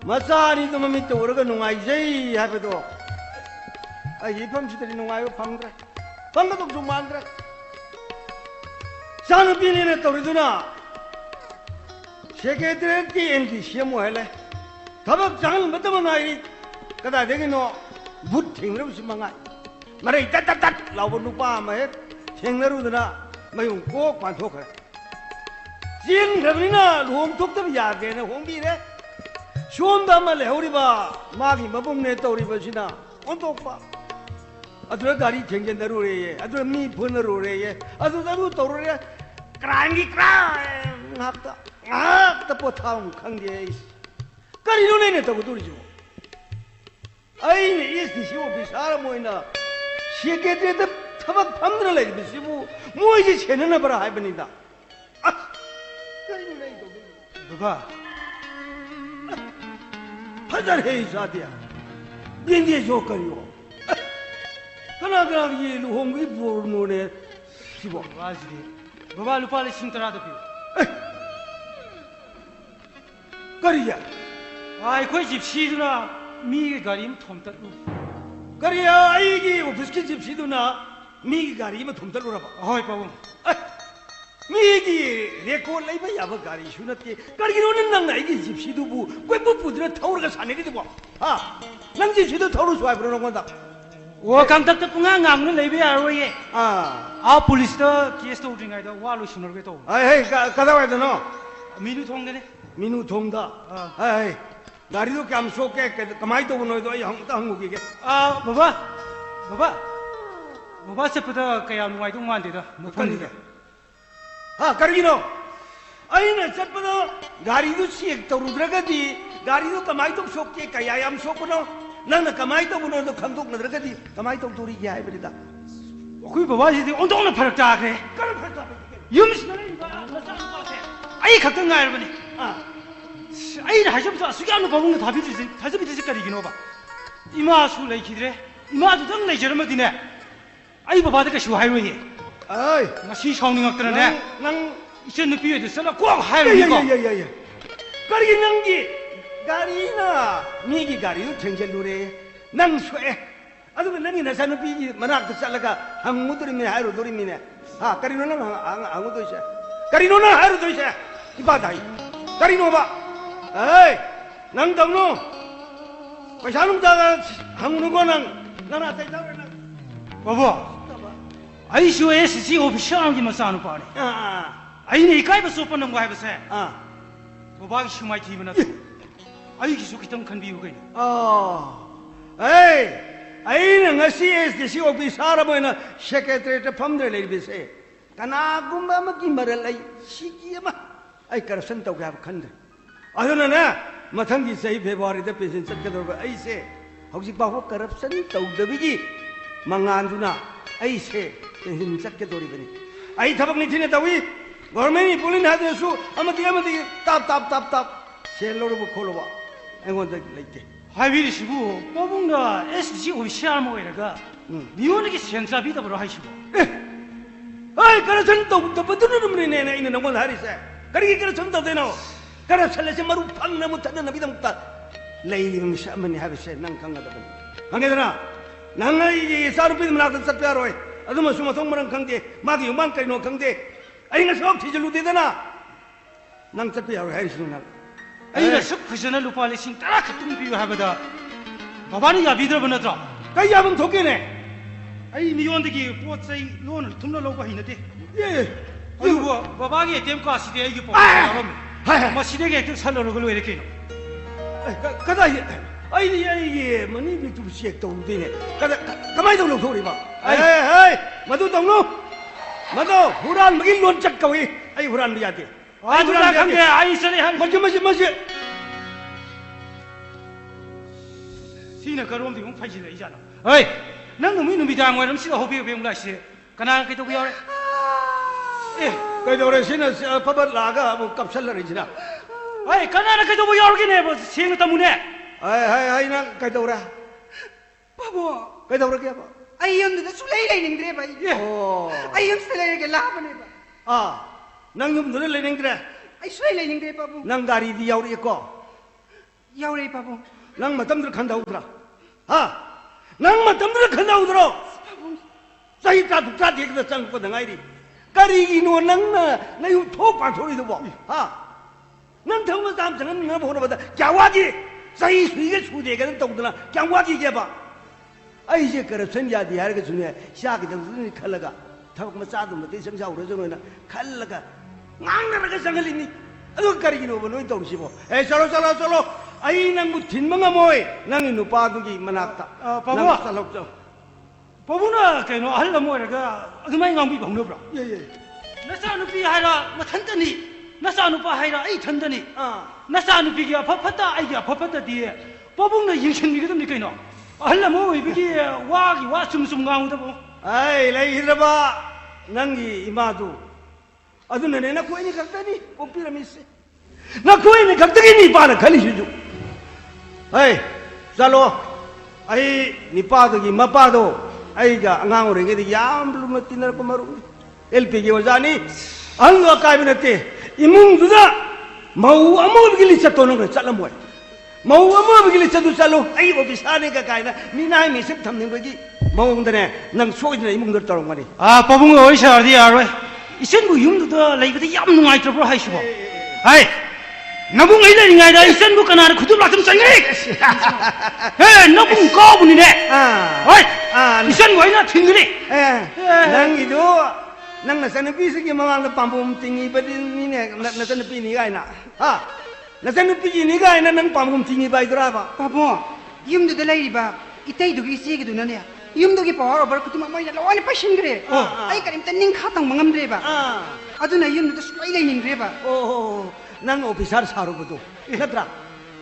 R: masani to mami to uraga nungai jai habedo ai ipam sidari nungai o phamgra pangga to mangra sanu pini ne toriduna secretary ki endi siamo hele tabak jangan betul mengairi kata dia kino but tinggal semangat mari tat lawan lupa mahet tinggal udara mayung kok pantok jin kami na luang tok tapi ya gene hong bi ne
E: 쇼온다 말래 우리봐 마기 마봉네 떠우리버시나 온도파 아들 다리 쟁쟁대로래 아들 미 번으로래 아들 다루 떠오래 그랑기 그랑 합다 아 포타움 강제 까리 노네네 떠고 돌이죠 아이네 이스 시오 비사라 모이나 시계대도 타박 밤들을 내지 비시부 뭐 이제 채는 봐라 하이버니다 아 까리 노네 떠고 누가 파자해 이사디야 닌디에 조건이요 그나그나 이 루홍이 부르노네 시보
F: 와지리 바바 루파리 신트라도 비오
E: 까리야
F: 아이 거기 집 시드나 미기 가림 톰따루
E: 까리야 아이기 오피스키 집 시드나 미기 가리면 톰따루라 봐
F: 어이 바보
E: 미기 레코 레이바 야바 가리 슈나티 까리기로는 낭나 이게 집 시드부 꿰뿌뿌들은 타오르가 사내리도 봐아 낭지 시드 타오르 좋아해 부르는 건다
F: 와 강탁다 뿡아 낭는 레이베 아로예 아 폴리스다 케스 또 우딩아이다 와로 신어게 또
E: 아이 가다 와야 되노
F: 민우 통되네
E: 민우 통다 아이 나리도 감속게 가만히 또 보노도 한국이게
F: 아 바바 세프다 그야 누가이도 만데다
E: 못한데 아 까리기노 아이나 set보다 가리도 시액 떠오르더라가디 가리도 가만히 또 속게 가야얌 속고노 나는 가만히 또 보노도 감독 나더라가디 가만히 또 돌이게 해버리다
F: 그 바바지디 온동나 파락다 그래
E: 까를 팔다
F: 염신하네 이거 아이 각각 알바니 아이를 하셔부터 수기하는 방법은 다 비듯이 다시 비듯이 까리기노 봐 이마 술래 기드래 이마도 등 내저러면 되네 아이 바바드가 쉬워하이로예
E: 아이
F: 마시 샤우닝 학들네
E: 난
F: 이제 느끼게 됐어 꼭 하이로니까
E: 야야야야야 까리기 낭기 가리나 미기 가리도 쟁쟁노래 난 쇠 아주 낭이 나사는 비기 만학도 살라가 항무들이네 하이로 돌이미네 아 까리노는 아무도 있어 까리노는 하이로도 있어 이바다이 까리노 봐 에이 난 당노 과샤농자가 항무는 거는 난 아따 있다고
F: 바보 ICOSC 오피셜하기만 싸는 바네 아이네 이까이바 소뻔는 거 해보세 도박이 shumai 기분은 아이기 속이던 큰 비유가
E: 에이 아이는 ICOSC 오피셜하면 세크레터리에 펌들 내리비세 가나군바 막기 말을 아이 시기야마 아이 커러션 떠고 하고 간다 아유나나 마탕기 세이 페브루아리에 페이션 쳤거든 아이세 혹시 바보 커러션 떠우더비기 망안두나 아이세 힘잡게 돌이더니 아이 타박니 지냈다위 거맨이 불린 하드수 아마디 답답답답 셀로로 콜로바 앵원다 레이게
F: 하비리시부 뽑은가 SG 오피셜 모이라가 미원에게 센트라비다 버로 하시고
E: 아이 그래서 또 버드는 문에네 있는 건 하리세 그렇게 그래서 또 되노 그래서 살레세 마루 팡나 못하는 나비다 못다 레이님 샤만이 하비세 난 강가다 본 강게더나 nanga yi saru pid mana tan satya roy aduma suma songmarang khangde magi yuman karino khangde ai nga sok thijalu de dana nang satya roy harisnu na
F: ai nga sok khujana lupa lising tara khatung biyu habada babani ya bidra banatra
E: kai yabam thokene
F: ai miyondagi potsai lon thumna loba hinate ai bo babagi ATM ka side ai gi po yarom ma side ge ek sallo golo ereke
E: kada ai mani bi tu siek to de ne kada kamai to lo thori ba ai madu tong no madu huran magi lon chak kawi ai huran bi ate
F: ai huran khang ge ai sare han
E: maji
F: sina karom di ung phai ji le jana ai nang numi numi da ngoi ram si ho bi la si kana kai to bi yore
E: kai to re sina pabat la ga bu kapsal la ri jina
F: ai kana kai to bi yore ne bo sing ta mu ne
E: hai nang kai to ra
B: 바보
E: kai to ra kya ba
B: ai yamda sulai lai ningre bai ai yam sulai ke la bane ba
E: nang yum dole lai ningre
B: ai sulai lai ningre 바보
E: nang gari di yauri ko
B: yauri 바보
E: nang matam 들 khanda udra nang matam 들 khanda udro sai ta du ta de ke sang ko dangai ri gari gi no nang na yu tho pa thori do bo nang thang ma sam chang na bo na ba jawaji sai suige chude ke dong dna jawaji ke ba ai je kar chen ya di har ke sune sha ke dang ni khalaga thak ma cha dum de sang sa ro jo na khalaga ngang na ga sang li ni alo gari gi no bo no dong si bo chalo ai nang bu thin manga moi nang inu pa du gi manakta
F: Pabung
E: salok jo
F: Pabungna kaino ahal la moiraga adumai ngambi bangno bra
E: ye
F: nasa nupi haira mathantani nasa nupa haira ai thandani nasa nupi gi afafata ai gi afafata di Pabungna yingsin mi gadam ni kaino ahal la mo wi gi wa sum ngang da bo
E: ai lai hiraba nangi imadu aduna ne na ko ni kaktani popira mise na ko ni kaktani ni pa na khali ju ai zalo ai ni pa do gi ma pa do ai ga angang ore ge yam lu ma tinar ko maru LP ge wajani anga kai binate imung duda mau amu bi li chato no chalam boy mau amu bi li chatu chalo ai ofisane ga kai na ni nai mi sip tham ning gi mau ngdane nang soi na imung dur tarong mani
F: Pabung oi sa di aroi isen bu yum da lai ba yam nungai tro hai sbo ai nabung ai lai ngai da isen bu kana khudu la tum sai ngai he nabung ko bu ni ne oi isen bu ai na thing ni
E: nang ido nang na san pi se gi mamang da pambum tingi ba ni ne na san pi ni gai na na san pi ni gai na nang pambum tingi bai dra ba
B: Pabung yum da lai ba itay du gi si gi du na ne yum du gi power over ku tuma mai na lawani pashin gre ai karim tan ning khatang mangam dre ba aduna yum du slai lai ning gre ba
E: nang officer saru bodo natra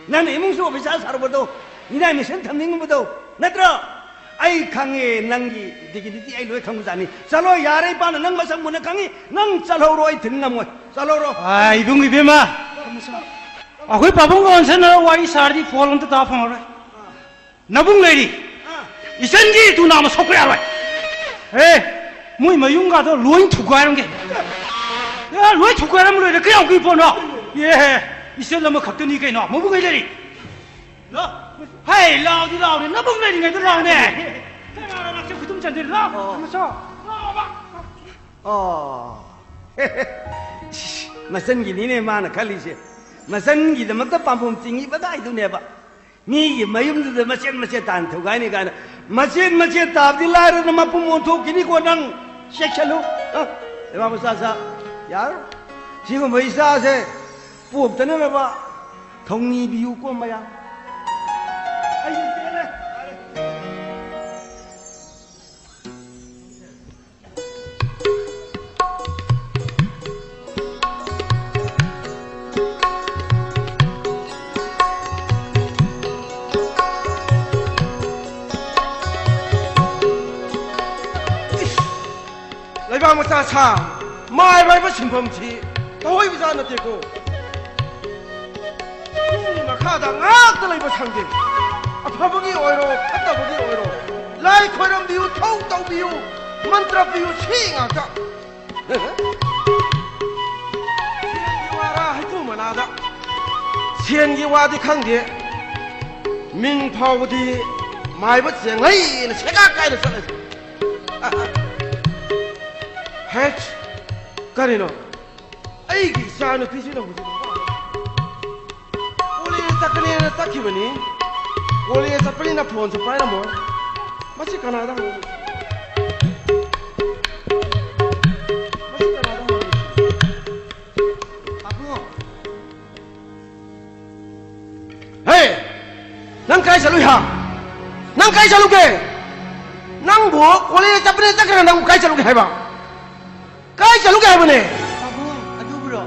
E: nan imung su officer saru bodo ni na mi sen tham ning bodo natra ai khange nangi digi ai loi khang jani chalo yare pa nang masang mun khangi nang chalo ro ai thin ngam chalo ro
F: ai dung bi bema ahoi Pabung on sen wai sardi folon ta phang ro nabung lady isen gi tu na ma sok ya ro mui ma yung ga do loi thu ga rong ge ya loi thu ga ram ro de kya gi po no ye isen la ma khak ni ke no mo bu ge lady no hai lao di nabung lady ngai do lao ne ka na se khudum chan de lao ma so
E: masan gi ni ne ma na khali se masan gi da mak ta pam pom tingi ba dai du ne ba mi gi mayum du ma se tan thu ga ni ga na ma se ta di la ra ma pu mo thu ki ni ko nang se chalu e ba sa sa yar ji ko mai sa se pu ta ne ba thong ni bi yu ko ma ya ai se ne
R: Bang masa sang, mai bai ba sim phom chi, toi ba na te ko. Ni ma kha da ngak ta lai ba sang de. A pha ba gi oi ro, phat ta ba gi oi ro. Lai khoi ram biu, thau tau biu, mantra biu chi ngak ta. Xian gi wa ra hai tu ma na da. Xian gi wa di khang de. Ming phao di mai ba cheng lai na che ga kai na sa lai. Hatch, Karino, I give San of Pigeon of Only a Takani and a Takimani, only as a Pelina Pons of Pinamore, Machi Canada. Hey, Nankai Saluha, Nankai Saluke, Nambo, only a Japanese Takan and Nankai Saluka. Kai chalu kaya bane?
G: Pabung, adu bro.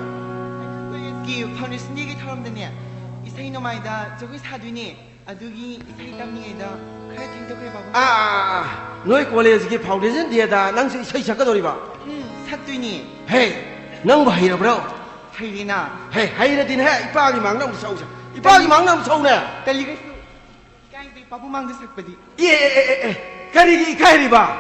G: Ki foundation ni tharam dane. Isai no mai da jogi saduni. Adu gi isai tam ni da. Khai thing to kai pabung.
R: Noi college ki foundation dia da nang isai sakka dori ba.
G: Satui ni.
R: Hey, nang ba hira bro.
G: Hairina.
R: Hey, haira din he ipa gi mang nang sau sa. Ipa gi mang nang sau na.
G: Kali ga kai bi pabung mang da sakpadi.
R: Kari gi kai ri ba.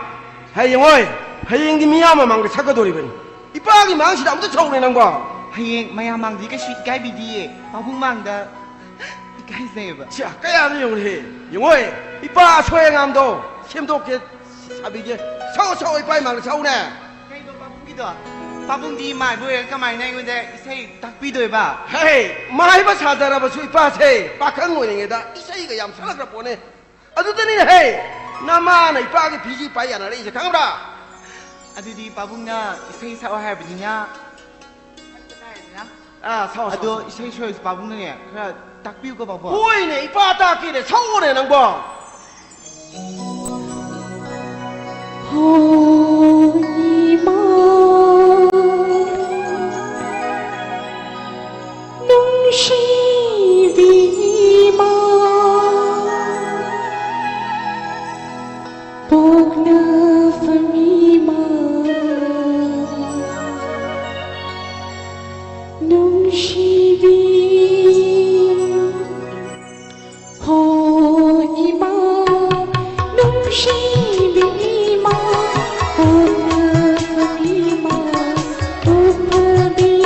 R: Hey oi. Hayeng di miyama mang sakka dori ben. Ipa gi mang si dam to chau ne nang ba.
G: Hayeng maya mang di ka sweet kai bi di. Pabung mang da ikai sai ba.
R: Cha kaya ni yong he. Yong oi. Ipa chwe ngam do. Sim do ke sabi je. Chau ipa mang chau ne.
G: Kai do pabung gi do. Pabung di mai bo ka mai nai ngun de isai tak pi doi ba.
R: Hey, mai ba sa da ra ba su ipa se. Pa khang ngoi ne da. Isai ga yam salak ra po ne. Adu ta ni hey. Nama na ipa gi phiji pa ya na re se khang ra.
G: Adudi pabung na isai sa hai bini nya sao
R: sao
G: ado isai show pabung na ne kra ตักปิ้วก็บอกบอก
R: Ôi này ba ta kia để xấu này nàng bỏ
L: Hồi mơ nung si vì mơ buộc nơ phần mơ nung si vì hồi mơ nung si vì mơ buộc nơ phần mơ buộc nơ vì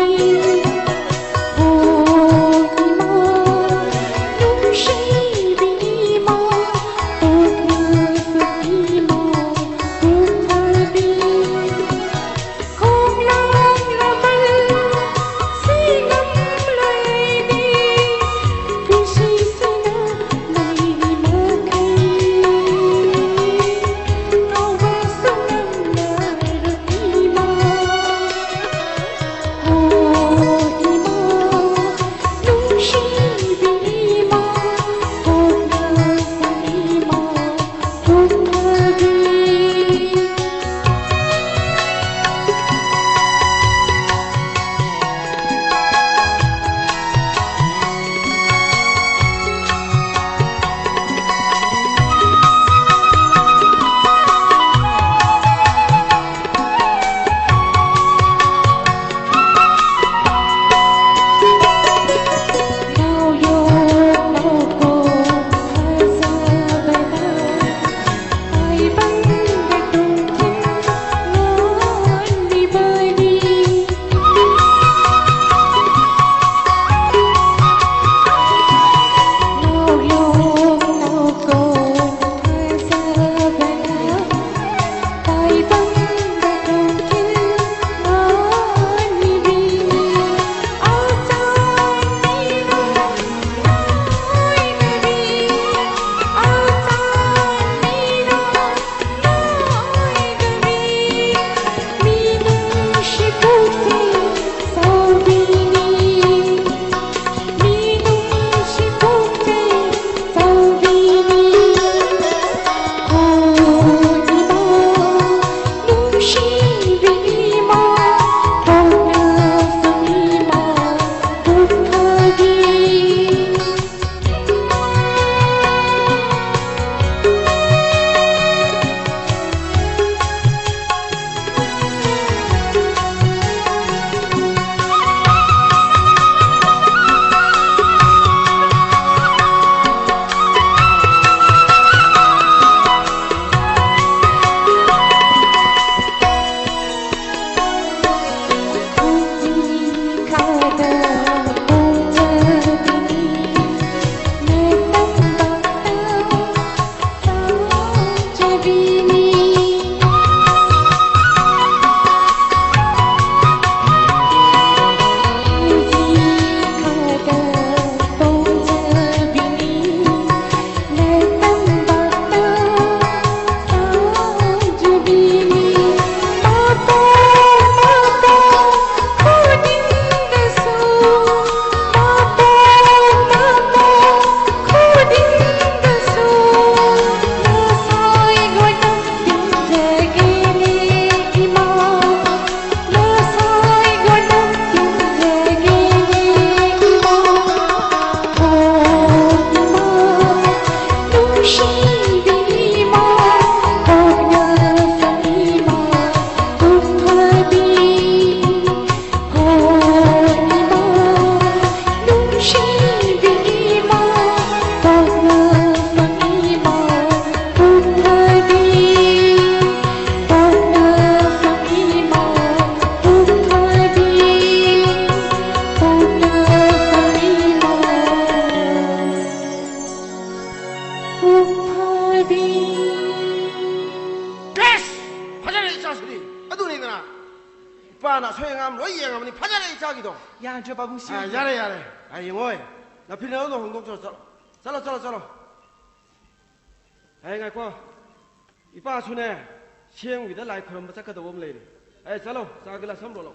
R: 나 소행함 로이 행함니 파자레 자기도
G: 야 저 바봉 씨
R: 아 야래 야래 아 영호이 나 필요한 거 홍동 쩔어 ai ngay qua ipa sune sieng wi da lai khom ba chắc ka dawom le ai chalo sa gila sam lo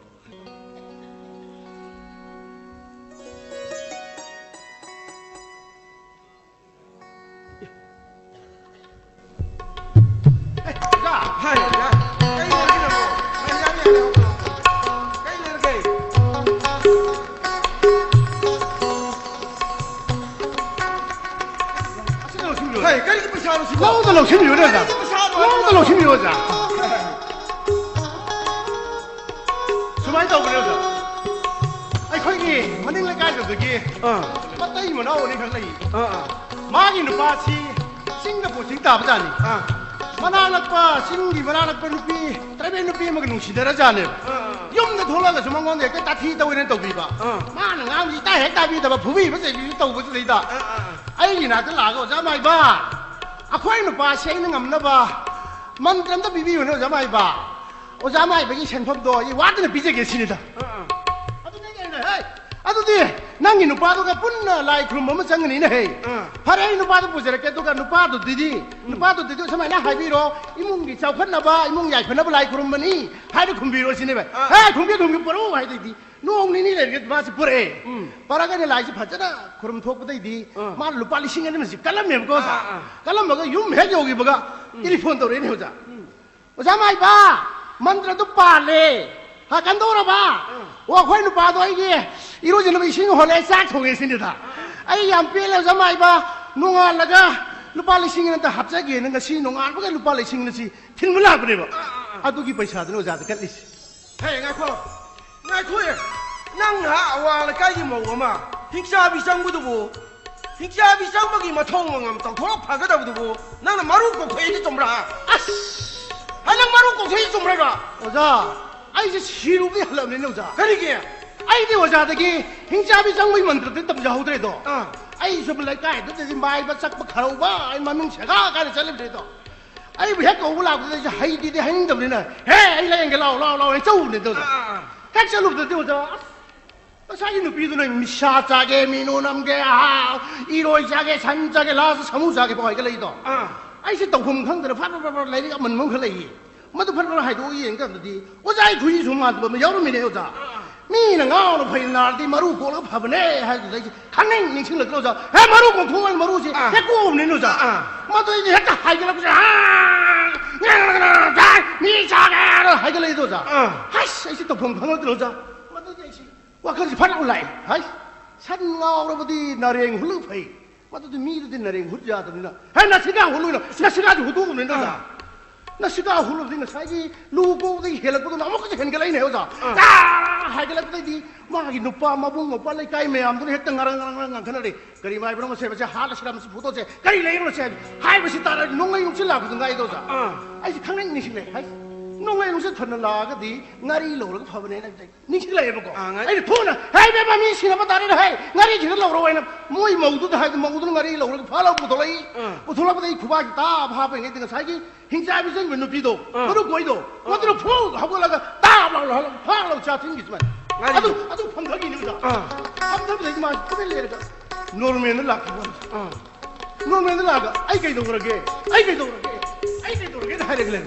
E: 老心有。
R: 嘿，赶紧不下了去。
E: 老子老心有这个。老子老心有这。什么都不了这。哎，快点，我那个干着自己。我等一会儿我那看来。马云的巴西，新加坡新大不站的。Mananak pa, singgi mananak pa nupi, trabe nupi magnung sidara jane. Yum na thola ga sumang ngonde ka tathi taw ne taw bi ba. Man ngam ji ta he ta bi da ba phubi ba se bi taw ba se da. Ai ni na ta la ga ja mai ba. Akhoi nu pa sei na ngam na ba. Man tram da bi bi no ja mai ba. O ja mai ba gi sen phom do i wa ta bi je ge sin da. Adu ne ge ne hey. Adu di nang nu pa do ga pun lai khrum ma chang ni ne hey. Phare nu pa do pu je ke do ga nu pa do didi. Nu pa do didi samai na hai bi ro imung gi chau khan na ba imung yai khan na ba lai khrum ma ni. Hai do khum bi ro sin ne ba. Hai khum bi paro hai di. Nong ni le ge ma si pure. Para ga ne lai si phajana khrum thok ba di. Ma lu pa li sing ne ma si kalam me ko sa. Kalam ba ga yum he jo gi ba ga. Telephone to re ne ho ja. O ja mai ba. Mantra do pa le. Ha kan do ra ba. Wa khoi nu pa do ai gi. Iro je no bi sing ho le sak thong ge sin ni da. Ai yam pe le ja mai ba. Nunga la ga. Lupa lising na ta hapsa ge nang si nunga ba ga lupa lising na si. Thin mula ba ne ba. Adu gi paisa do ja ta kat lis.
R: Hey, ngai kho ye. Nang ha wa la kai gi mo ma. Hing sha bi sang bu du bu. Hing sha bi sang ba gi ma thong ngam tong thok pha ga da bu du bu. Nang na maru ko khoi ji chom ra. As. Ha nang maru ko khoi chom ra ga.
E: O ja. Ai je shiru bi halam ne no ja.
R: Kari ge.
E: Ai de o ja da gi hing sha bi sang mai mantra te tam ja ho dre do. Ai sub lai kai da ji mai ba sak ba kharau ba ai ma ming cha ga ka cha le dre do. Ai bi ha ko bu la ko de hai di de hai ning dam ne na. He ai lai ge lao ai chau ne do. Ka cha lu de do ja. Sa yi nu bi do na mi sha cha ge mi no nam ge ha. I roi cha ge chan cha ge la sa samu cha ge ba ge lai do. Ai se tong phum khang de pha pha lai ga man mong kha lai. Ma do pha hai do yi ga di. O ja ai thu yi chu ma do ma yaw ro mi ne yo ja. Mi na ngao lo phai na di maru ko lo pha ba ne hai de khang ning ning ching le lo ja. He maru ko thu an maru ji. He ko ne no ja. Ma do yi he ta hai ge la ko ja. Ja mi cha ge lo hai ge lai do ja. Hai ai se tong phum khang lo ja. Ma do yi si. Wa ka ji pha lo lai. Hai. San ngao lo ba di na reng hu lu phai. Ma do mi do di na reng hu ja da ni na. He na si ga hu lu no. Na si ga hu du ne no ja. Na si ga hu lu di na sai gi lu ko di he la ko na mo ko hen ge lai ne ho ja. Hai cái lắc đi mà cái nụ pa mà bung mà pa lấy cái mẹ am tôi hết ngang khăn này cái mai bữa mà xem mà hát là xem mà phụ tôi xem cái này nó xem hai bữa ta nông ngay nông sẽ làm cái ngay đâu ra ai khăng này nín này hai nông ngay nông sẽ thuần là cái gì ngay đi lẩu nó phá bên này nín này mà có ai phun à hai bé mà mi xin mà ta đây hai ngay chỉ nó lẩu rồi nè mỗi màu tôi hai màu tôi ngay đi lẩu nó phá lẩu phụ tôi lấy khu ba ta phá bên này thì sai cái hình trái bị sinh mình nó bị đồ nó đâu quay đồ nó đâu phun học cái là ta lẩu phá lẩu cha tiếng gì mà 아주 방각이 있는 거다. 방각이 되지 마. 그래 내가. 노르면은 락고. 노르면은 락고. 아이게도 그러게. 아이게도 그러게. 아이게도 그러게 하래 그래.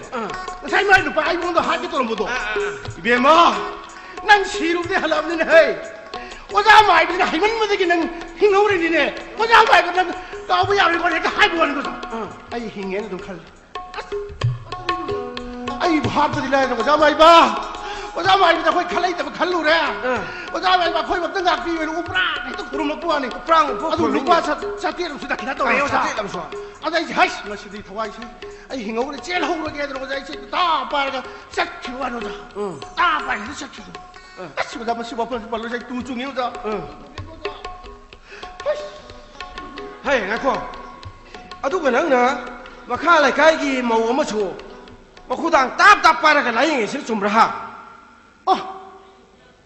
E: 사이마도 봐. 아이고도 하게 또 뭐도. 이베마. 난 시루데 할아버지네. 해. 오자 마이비 하이만 뭐되게 난 힝어버리네. 오자 마이비 난 까부야 이거 내가 하이고 하는 거다. 아이 힝에는 좀 칼. 아이 하트들 나는 거자 마이바. 오자 마이 다 거기 칼라 있다 칼루래. 오자 마이 막 거기 막 등각 비면 우프라 또 구름 먹고 하니. 우프랑 아주 루파 사티를 수다 기다 또 해요. 사티 담소. 아자 이제 하시 마시디 도와 이제. 아이 힝어버리 제일 호그러게 애들 오자 이제 다 빠르가 싹 키워 놓자. 다 빠르 싹 키워. 아치고 잡아 15분 발로 이제 뚱뚱이 오자.
R: Hey, ngai kho. Adu ga nang na ma kha lai kai gi mau ma chu. Ma khu dang tap pa ra ga lai ngi sil chum ra ha.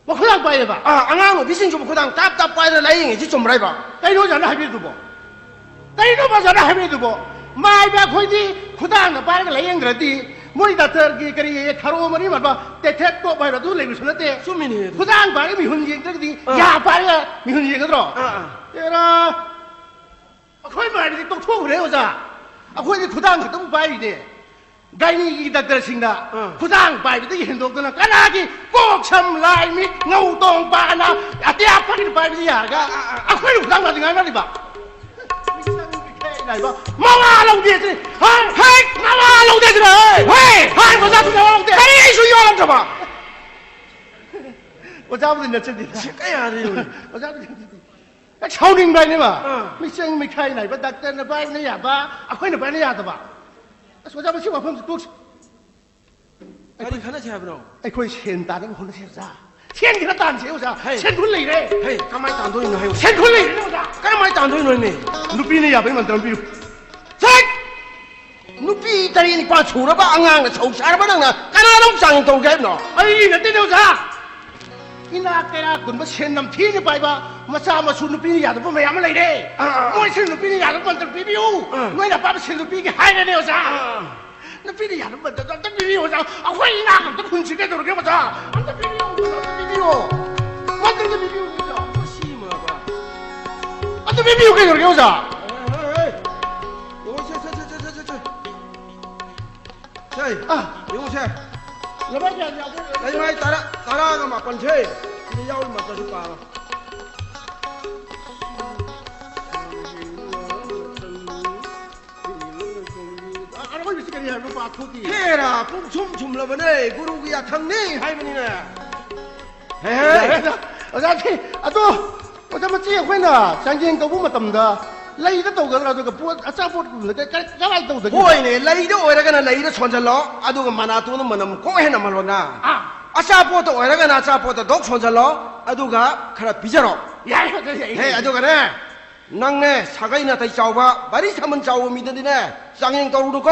E: 뭐 그냥 봐야 봐.
R: 안강은 비신 좀 그냥 답답 봐야 라잉이 좀 말해봐.
E: 까이노잖아 하비도 뭐. 까이노 봐잖아 하비도 뭐. 마이바 거기 그다음 봐야 라잉 그러디. 뭐이다 터기 그리 가로 머리 말봐. 대택 또 봐야도 레비 손한테.
R: 수민이.
E: 그다음 봐야 미훈지 그러디. 야 봐야 미훈지 그들어. 얘라. 거기 말이 또 통 그래요 자. 거기 그다음 그도 봐야 돼. 가인이 이다들 신다. 구당 바이비도 현도구나. 까나기 꼭참 라이미 노동 바나. 아때 아파기 바이비 야가. 아코이 구당 가진 거 아니야 봐. 마마 라우디지. 하이 마마 라우디지. 헤이 하이 뭐자 또 라우디. 아니 이수 요람 좀 봐. 뭐자부터 몇 천디.
R: 시까야 돼.
E: 뭐자부터 차우닝 바이네마 미생 미카이 나이바 닥터나 바이네 야바 아코이나 바이네 야다바 소자바 시와 펌스 뚝
R: 아니 하나 제압으로
E: 아코이 첸다는 혼나 세자 첸기나 단 세우자 첸 굴레이래
R: 헤이 가만히 안 도이노 하요
E: 첸 굴레이래
R: 가만히 안 도이노 네
E: 누피네 야바이 만들어 비유
R: 누피 다리니 빠 초라바 앙앙나 초샤라바 낭나 까나랑 짱 동개노
E: 아이 나 때려자 이나 깨라 군바 첸남 피니 바이바 마사 마수 누피니 야도 매야만 레이래 뭐이 첸 누피니 야도 만들어 비비유 너희나 바바 첸 누피기 하이네 여자 누피니 야도 만들어 비비유 여자 아코이 나 또 군치게 도르게 보자 안돼 비비유 만들어 비비유 여자
R: 심어봐
E: 안돼 비비유 게 도르게 보자
R: yung xe
E: Labas yan,
R: lấy ngay tara nga makon xe hindi yaw yung magkasi pa
E: ano ko ibig sabihin mo pa cookie
R: kera kung sum la bane guru giya thang ni hai bani na
E: 어차피 아또 어차피 지혜회나 장진 거부 맞답니다 레이도 또 그러나 그 뭐 아싸포 그 가라이 또
R: 호이네 레이도 오래가나 레이도 손절로 아두가 만나도는 만남 고해나 말로나 아싸포도 오래가나 아싸포도 독 손절로 아두가 카라 비자로 해 아두가네 낭네 사가이나 다이 짜오바 마리 삼은 짜오 미드네 장인 떠우르고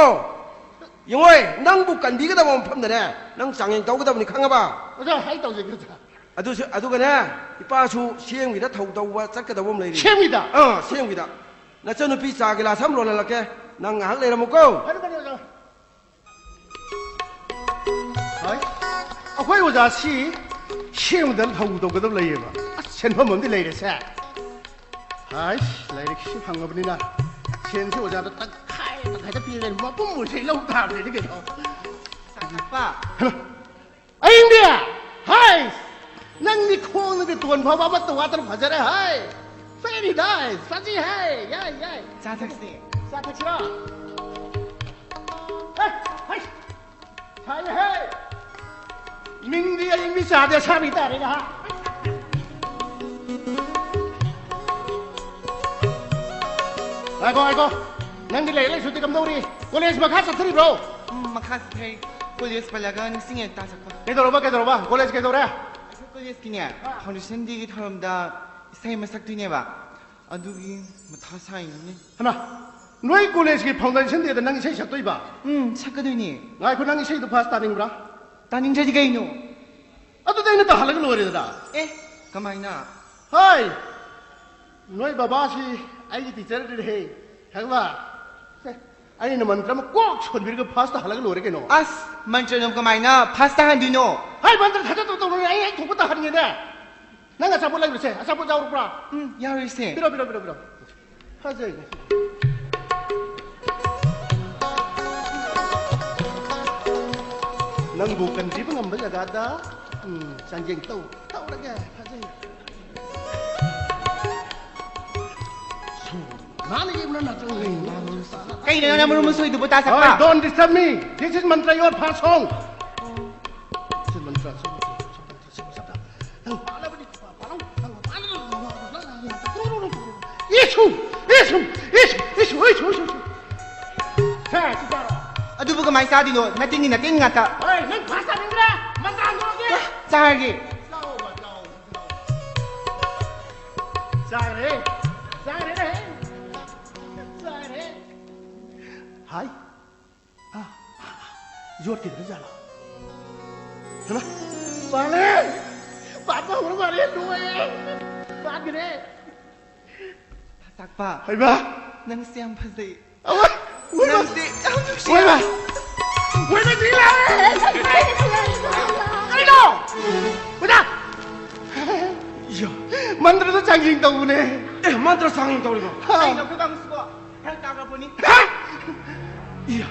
R: 영어에 낭부 간비가다 보면 팜드네 낭 장인 떠우다 보니 강아봐
E: 어차 하이 또 그러자
R: 아두가네 이빠수 시행위다 타우다우와 짝가다 보면 레이리
E: 시행위다
R: 시행위다 나 저는 비싸게라 삼로랄라게 난 할래라 먹고
E: 아니 아코이 오자 시행된 타우도 그도 레이바 첸펌 뭔데 레이레세 아이 레이레 방법이나 첸시 오자도 딱 가다 빌레는 뭐 뿜무시 lâu 다네 이게
G: 아빠
E: 아잉디야 하이 낭니 코는 돈 봐봐 맞다 와도록 가자래 하이 Very nice. Saji hai. Yeah.
G: 자 택시.
E: Sa taxira. Hey. Hey. Mingdi ya ingmi sa dia sa bita re ha. Aiko. Nang dilay lay suti kam dori. College makha sa thri bro.
G: Makha thri. College palaga ning singye ta sakpa.
E: Kedoroba. College kedora.
G: College kinya. Honu sendigi tharamda 사이 마삭드냐봐 아두기 뭐다 사이네
E: 하나 너희 콜레지기 파운데이션데다 낭이 세이 샷도 이봐
G: 착거드니
E: 나이 그 낭이 세이도 파스 따닝브라
G: 따닝 저지가 이노
E: 아두 데는 다 할라가 노래더라
G: 에 가마이나
E: 하이 너희 바바시 아이기 티처를 해 하가 아니 너 만트라면 꼭 손비르가 파스타 할라가 노래게노
G: 아스 만트라면 가마이나 파스타 한디노
E: 하이 만트라 타자도 또 너희 아이 도구다 하는 게네 nanga sabon lagi se sabon jauh pula
G: ya se
E: biro haja ini nang bukan di pengambal jaga ada sanjeng tahu lagi haja mana ye bulan nak tahu
G: kay na naman mo suy dubo tasak pa
E: don't disturb me this is mantra your pasong this is mantra 이수. 자, 진짜로.
G: 아두 부가 많이 싸디노. 나띵이 같다.
E: 어이, 넌 파스타는 그래? 만나 안 들어오게?
G: 싸게.
E: 싸게. 하이. 이거 기다리잖아. 하나. 빨리. 빠빠 오늘 말이야, 누구야? 빨리 그래.
G: sakpa
E: hai ba
G: nang siam phasi
E: nang
G: si
E: woi ba đi la cái đó bây giờ
R: iya
E: mantra 장인 덕분에
R: mantra 장인 덕분에
G: ai nó cứ băng sủa hay tao gặp 보니
R: iya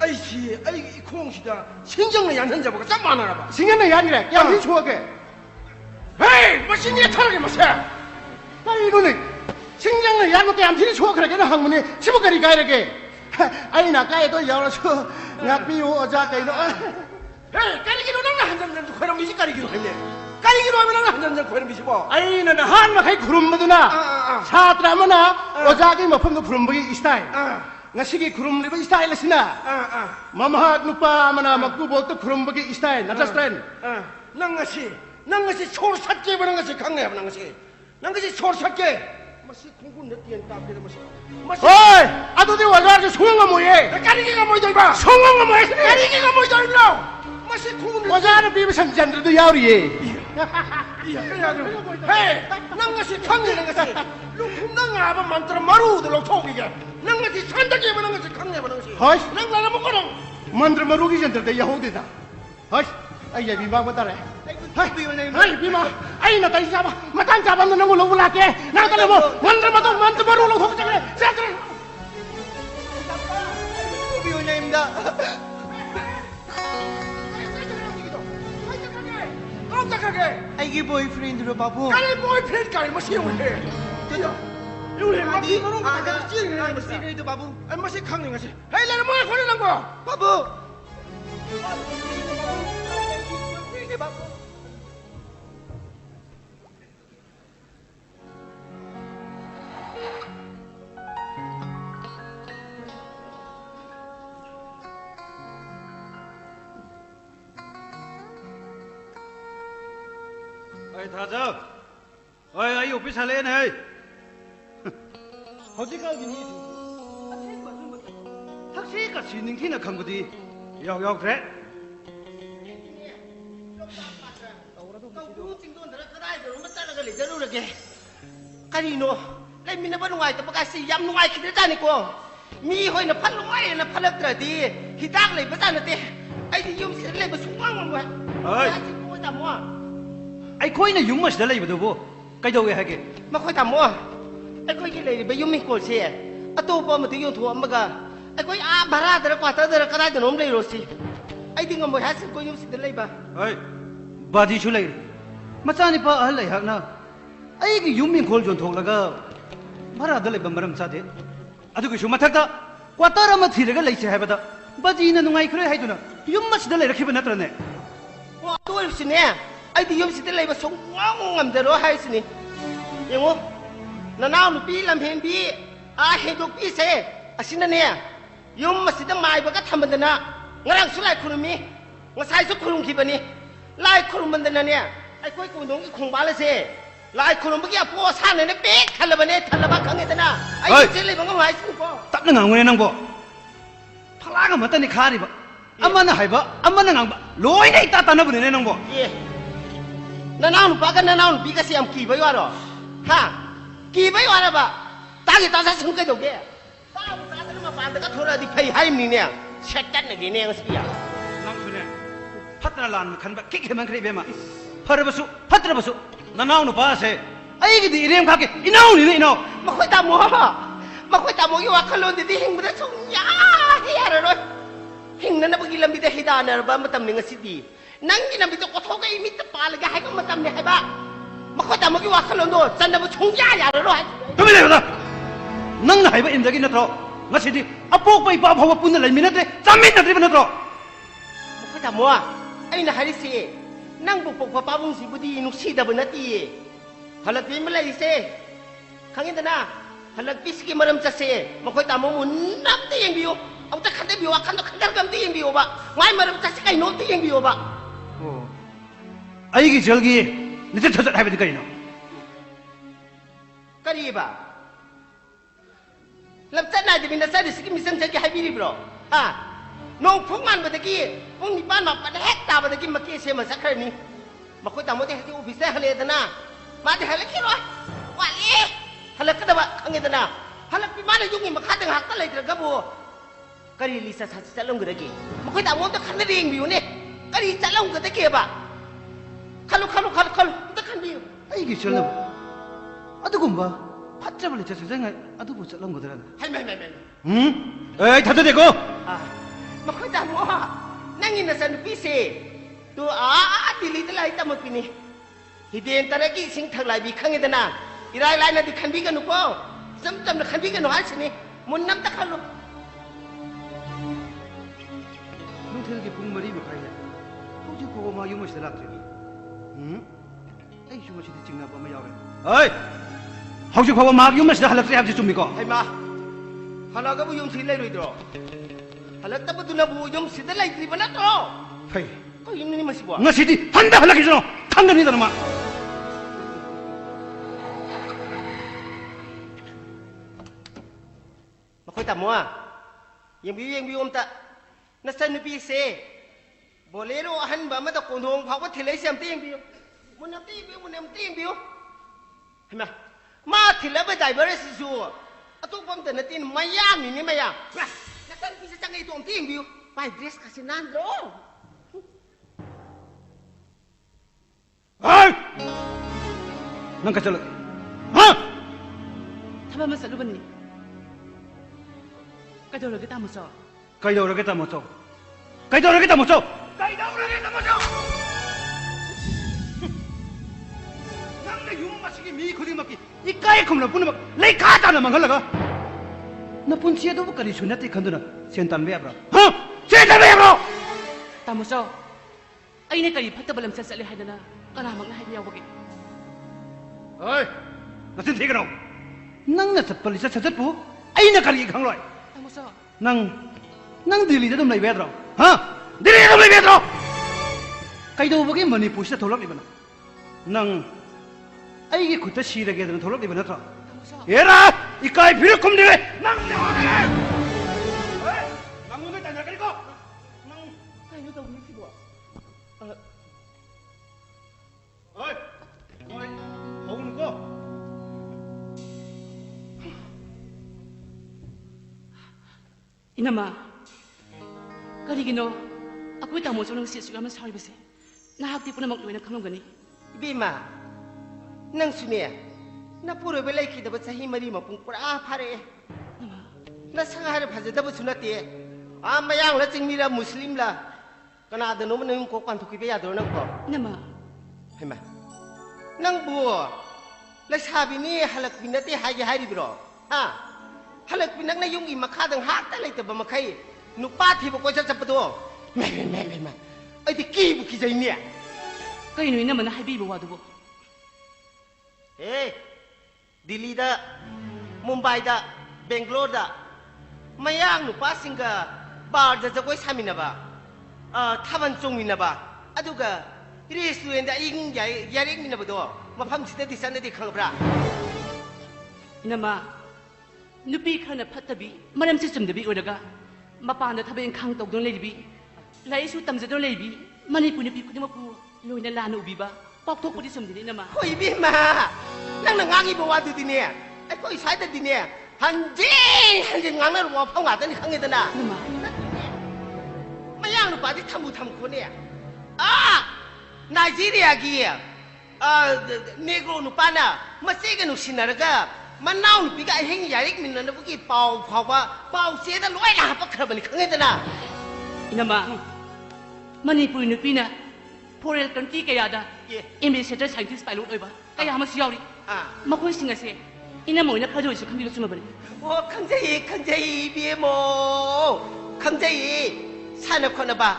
R: 아이씨 이 콩시다 신경을 얀 자보가 참 많아라 봐
E: 신경을 얀이래 양이 좋아게 에이 뭐 신경이 타락이 뭐세 나 이거는 신경을 양것도 얌신이 좋아 그러게는 학문이 시부거리 가이렇게 아니 나 가에도 열어서 약비우 어자 가이도 에이 까리기로 나가 한잔 그럼 이제 까리기로 할래 까리기로 하면 한잔 거는 비시고
R: 아이는 한 마카이 구름마도나 사드라마나 오자기 마품도 부름버기 스타일 ngasi기 구름리버 스타일 시나 마마hat 누파 마나 막구볼도 구름버기 스타일 나타 스타일
E: 낭가시 초르삭게 보는 것이 강해 낭가시 초르삭게 마시 공군 늦게 따비다 마시
R: 어이 아도디 와가지고 송황가 뭐해
E: 까리기가 뭐이다 이봐
R: 송황가 뭐해
E: 까리기가 뭐이다 이놈 마시 공군
R: 와자는 비비상 잔들도 야우리에
E: 헤이 낭가시 강해 낭가시 룩kum낭 아바 만들어 마루들 록토기게 낭가시 산다게 보는 것이 강해 보는 것이
R: 허이
E: 낭나라 먹거라
R: 만들 마루기 잔들도 야우디다 허이 아이야 비마 बता래 hai bima ai na tai saba matan saba na ngulo wala ke na tale mo mandra mato mandra maru lo thok chakre chakre
G: 비오 나입니다.
E: 깜짝하게
G: 아이게 보이프렌드로 바보.
E: 까리 보이프렌드 까리 마시 요래 요래 마시 너는 가자 찌르네 마시
G: 시그레도 바보.
E: 마시 강해 마시 헤이 나는 뭐야 걸리는 거야
G: 바보.
F: Ê thật chứ. Ê ấy ụp xà lên này. 허지가 여기 탁시가 지는 키나 간 거디. 역 그래.
T: Karino, lấy mình nó ngoài tập cái gì yam ngoài khi ra này cô, mi hồi nó phát ngoài nó phát lực rồi đi, khi tác lấy bắt ra nó đi, ai thì dùng sẽ lấy bắt xuống ngang rồi,
F: ơi, ai coi này dùng mà sẽ lấy bắt đầu cái đâu cái
T: mà coi tạm mua, ai coi cái này bây dùng mình cổ xe, à tôi bỏ mà tôi dùng thua mà cả, ai coi à bà ra đó qua tới đó cái này nó lấy rồi gì, ai thì ngồi hát sẽ coi dùng sẽ lấy bà,
F: ơi, bà đi xuống lấy, mà cha này bà ở lấy hạt nào. Ai cái dùng mình khol thong laga mara dale bamaram sa de adu ku shuma thakta kwatara ma thiraga leise haibada baji na nungai khre haiduna yum mas dale rakhiba natrane
T: wa tôi xin nè, ai thì dùng sẽ lấy bà xuống ngang ngầm để đó hay xin nè, hiểu không? Nó nào nó bị làm hiện bị, à hiện được bị xe, à xin nè, dùng mà sẽ mai bà cái thằng mình nè, ngang xuống lại khuôn mi, ngang sai xuống khuôn khi bà nè, lại khuôn mình nè, ai coi khuôn đúng cái khuôn bà là xe. Lại khuôn một cái phố sang này nó bé thật là bận thật là bác khăng thế nào ai chơi lấy bằng cái máy xung quanh
F: tắt nó ngang nguyên năng bộ phá cái mà tên khá đi bộ amma na hay bộ amma na ngang bộ lối này ta nó bận nên năng bộ
T: nó nào nó bác nó nào nó bị cái gì kỳ với vào rồi ha kỳ với vào rồi bà ta sẽ sống cái đầu kia ta cái mà bán cái thua là đi pay hay mình nè xét chắc này nè cái gì à
F: năng suy nè phát ra lan khăn bạc kích mà cái gì mà phát ra basu nó nào nó ba xe ai cái gì riêng khác cái inau này inau
T: mà khơi ta mua cái hoa khăn luôn thì hình bữa xuống nhá hay rồi hình nó bây giờ làm bị thế hay đàn rồi mà tầm này ngay đi nắng cái làm bị tôi có thâu cái mít tập ba là cái hay có mà tầm này hay ba mà khơi ta mua cái hoa khăn luôn rồi chân nó xuống nhá rồi
F: tôi biết rồi nắng này bây giờ cái nó thôi ngay đi apo bay ba phao phun lại mình đấy chăm mình đấy mình thôi
T: mà khơi ta mua ai là hay đi xe năng bục bục phá bung sĩ budi nục sĩ đập nát đi, halak pin malay xe, khangin ta na, halak pis ki maram chase, mà khơi ta muốn nắm tiền biu, ông ta khăn biu, khăn nó khăn cầm tiền biu ba, ngay maram chase cái nốt tiền biu ba,
F: ai cái chơi gì,你这thật hay bị cái nào,
T: cái gì ba, làm sao này thì mình đã sai được cái mình xem cái hay bị bro, ha. Nong phung man bata ki phung ni ban ma pa hek ta bata ki ma ki se ma sakre ni ma ko ta mo te hati office hale ta na ma te hale ki ro wa le hale ka da ba ang ta na hale pi ma na yung ni ma kha ta hak ta le tra ga bo kari li sa sa long ga ki ma ko ta mo ta khan ring bi ne kari cha long ga ta ke ba khalu ta khan bi
F: ai cái chơi nào adu gumba phát ra balik chơi ngay adu bu long ga ta
T: hai mai
F: ai thật đấy cô
T: mà khơi ta mua nang ina san pise tu dili ta lai ta mo pini hiden ta ki sing thak lai bi khang ida na irai lai na di khan bi ka nu ko sam na khan bi ka nu ha sini mun nam ta khalu
F: nung thel ki pung mari ma khai ya tu ji ko ma yu ma sala tri
E: ai chu ma chi ching na ba ma yaw re ai hau chi phawa ma yum na sida halak se hab chi chumi ko
U: hai ma halaga bu yum si lai roi dro halak ta bu na bu yum si da lai tri ba na to
E: hai
U: ko yum ni ma si bo
E: nga si di handa halak ki no thang ni da ma
U: ma khoi ta mo yang bi om ta na san bi se bolero ahan ba ma ta ko nong phaw ko thilai sem ti yang bi mun nam ti bi mun nam ti bi hai ma ma thilai ba dai ba re si su atu pom ta na tin ma ya mi ni ma ya na san bi se chang ai tom ti yang bi pai dress ka sin nan dro
E: ai nang ka chala ha
T: thaba ma salu bani ka do ga ta mo so
E: kai do ra ke ta mo so kai do ra ke ta mo so kai do ra ke ta mo so nang na yum ma si mi khudi ma ki ikai khum na pun ma lai kha ta na ma ngal ga na pun sia do ka ri su na ti khan do na sen tan be abra ha sen tan be abra
T: ta mo so ai ne ka ri phatta balam sa sale haidana kana mak na haibiya wage
E: ai na tin thi ka no nang na sa pali sa sa pu ai na ka ri khang loi
T: ta mo so
E: nang Delhi da dum lai bedro ha Delhi dum lai bedro kai do bagi Manipur sa tholak libana nang ai gi khutta sira ge da tholak libana tra era ikai phir kum de nang ne wa ge ai nang mo ta na ka ko nang kai no to ni si bo ai oi hong ko
T: inama karigino akoi ta mo so nang si su ma sorry base na hak ti punamak loina khamam gani
U: bima nang su ne na puro be lai ki da ba sahi mari ma pung pura phare na sang har phaje da ba su na te a mayang la ching mi la muslim la kana da no man ko kan thu ki be ya do na ko
T: nama
U: hai ma nang bu la sabi ni halak binati hai hai ri bro ha halak binak na yung ima kadang hak ta lai ta ba makai nu pa thi ba ko cha cha pa do me ai ti ki bu ki jai ne
T: kai nu ina mana haibi ba wadu bo
U: eh Delhi da Mumbai da Bangalore da mayang nu pa singa bar da jagoi samina ba thaban chongmina ba aduga restaurant da ing yaring mina ba do mafam sida di san di khangbra
T: inama nupi khana phatabi maram si chumdabi odaga mapanda thaben khang tok don leibi lai su tamje don leibi manipur nupi khudima pu loina lana ubiba pok thok pudi chumdini inama
U: hoi bi ma nang na ngangi bo wadu di ne ai koi sai da di ne hanje ngang na ro phang ga da ni khang da na mayang nu pa di thamu tham ko ne Nigeria gi negro nu pa na ma se ga nu sinaraga manau nu pi ga heng yarik min na bu ki pau phawa pau se da loi la pa khra ba ni khang da na
T: inama manipur nupi na foreign country kaya da investigator scientist pilot oiba kaya ma siyauri makoi singa se ina mo ina khajoi su khambi suma bari
U: khangjai bi mo khangjai sana khona ba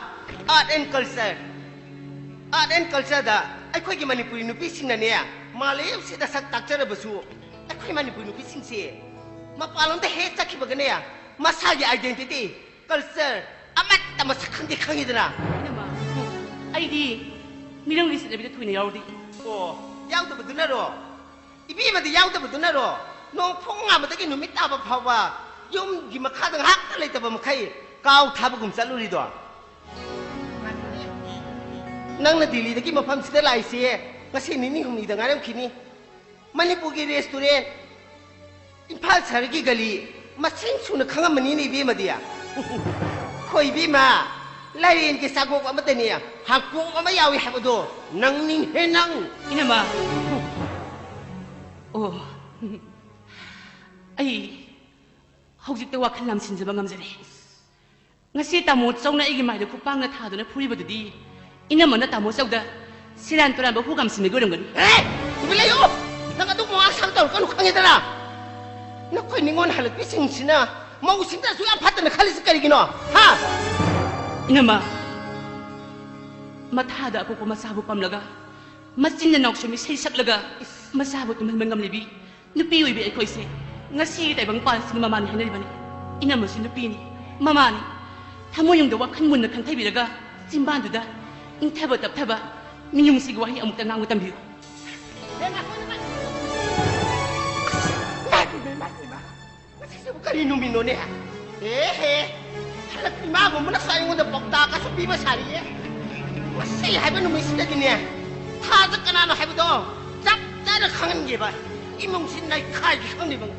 U: art and culture da ai khoi gi manipur nupi singna ne malay se da sak takchar ba su ai khoi manipur nupi sing se ma palon da he chakhi ba ne ma sa gi identity culture amat ta ma sakhang khangi da na
T: ai di mirang li se da bi thuina yaudi
U: yaw da bu na ro ibi ma di yaw da bu na ro no phong nga ma da gi nu mi ta ba phaw ba yum gi ma kha da hak ta lai ta ba ma khai kaw tha ba gum chalu ri do nang na Delhi da gi ma pham sida lai se ngasi ni ni hum ni da ngaram khini manipur gi restaurant imphal sar gi gali ma sing su na khangam ni ni bi ma dia khoi bi ma lain ke sago ba mata ni hakku ma yawi ha do nang ning he nang
T: ina ma oh ai hojik te wakhal lam sin jaba ngamjare ngasi tamo chongna igi mai da khupang na tha do na phuri badudi ina mana tamo chawda siran toran ba hu gam sin me gorang gani
U: ibile yo nang adu mo asang tor kan khangi dana na koi ningon halak pi sing sina mau sing ta su aphat na khali sikari gino ha
T: inama mathada ko ko masabu pamlaga
I: macin na naksumi say saklaga masabot naman mangamlibi nupi uibi ay koise ngasi tay bang pansing mamani hanalibani ina mo si nupi ni mamani thamo yung dawa kan mun na kan taybiraga simbanduda ing thaba tap thaba minyong sigwahi amuk tangang utambiyo
U: Kanino minone ha? Halat ni Mago mo na sa iyo na pagtaka sa Biba Sari eh. Masaya hai ba nung may sila din eh. Tadak ka na no hai ba do? Tap tada kangen ge ba? Imong sinay kai ki kang ni bang.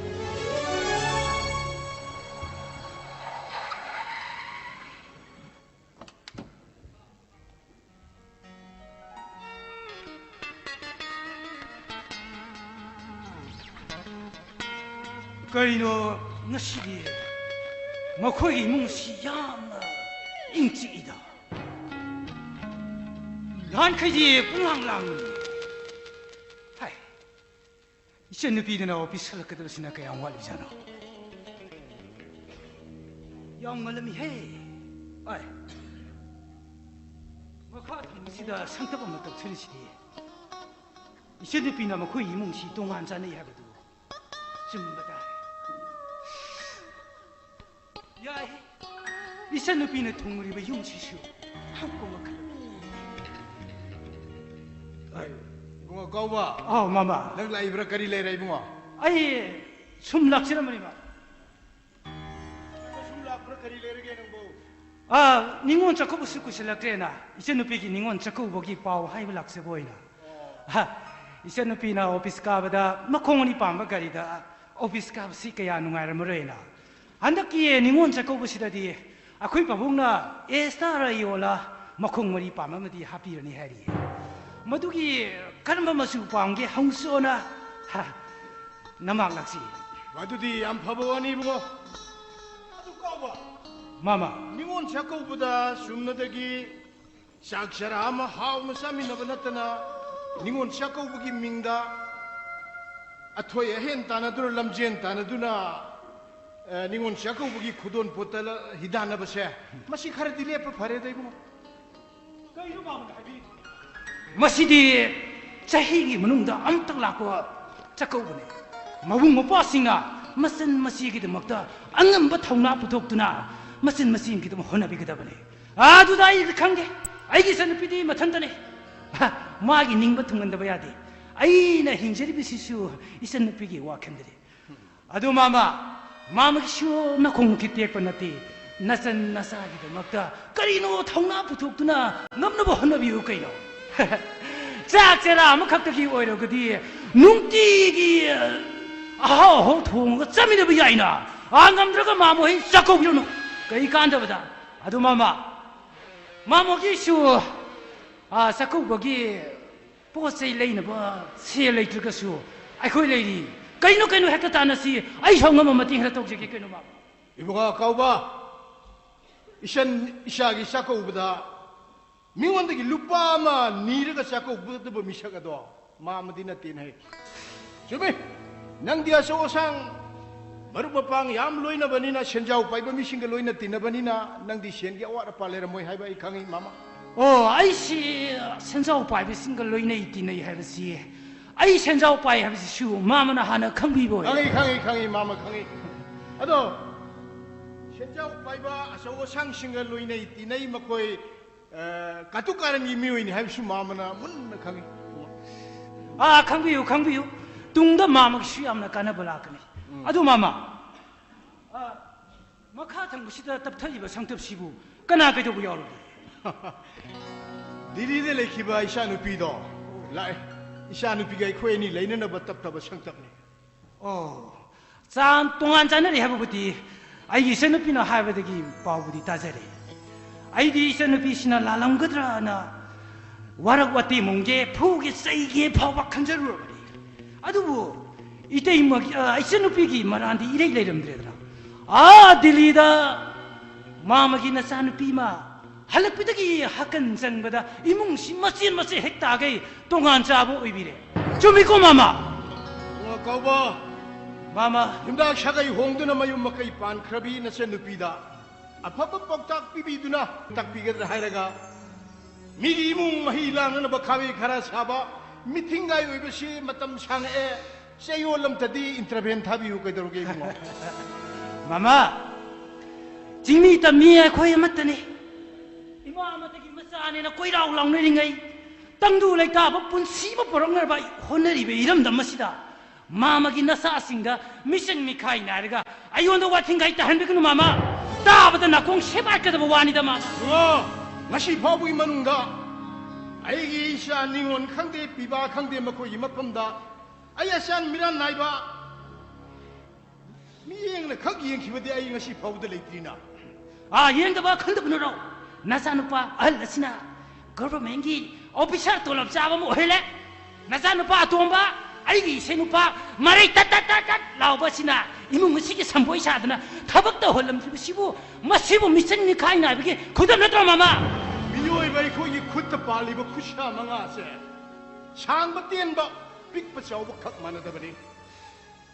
F: Karino ngasibi makhoi imungsi yamna ingchiida lan khaji punganglang hai isen nupi na office halakadar sina kaya wali jano yang malami he ai makhat sida sangtap ma tok chrisidi isen nupi na makhoi imungsi tongan jane habadu jumbada 야이 이산 누비는 동물이왜 용치시오 한꼬마 칼
R: 아이 이봉아 까오바
F: 아 마마
R: 넌 라이브라 까리 레라 이봉아
F: 아이 숨락지란 말이마
R: 숨락브라 까리 레르게는 뭐
F: 아 닝원 자꾸부 쓰고 실락되나 이산 누비기 닝원 자꾸부 보기 빠오 하이브 락세 보이나 하 이산 누비나 오피스 가바다 마콩원이 밤바 가리다 오피스 가바시 그야 누가르머레나 한덕기에 닝원 자꾸부시다디 아쿠이 바봉나 에스타라이올라 마콩머리 빠마마디 하피르니 해리 마두기 카르마마수 방게 항소나 하 나막락시
R: 와두디 암파보와니 이봉아 아주 까오바
F: 마마
R: 닝원 자꾸보다 숨나다기 샥샤라 아마 하우마 사미나바 나타나 닝원 자꾸보기 밍다 아토에 헨 따나두를 람젠 따나두나 닝온 샤코부기 쿠돈 보탈 히다나 버세 마시 카르딜레 파레다 이거
F: 그이로 마음 하비 마시디 자히기 문웅다 암딱 라고 자코부네 마붕 모빠싱나 마슨 마시기도 먹다 안넘바 통나 부독두나 마슨 마시기도 호나비기다버네 아두다 이 칸게 아이기선 피디 마탄다네 마기 닝바 통한다 봐야디 아이나 힌제리비시슈 이선 피기 와켄들이 아두 마마 마음이 시원나 공기 떼뻔나티 나선 나사기도 먹다 까리노 통나 부툭두나 넘너버 헌너비우 까이노 짝제라 아무 각덕이 오히려 그디 뭉띠기 아호 통가 짬이네 비야이나 안 감들어가 마모히 싹고 비로노 까이 깐다보다 아두 마마 마모기 슈 아 싹고 거기 포세이 레이나 봐 세레이 들가슈 아이코이 레이디 kaino hekta tanasi ai hongma mati hra tok jeki kaino ma
R: 이봉아 까오바 이산 이샤기 샤코우보다 미원데기 루파마 니르가 샤코우보다 뭐 미샤가도 마마디나 틴해 주비 낭디아서 오상 마루바팡 얌 로이나 바니나 센자우 파이바 미싱가 로이나 티나 바니나 낭디 센기 아와라 팔레라 모이 하이바 이캉이 마마
F: 어 아이시 센자우 파이바 싱글 로이나 이티나 하르시 아이 센자우 파이 하비시 슈 마마나 하나 캉비보
R: 강이 마마 강이 아도 센자우 파이바 아서고 상싱가 로이나 이티나 이마코이 가투카란 이미오이니 하비시 마마나 문 강이
F: 아 캉비요 둥다 마마 슈암나 까나발라그니 아도 마마 아 마카탕 부시다 답타이바 상탑시부 까나 그도부 여러
R: 디리데 레키바 이샤누 피도 라이 이샤누 피가 이코에니 레이는 버탑탑 상탑니
F: 짠 동안 잔을 해보부디 아이 이샤누 피나 하베데기 바우부디 따제리 아이디 이샤누 피시나 라랑거드라나 와락와티 몽게 푸게 세게 파박한 자루 아두부 이때 이뭐 이샤누 피기 말한디 이래 레름드레더라 아 딜리다 마마기 나사누 피마 할락비덕이 학간 장보다 이몽시 마신 핵다게 동안 자보 의비래 좀 있고 마마
R: 까봐
F: 마마
R: 임다 샤가이 홍드나 마유 마카이 판 크라비 나세 누피다 아파파 뻑딱 비비두나 딱 비게들 하이라가 미기 이몽 마히랑은 바카비 카라 사바
Q: 미팅가이 오이버시 마땀 상에 세요lâm tadi intervene 타비우 그대로게 이거
F: 마마 징미 있다 미에 코에 맞다니 이마 아마다기 마사네나 코이라우 랑내링이 땅두 레이타 바쁜 시바 버럭날 바 호너리베 이름 담마시다 마마기 나사싱가 미션 미카이 나르가 아이원도 와팅가 있다 한베그노 마마 따바다 나공 셰바까다 와니다 마
Q: ngasi 파부 이만운가 아이기 이샤 닝원 캉데 비바 캉데 마코 이마컴다 아야산 미란 나이바 미행나 거기 기버데 아이 ngasi 파부들 레이트리나
F: 아 얘한테봐 컨드브노로 나사누파 알라시나 거버맹기 오피셜 돌업 잡아모 해래 나사누파 돈바 아이기 세누파 말이 따따따따 라오바시나 이문 무시기 선보이샤드나 타박도 헐럼지부시부 마시부 미션니 카이나 비게 고담나더라 마마
Q: 미요이바이 거기 굿다 발리버 쿠샤 망아세 상바 띠엔바 빅바 차오바 칵 마나다버니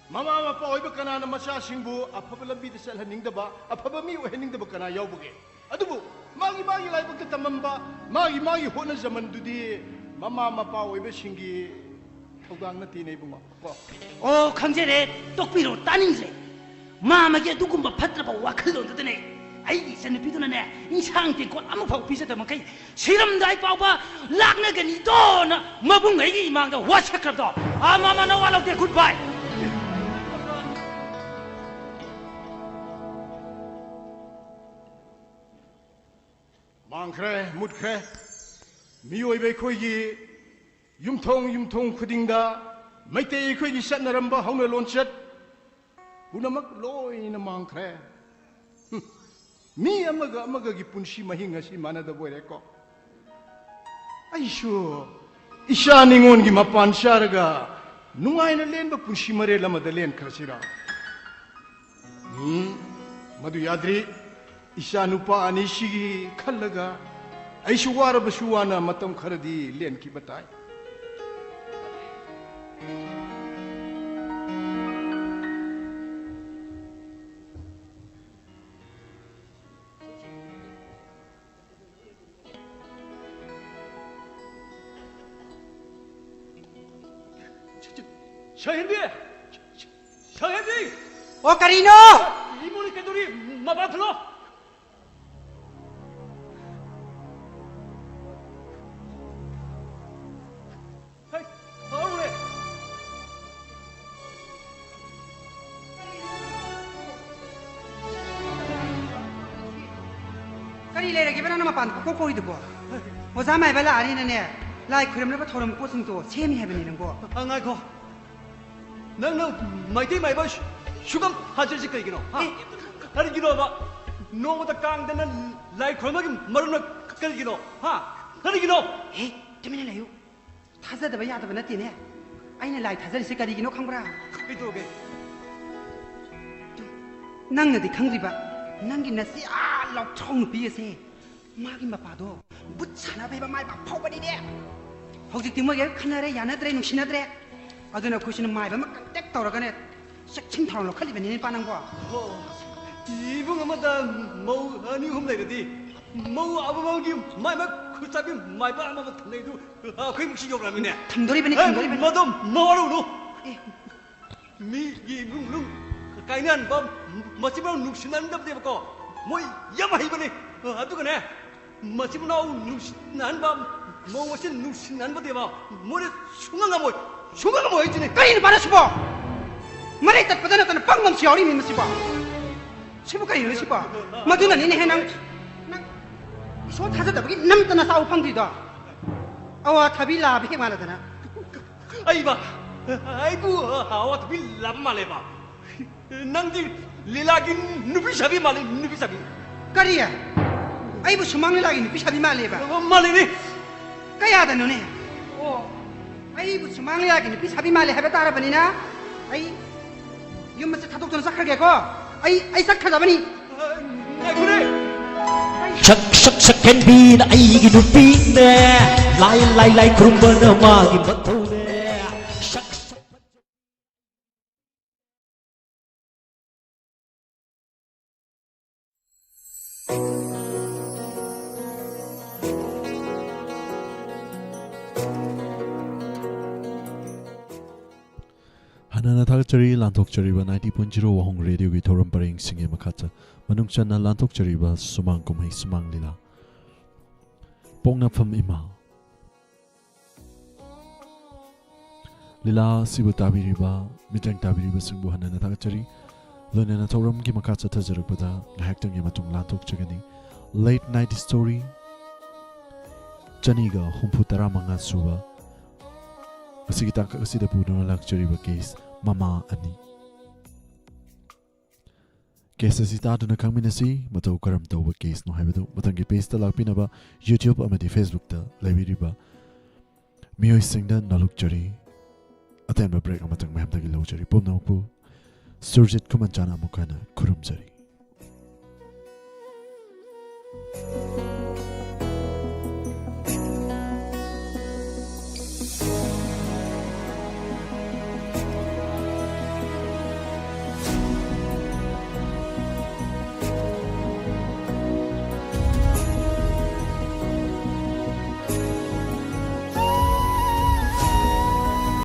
Q: 마마 마파 오이바 까나나 마샤싱부 아파바 람비드 셀하닝다바 아파바 미 오헤닝다바 까나 야오부게 아두부 마기 라이바 까타맘바 마기 호나 자만두디 마마 마파 오이바 싱기 호강나 띠네 붕어
F: 오 강제래 똑비로 따닝제 마마게 누군가 받들어봐 와클론드네 아이기 세는 비도나네 인상대 곧 아무 파고 비슷하면 그이 실험다이 빠봐 락나게니 도나 마붕가 이기 이망다 와차크랍도 아 마마나 와라우데 굿바이
Q: 망크레 묻크레 미오이베 코이기 융통 쿠딩다 마이테이 코이기 샷나람바 하우네 론쳇 부나막 로이나 망크레 미 아마가 기쁜시 마힝아시 마나다 보이레코 아이쇼 이샤닝온기 마판샤르가 누가이나 렌바 pun시 마레 라마다 렌 크라시라 마두 야드리 이샤 누파 아니시기 칼라가 아이쇼 와라바슈 와나 마탐 카라디 렌 키바타이
D: 샤헨디! 샤헨디!
B: 카리노!
D: 이모니 깨돌이 마바 불러! 하이, 아우래!
B: 까리 레라기 바나나 마판 코코이도 뭐 오자마이 발라 아니네 라이 그럼레바 토름 꼬승도 세미 해버리는 거
D: angaico nang maiti mai ba shugam hajar ji kai gino ha har gino ba no mata kang dan lai khoma gi maruna kal gino ha har gino
B: 에 때문에 레요 타자다바 야다바 나티네 아이네 라이 타자리 색깔이기노 칸브라
D: 이도게
B: 낭나디 칸리바 낭기 나시 아 럭총 비에세 마기 마파도 무차나 베바 마이 바 파버리네 혹시 뭐게 카나레 야나드레 누시나드레 아드나 코시는 마이 바마 깍 떠라가네 싹친 타운로 칼리베니 빠는 거
D: 이분 아마다 뭐 아니 홈레디 뭐 아바마기 마이마 쿠사비 마이바 아마마 탐내도 아 거의 묵시 욕라미네
B: 탐도리베니
D: 뭐도 뭐하러 미이 룽룽 까이난 뭐 마치바 눅신난답데 버거 뭐 야마이바네 아두가네 마치바 눅신난 밤뭐 마신 눅신난 버데 봐 뭐래 숭앙아 뭐 해지네
B: 까이는 바라시보 말이 딱 받아놨다는 빵감 시어리 미무시보 시부까지 이러시보 마두나 니네 해낭 소 타자다 보기 남떠나 싸우 팡디다 아와 타빌라 비게 말하더나
D: 아이바 아이고 아와 타빌 람말레바 낭디 릴라긴 누비샤비 말레 누비샤비
B: 까리야 아이부 수망릴라기 누비샤비 말레바
D: 말레니
B: 까야다 너네 아이부 수망릴라기 누비샤비 말레 해봐 따라버니나 아이 이엄마스 타독도는 싹하게고 아이 싹하자버니
D: 그래
J: 샥샥샥한 비나 아이기 눈빛네 라이 그rum버나 마기 못하네
A: Hanana Thakachari Lantok Chariba 90.0 Wahong Radio Gi Thoram Paring Singe Makata Manungchana Lantok Chariba Sumang Kumhei Sumang Lila Pongna Pham Ima Lila Sibu Tabiriba Mitang Tabiriba Singbu Hanana Thakachari Lunana Thoram Gi Makata Tajarukpada Ngahaktung Yamatung Lantok Chagani Late Night Story Chaniga Humputara Manga Suba Asigi taka asida puno luxury ba case mama ani case asita duna kangmina si matau karam tau ba case no haibadu matangi page ta lakpina ba YouTube amadi Facebook ta labiri ba miyoi singda na luxury aten ba break amatang maham tagi luxury pumna pu Surjit Kumanchana Mukana Kurumjari